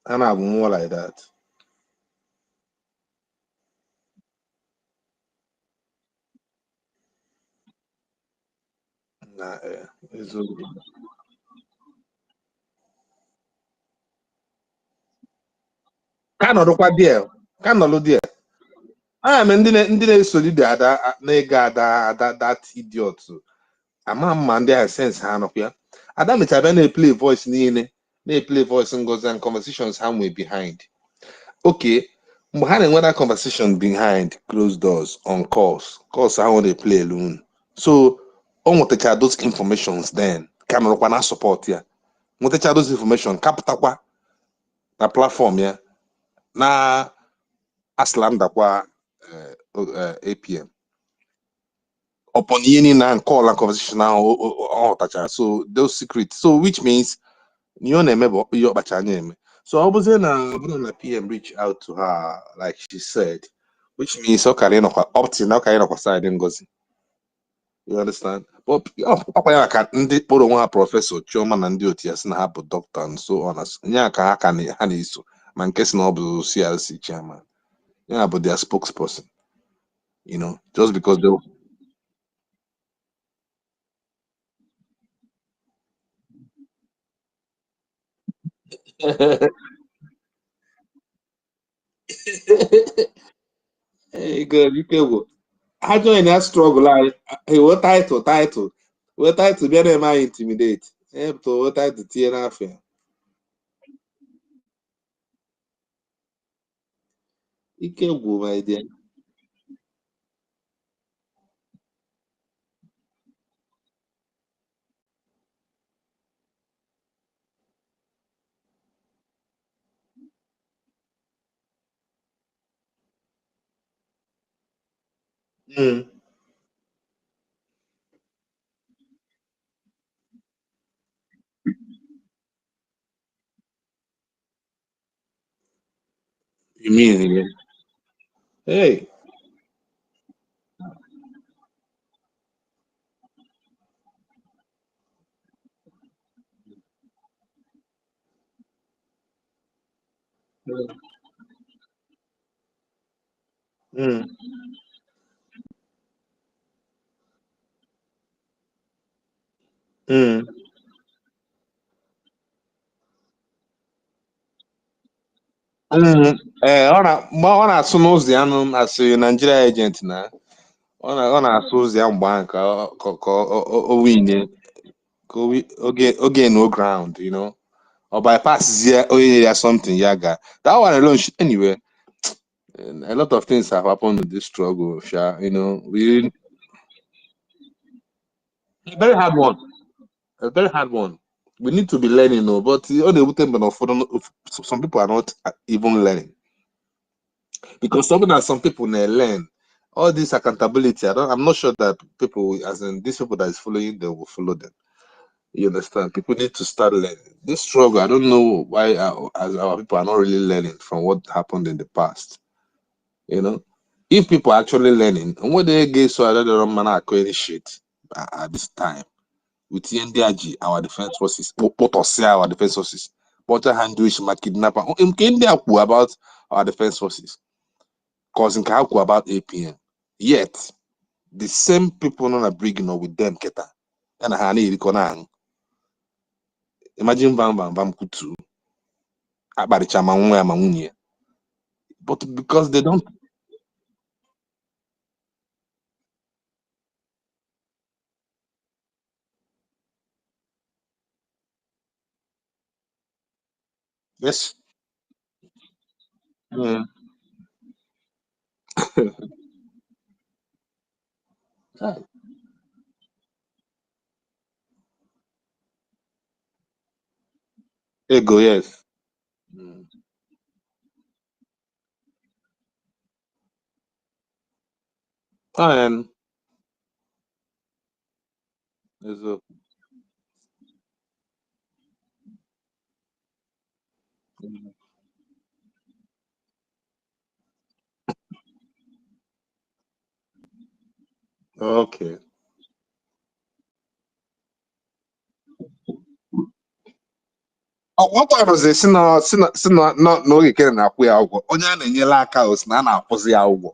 And I'm more like that. Nah, it's okay. Ka nọdụkwa there. Ka nọdụ there. I am ndị na-esoli dị ada na-ega ada that idiot. Ama mma ndị a sense ha nọkwa ya. Ada mechara bịa na-play voice niile na-play voice Ngozi and conversations ha nwee behind. Okay, mgbe ha na-enwe that conversation behind closed doors on calls ha nwere play alone. So o nwetachara those informations then ka nọrọkwa na support ya. Nwetachara those information kapụtakwa na platform ya na aslandakwa APM. Upon any and call and conversation now, so those secrets. So which means you never your bachanye. So I was in PM reach out to her like she said, which means okay, up to now kind of side NGOZI. You understand? But I can put one professor, Choma and duty as na have doctor and so on as Nyaka can Haniso, man case noble CLC chairman. Yeah, but their spokesperson, you know, just because they hey, good, you can. I join that struggle. Like, hey, what title? Title. What title? Be them intimidate. Eh, to what title? TNA affair. You can go, my dear. Mm. You mean yeah. Hey. Mm. Mm. Mm. Ọ na-asụ n'ụzọ ya nụ as a Nigeria agent na ọ na-asụ ụzọ ya mgbe ahụ ka o winye ka oge no ground, you know. Or bypass ya onye ya something ya ga. That one alone anyway. A lot of things have happened in this struggle, Sha. You know, a very hard one. A very hard one. We need to be learning, no, but the only thing, some people are not even learning because some people may learn all this accountability. I'm not sure that people, as in these people that is following, they will follow them. You understand? People need to start learning. This struggle, I don't know why as our people are not really learning from what happened in the past. You know, if people are actually learning, and what they get so I don't man any shit at this time with NDRG, our defense forces, put us our defense forces, but handwish my kidnapper. India about our defense forces, causing Kaku about APM. Yet the same people not bringing up with them, Keta and Hani Rikonang. Imagine bam bam bam kutu. Abaricha ma nwa ya ma nwunye. But because they don't. Yes. Mm. Ego, yes. Mm. Fine. Ezo. Mm. Okay. Nwata rụzi si na n'oge kere na-akwụ ya ụgwọ onye a na-enyela aka o si na a na-akwụzi ya ụgwọ.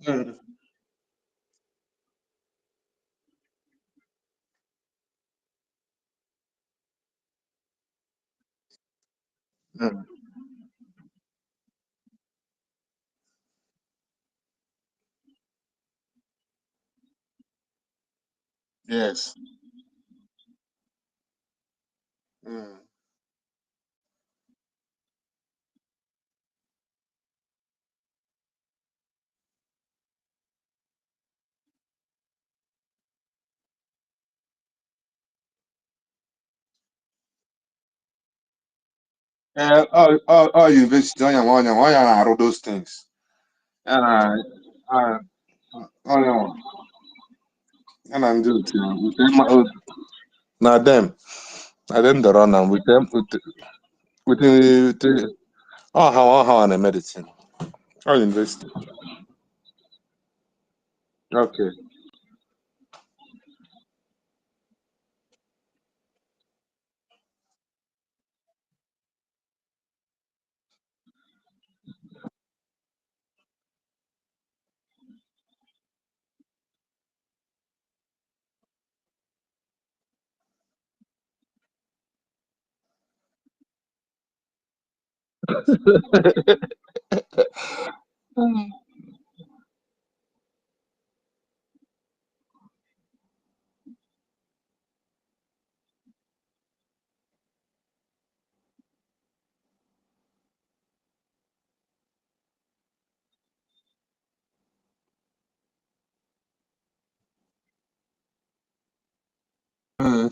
Mm. Mm. Yes. Mm. All university onye na-arụ those things. Ya na onye ya na ndị otu ya, na them the run am with them with all how na medicine. All university. Okay. Mm.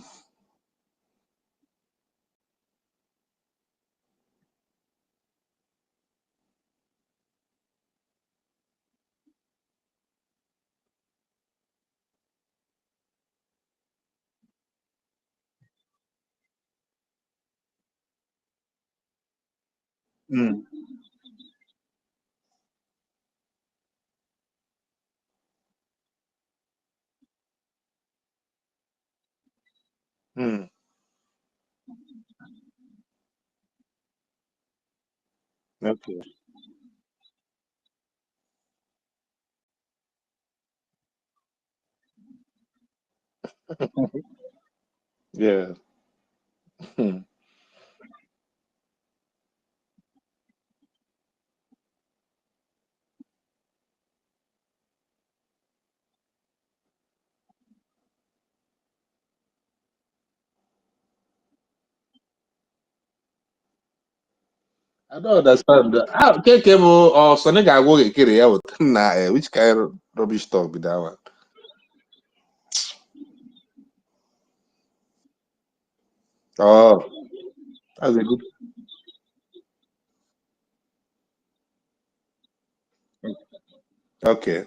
Mm. Mm. Okay. Yeah. Hmm. I don't understand. How Kekemo or Sonega go carry out? Nah, which kind of rubbish talk be that one? Oh, that's a good. Okay.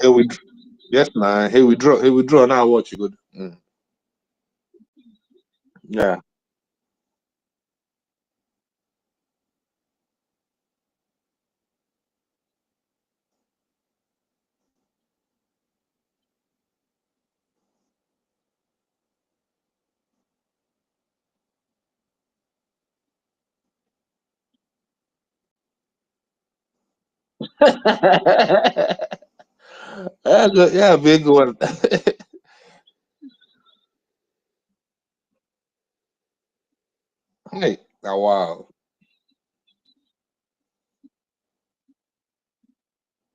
Hey, we yes, man. Hey, we draw. Hey, we draw. Now watch you good. Mm. Yeah. Yeah, big one. Hey, oh, wow.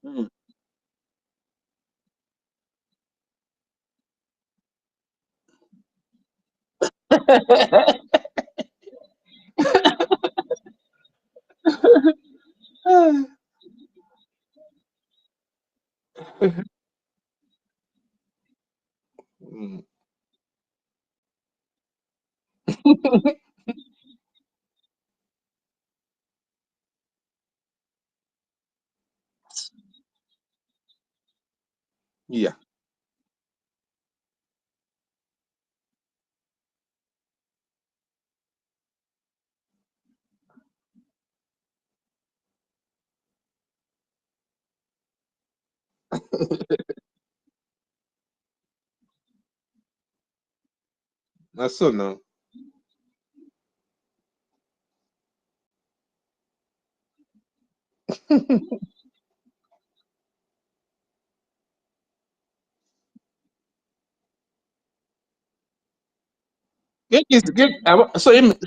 Hmm. Hmm. Yeah. That's so now.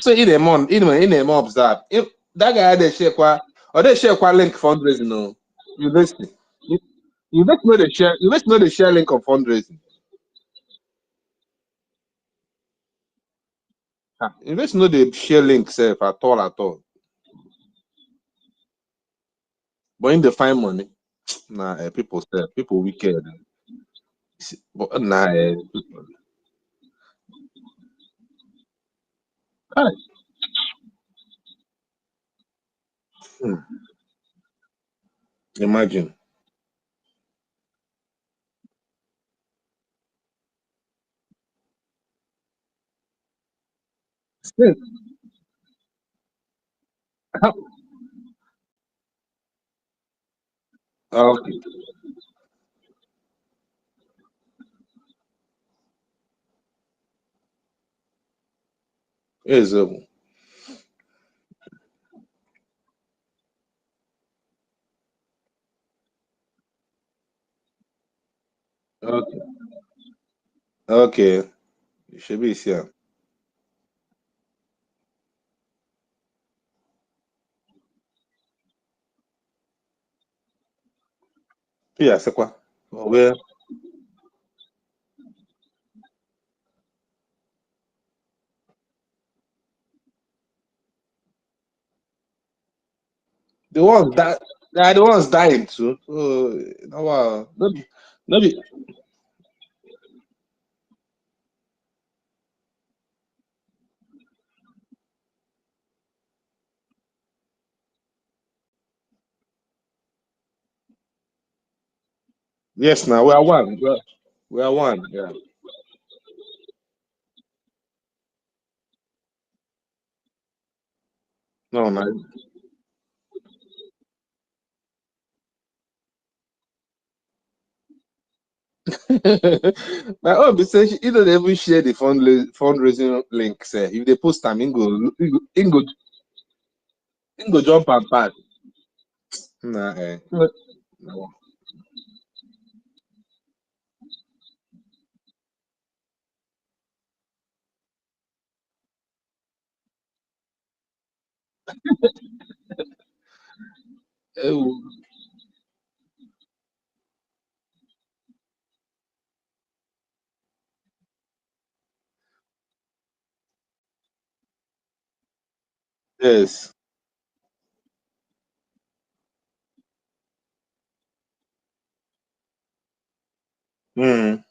So in a month, in a month, that if that guy they share qua or they share qua link fundraising, no. University. You best know the share. You best know the share link of fundraising. You best know the share link self at all at all. But in the find money, nah, people say people wicked. But nah, people, ah, hmm, imagine. Still, okay, yes, okay, okay. You should be here. Yeah, c'est quoi? Well, the ones that they are the ones dying too. Oh, no, wow. No be, yes, now we are one. We are one. Yeah. No, no. My own be say he don't even share the fundraising links. If they post them, he go jump and pass. Nah, no. Oh, yes. Mm,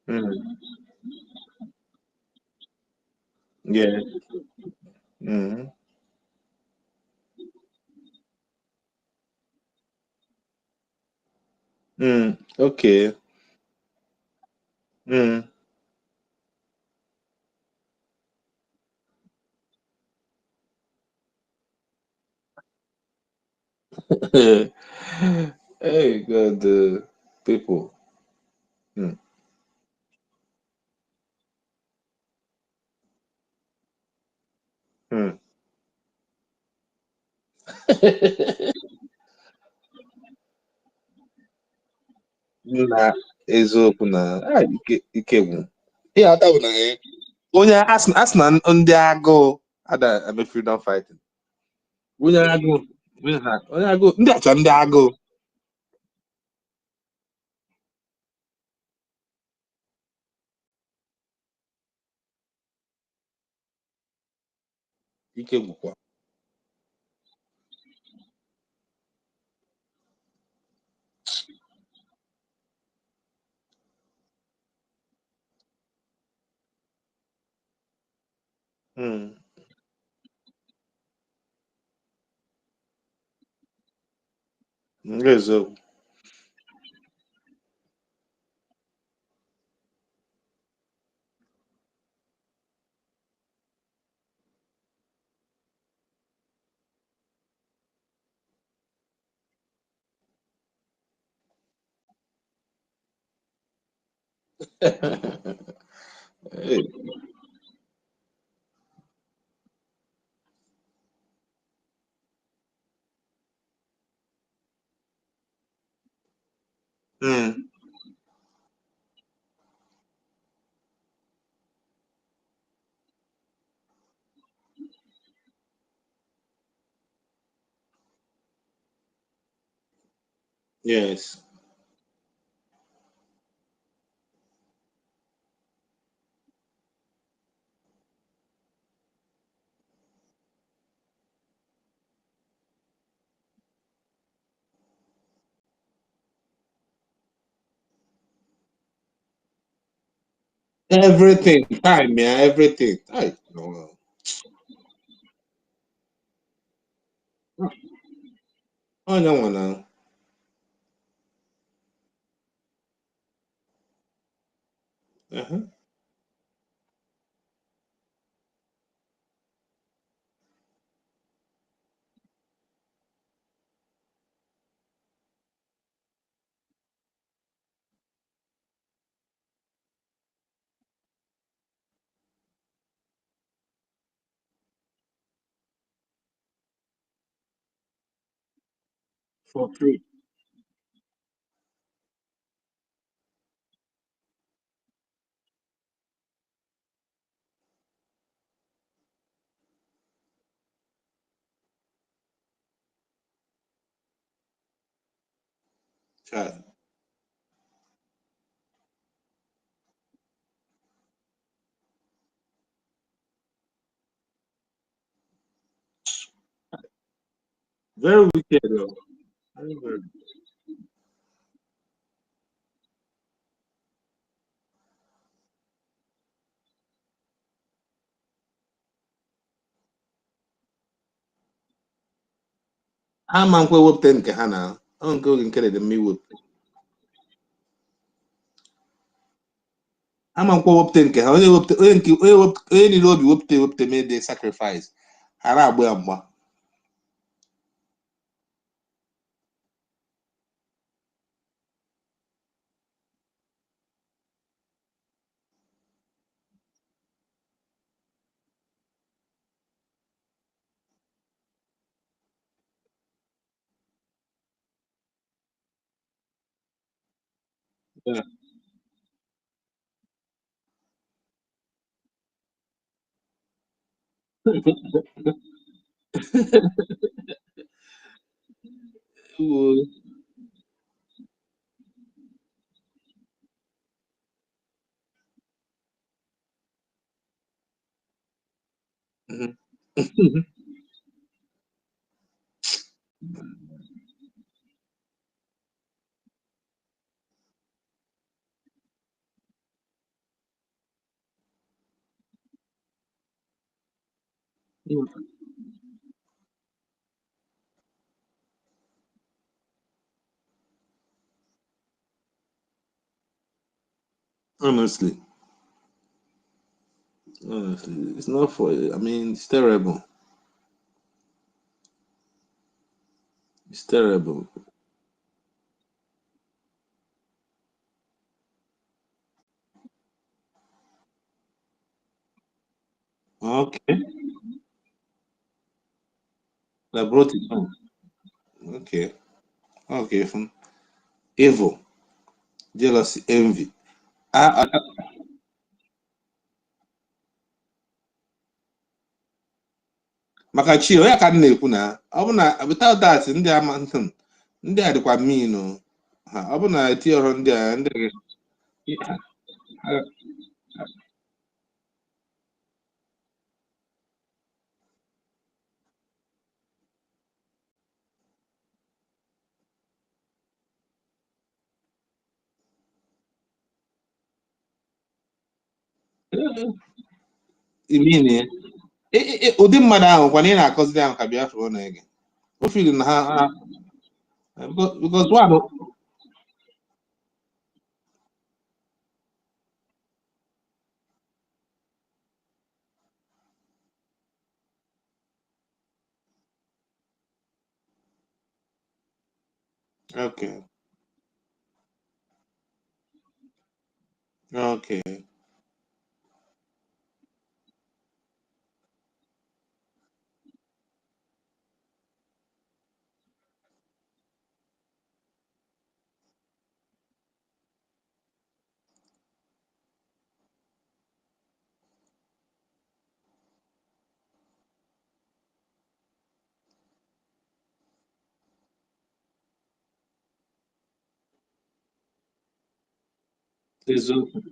mm, yeah. Mm, okay. Mm. Hey, God, people. Mm. Na eziokwu na ike gwụ ihe ata bụ na onye asị na ndị agụụ ada eme freedom fighting onye agụụ ndị acha ndị agụụ ike gwụkwa eziokwu yes everything time yeah everything I no onye nwe na for free child very wicked though very very ama nkwa ewepụta nke ha na ọ nke oge nke dị mma iwepụ ama nkwa ewepụta nke ha onye wepụta onye niile obi wepụta mee dị sacrifice ha na-agba ya mgba Yeah. Mhm. Honestly, it's not for. I mean, it's terrible. It's terrible. Okay. That brought it home. Okay. Okay. Evil, jealousy, envy. Ah, maka chi onye ka m na-ekwu na ọ bụ na without that ndị ama ndị a dịkwa mean ha ọ bụ na eti ọrụ ndị a ndị mean ụdị mmadụ ahụ kwana ị na-akọziri ahụ ka Biafra ọ na-ege o feel na ha because one okay okay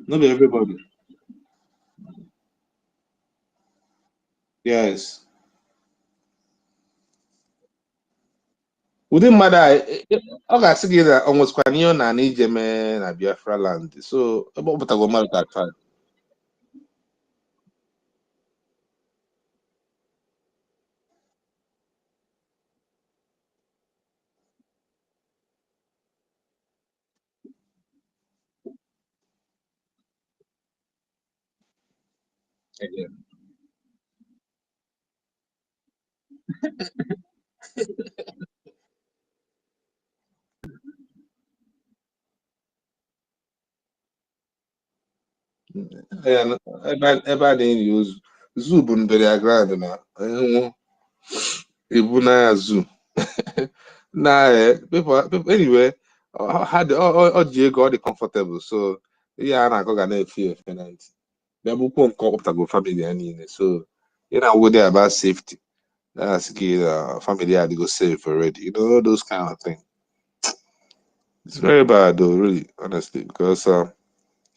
no be everybody yes ụdị mmadụ a ọ ga-asị gị na ọ nwezikwana ihe ọ na-ana ije mee na Biafra land so ebe ọ pụtago mmadụ ka taa ebe a na-enyi ozu zoo bụ burial ground na nwụ ebu na zoo na people anyway ọ ji ego ọ dị comfortable so ihe a na-akọ ga na-efe efe na ntị bịa bụkwuo nke ọkpụtago family ya niile so ị na-awụdị about safety that's key family had to go safe already you know those kind of things it's very bad though really honestly because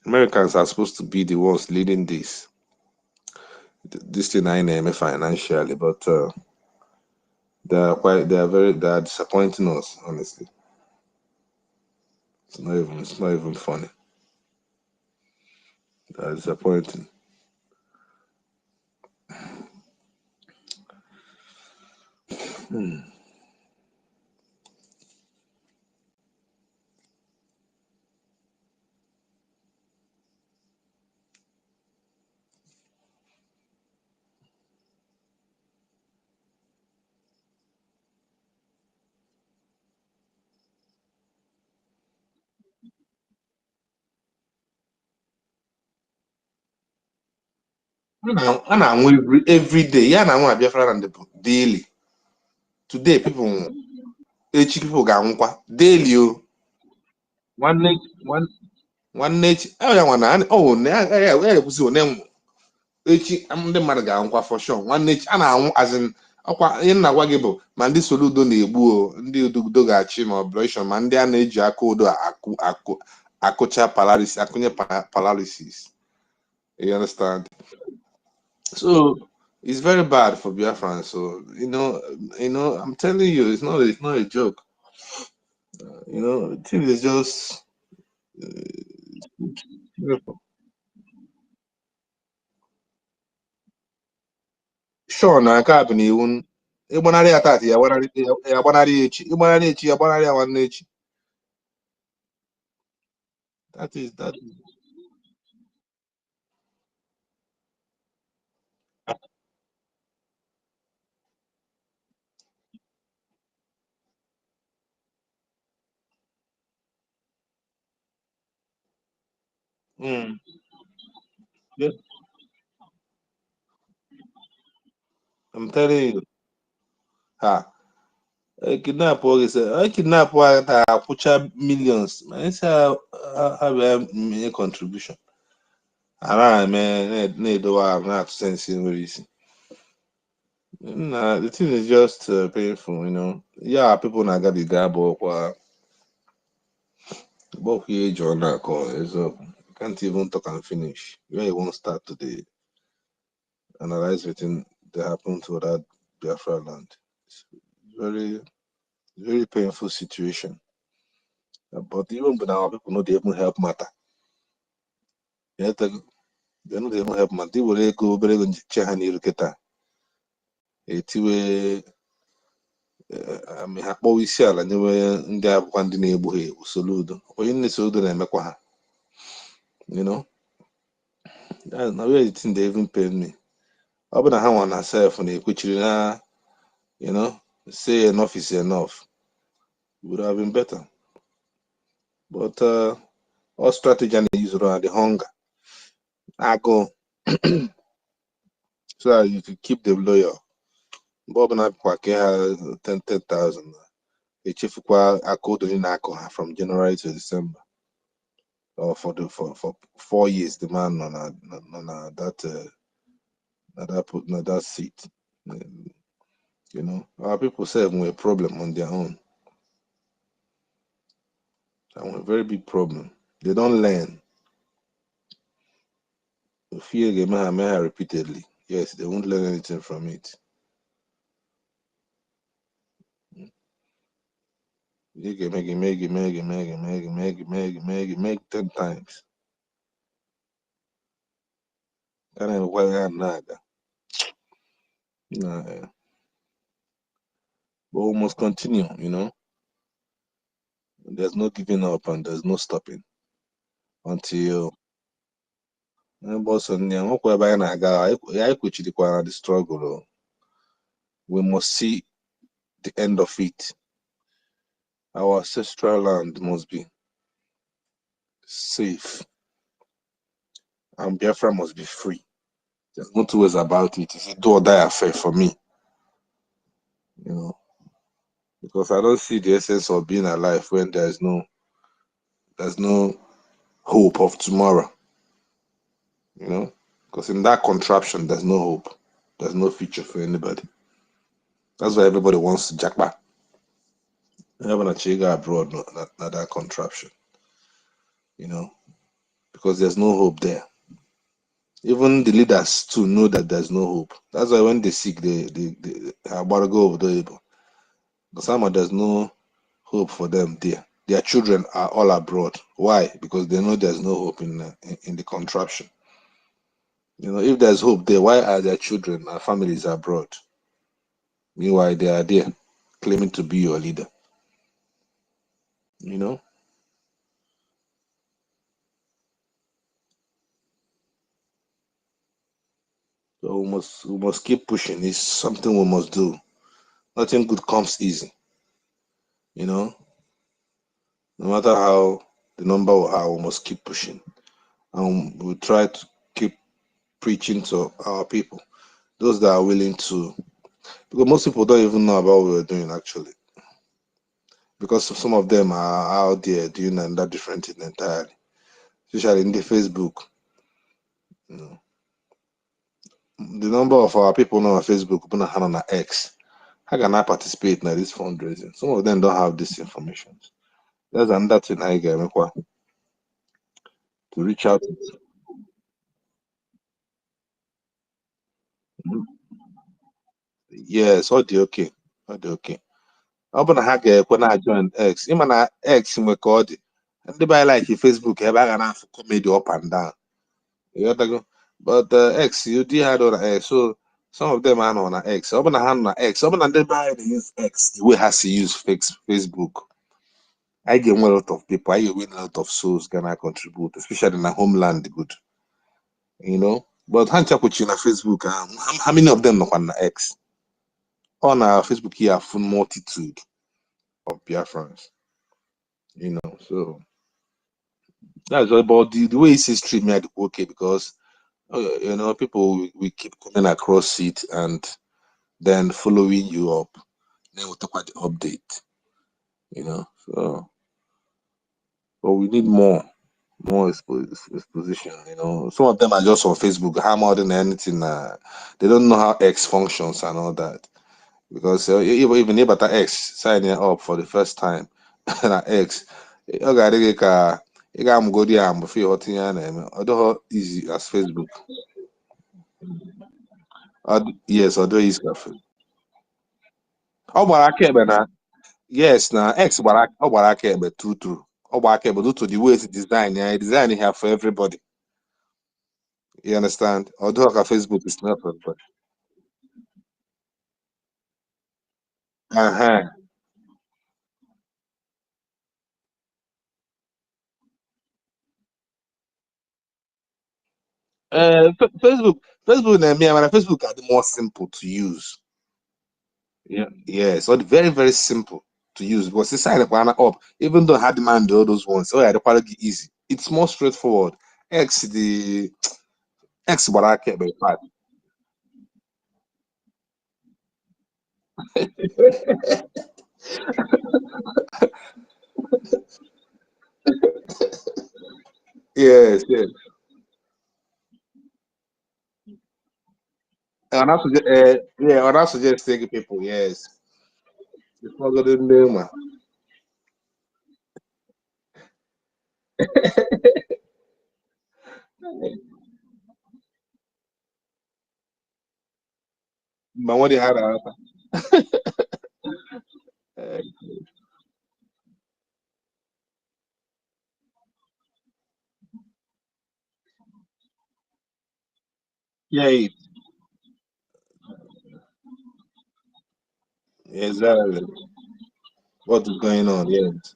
Americans are supposed to be the ones leading this thing I name financially, but they are disappointing us, honestly. It's not even funny. They are disappointing. I na every day. Yeah, I want to be friend daily. Today people people ga daily one oh yeah one oh yeah echi ndị mmadụ ga-anwụkwa for sure nwanne echi a na-anwụ azin ọkwa ihe na-agwa gị bụ ma ndị Soludo na-egbu ndị udo ga-achị ma operation ma ndị a na-eji aka udo akụcha paralysis akụnye paralysis you understand so it's very bad for Biafran so I'm telling you it's not a joke the thing is just sure na nke a bụ n'iwu ịgbanarị ya tata ya gbanarị ya echi ịgbanarị echi ya gbanarị ya nwanne echi that is yeah, I'm telling you kidnap I kidnap millions. I say have a contribution. Around man, need not sensing reason. Nah, the thing is just painful, you know. Yeah, people not got the guy, but age on that call is up. Can't even talk and finish. Where you won't start today. Analyze everything that happened to that Biafra land. It's very, very painful situation. But even now, people know they even help matter. Yeah, they know they even help matter. They will go, but they go check and you get that. Etiwe, I mean, how we see all anyway. Ndị abụkwa ndị na-egbu ha egbu soludo. Onye na-esoludo na-emekwa ha. You know, that's now where the thing they even pain me. Ọ bụ na ha nwa na self na-ekwechiri na, you know, say enough is enough. It would have been better. But all strategy and use around the hunger. I go so that you can keep them loyal. Bob and I has 10,000. The chief from January to December. Or for 4 years, the man on that seat. You know, our people say we a problem on their own. A very big problem. They don't learn. Fear game repeatedly. Yes, they won't learn anything from it. You can make 10 times. And then why not? Nah, but we must continue, you know. There's no giving up and there's no stopping until the struggle. We must see the end of it. Our ancestral land must be safe, and Biafra must be free. There's no two ways about it. It's a do or die affair for me, you know, because I don't see the essence of being alive when there's no hope of tomorrow, you know, because in that contraption there's no hope, there's no future for anybody. That's why everybody wants to jack back. Having a chiga abroad, not that contraption, you know, because there's no hope there. Even the leaders too know that there's no hope. That's why when they seek, they about to go over the able. Because there's no hope for them there. Their children are all abroad. Why? Because they know there's no hope in the contraption. You know, if there's hope there, why are their children and families abroad? Meanwhile, they are there, claiming to be your leader. You know. So we must keep pushing. It's something we must do. Nothing good comes easy. You know. No matter how the number or how, we must keep pushing. And we try to keep preaching to our people. Those that are willing to, because most people don't even know about what we're doing actually. Because some of them are out there doing that different thing entirely. Especially in the Facebook. You know. The number of our people on Facebook, on X, how can I participate in this fundraising? Some of them don't have this information. That's another thing I get to reach out. Yes, all the okay. Ọ bụ na ha ga-ekwe na join X, ịma na X nwe ka ọ dị ndị be like Facebook ebe a ga na-afụ comedy up and down. But X, you do have on X, so some of them are on X. Ọ bụ na ha nọ na X, ọ bụ na ndị be anyị use X the way ha si use Facebook. I get a lot of people, I win a lot of souls gonna contribute, especially in the homeland good. You know, but Hanchakuchi na Facebook, how many of them on X? On our Facebook here, full multitude of Biafrans. You know, so that's all about the way it's history made okay because you know people we keep coming across it and then following you up. then we'll talk about the update. So but we need more exposition. Some of them are just on Facebook, more than anything. They don't know how X functions and all that. Because even if X signing up for the first time, na X, you got go there and feel although easy as Facebook. Yes, although easy as Facebook. Yes, now X true. Due to the way it's designed, design it here for everybody. You understand? Although Facebook is not for everybody. Uh-huh. Facebook, Facebook are the more simple to use. Yeah, so very, very simple to use because the sign up, even though hard demand all those ones, so yeah, the quality easy. It's more straightforward. The X what I care about. Yes. And I suggest, and I suggest taking people, yes. It's not good in there, man. But what they had, uh, yeah, exactly. What is going on? Yes.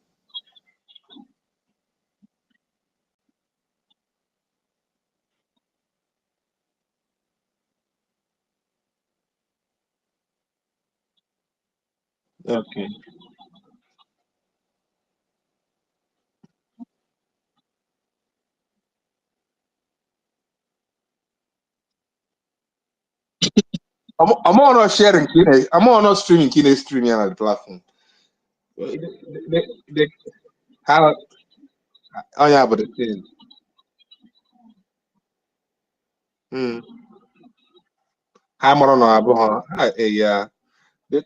Okay. I'm on not sharing Kine. I'm on not streaming Kine streaming on the platform. They have, oh yeah, but the thing. Hmm. Hammer on Abu, huh? Yeah. They-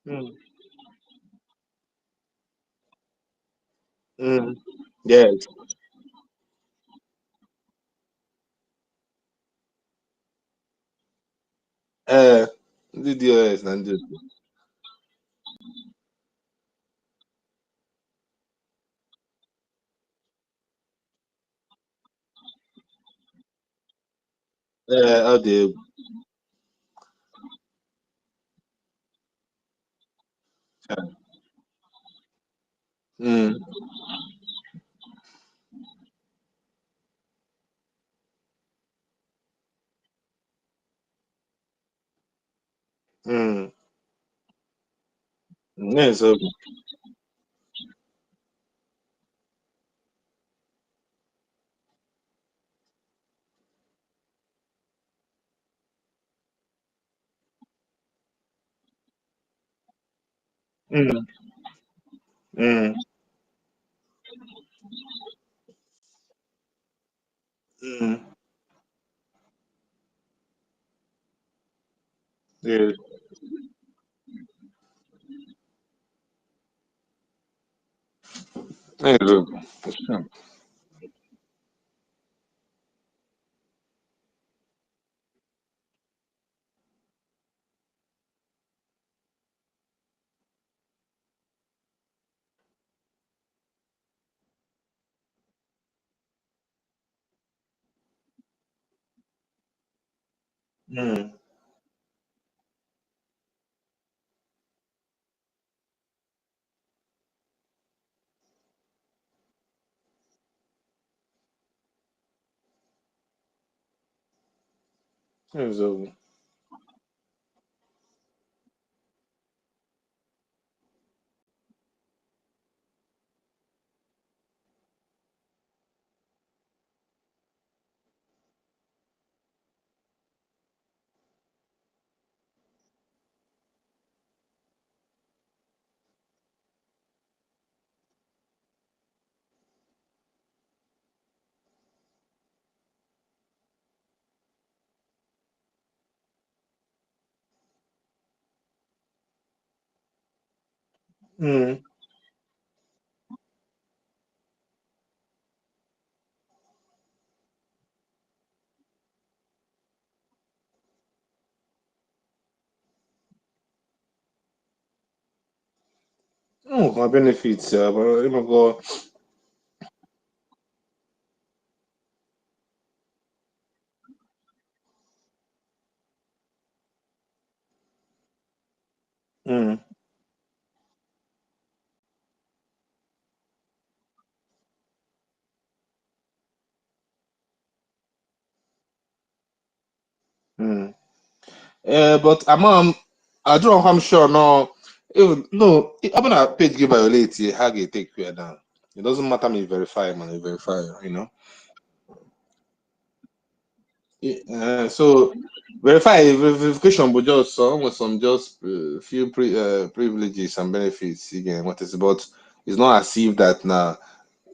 Hmm. Hmm. Yes. Uh, the DOS and this. How they. Hmm. Hmm. Yes. Okay. Hmm. Hmm. Hmm. Yes. Yes. Okay. Mm. So, mm. Oh, my benefits. But go. Mm. Mm. But I don't know. I'm sure no. Even no, I'm gonna page give violate. How they take you down. It doesn't matter me verify, man. You verify. You know. So verify verification, but just some with some just few privileges and benefits again. What is but it's not as if that now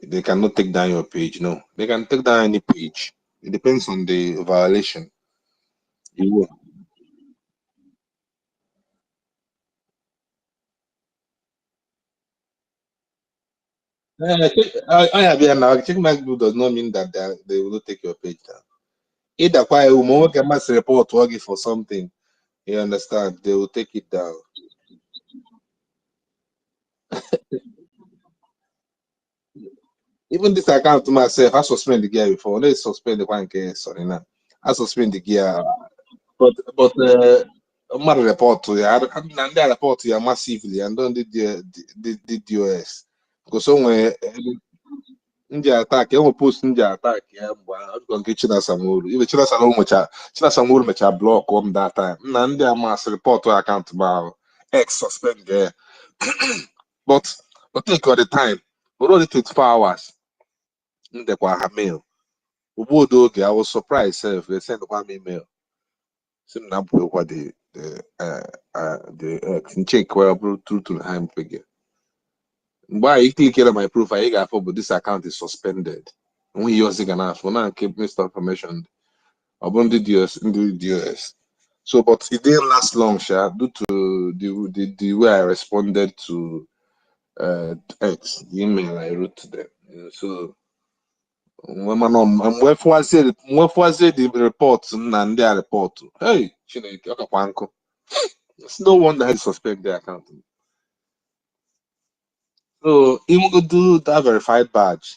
they cannot take down your page. No, they can take down any page. It depends on the violation. You will. I have now. Check my group does not mean that they will not take your page down. Either quite can mass report working for something. You understand? They will take it down. Even this account to myself, I suspend the gear before. They suspend the one case. Sorry now. I suspend the gear, but I'm report to you. I mean, I report to you massively and don't did the DOS because somewhere ndị attack enwe post ndị attack ya mgbe ọdụkọ nke Chinasamolu ibe Chinasamolu mechaa blọk m that time na ndị amasị report akaụntụ m ahụ ex suspend ya but take all the time for only 24 hours ndekwa ha mail ugbodo oge I was surprised sef they send one email si m na mpụkwa the ex nchek wee bụrụ true ha mpege mgbe anyị iklikere my profile ị ga-afọ bụ this account is suspended onwe ihe ọzọ ị ga na-afọ na nke Mr. Information ọ bụ ndị DOS so but it didn't last long sha due to the way I responded to X the email I wrote to them so mgbe fụazie the report na ndị a report hey Chineke ọ kakwa nkụ it's no wonder I suspend the account so even go do that verified badge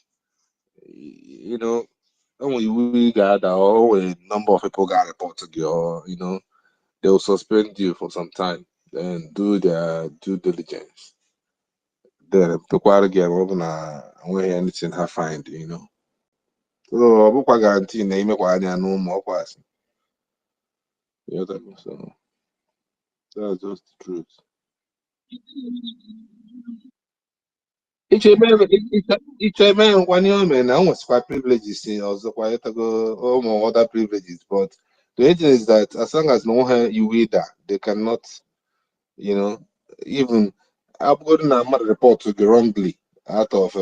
you know only we got or a number of people got reported you or they will suspend you for some time and do their due diligence. Then people again when anything have find. So I guarantee name no more question. So that's just the truth. Each man one year man I was quite privileges in also quite go all more other privileges, but the thing is that as long as no one you read that they cannot you know, even I'm going to report to the wrongly out of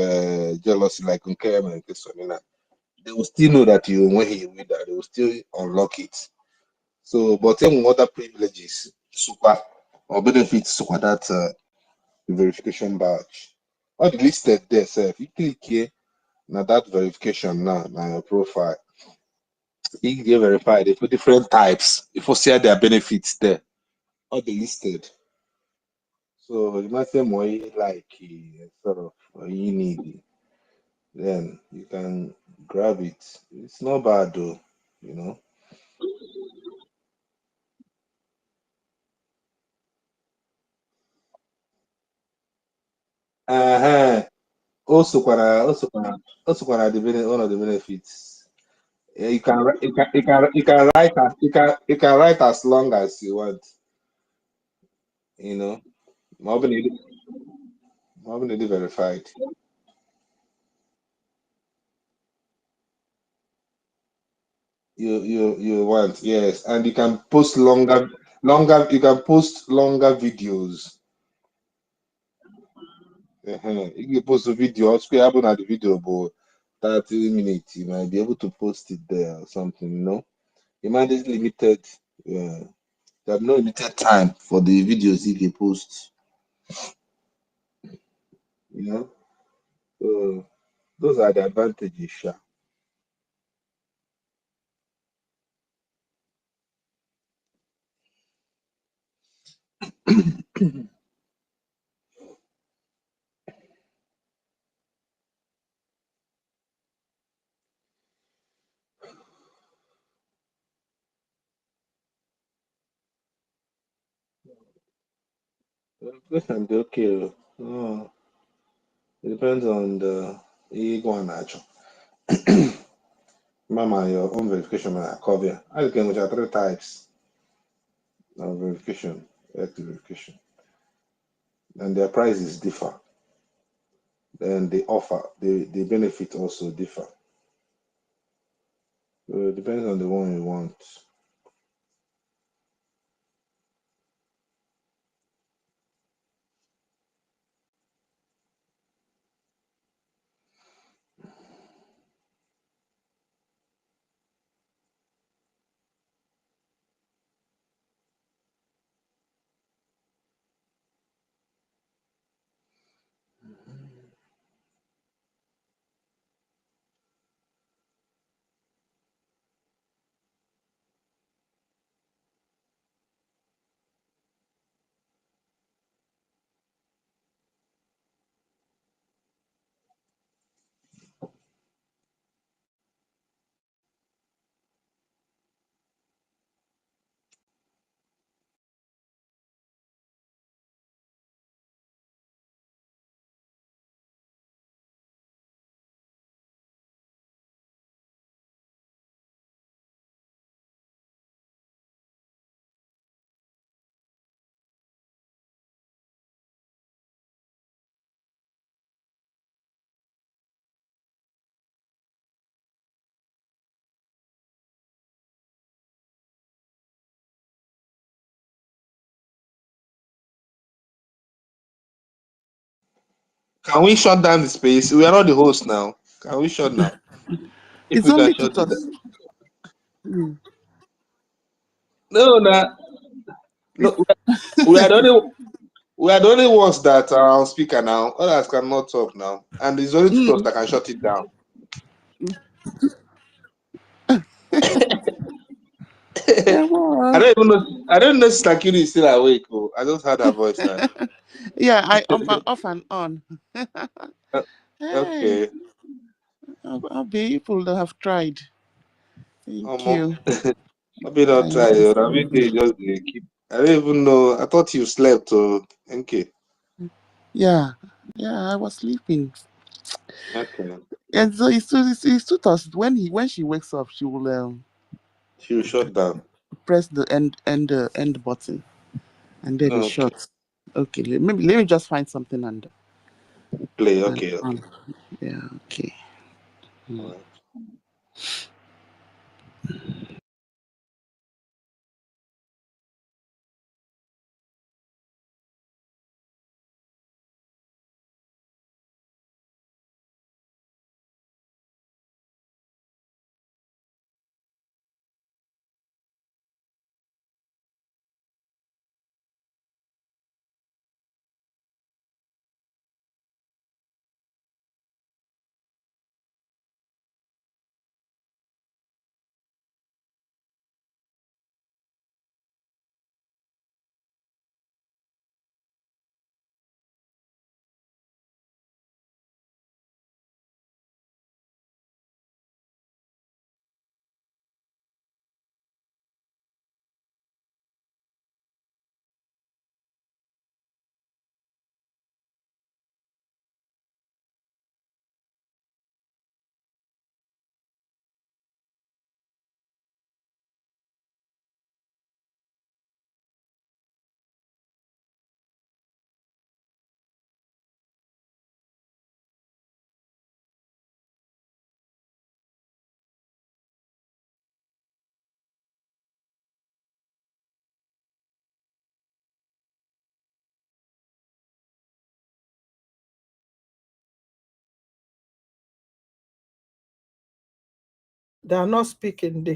jealousy, like and this one, they will still know that you when he read that, they will still unlock it. So, but then other privileges, super or benefits super that verification badge. All the listed there, sir. If you click here, now that verification now your profile, you get verified. They put different types. If you see their benefits there, all the listed. So you might say more like sort of you need, then you can grab it. It's not bad though, you know. Also, one of the benefits. Yeah, you can write as long as you want. You know, Mobile verified. You want, yes, and you can post longer. You can post longer videos. You can post a video. Also, happen at the video, but 30 minutes. You might be able to post it there or something. You might is limited. Yeah, you have no limited time for the videos you can post. You know, so those are the advantages. Sha. Question be okay. Oh, it depends on the ego natural. Mama, your own verification I cover. I can which are three types of verification, active verification, and their prices differ. Then they offer the benefit also differ. So it depends on the one you want. Can we shut down the space? We are not the host now. Can we shut now? If It's we can only shut it tutors. down. No, no, we are the only ones that are on speaker now. Others cannot talk now. And it's only two us that can shut it down. Yeah, I well, don't even know. I don't know if Sakiri is still awake. Oh. I just heard her voice now. yeah, I'm off and on. Uh, Hey, Okay. I'll be people that have tried. Thank Um, you. maybe not I try. appreciate Maybe they it. just dey keep. I don't even know. I thought you slept. Oh, okay. Yeah, yeah, I was sleeping. Okay. And so it's tutors. When she wakes up, she will She will shut down. press the end button, and then it Okay. shuts. Okay, maybe let me just find something Play. and Okay. Okay. on. Yeah, okay. All right. They are not speaking. They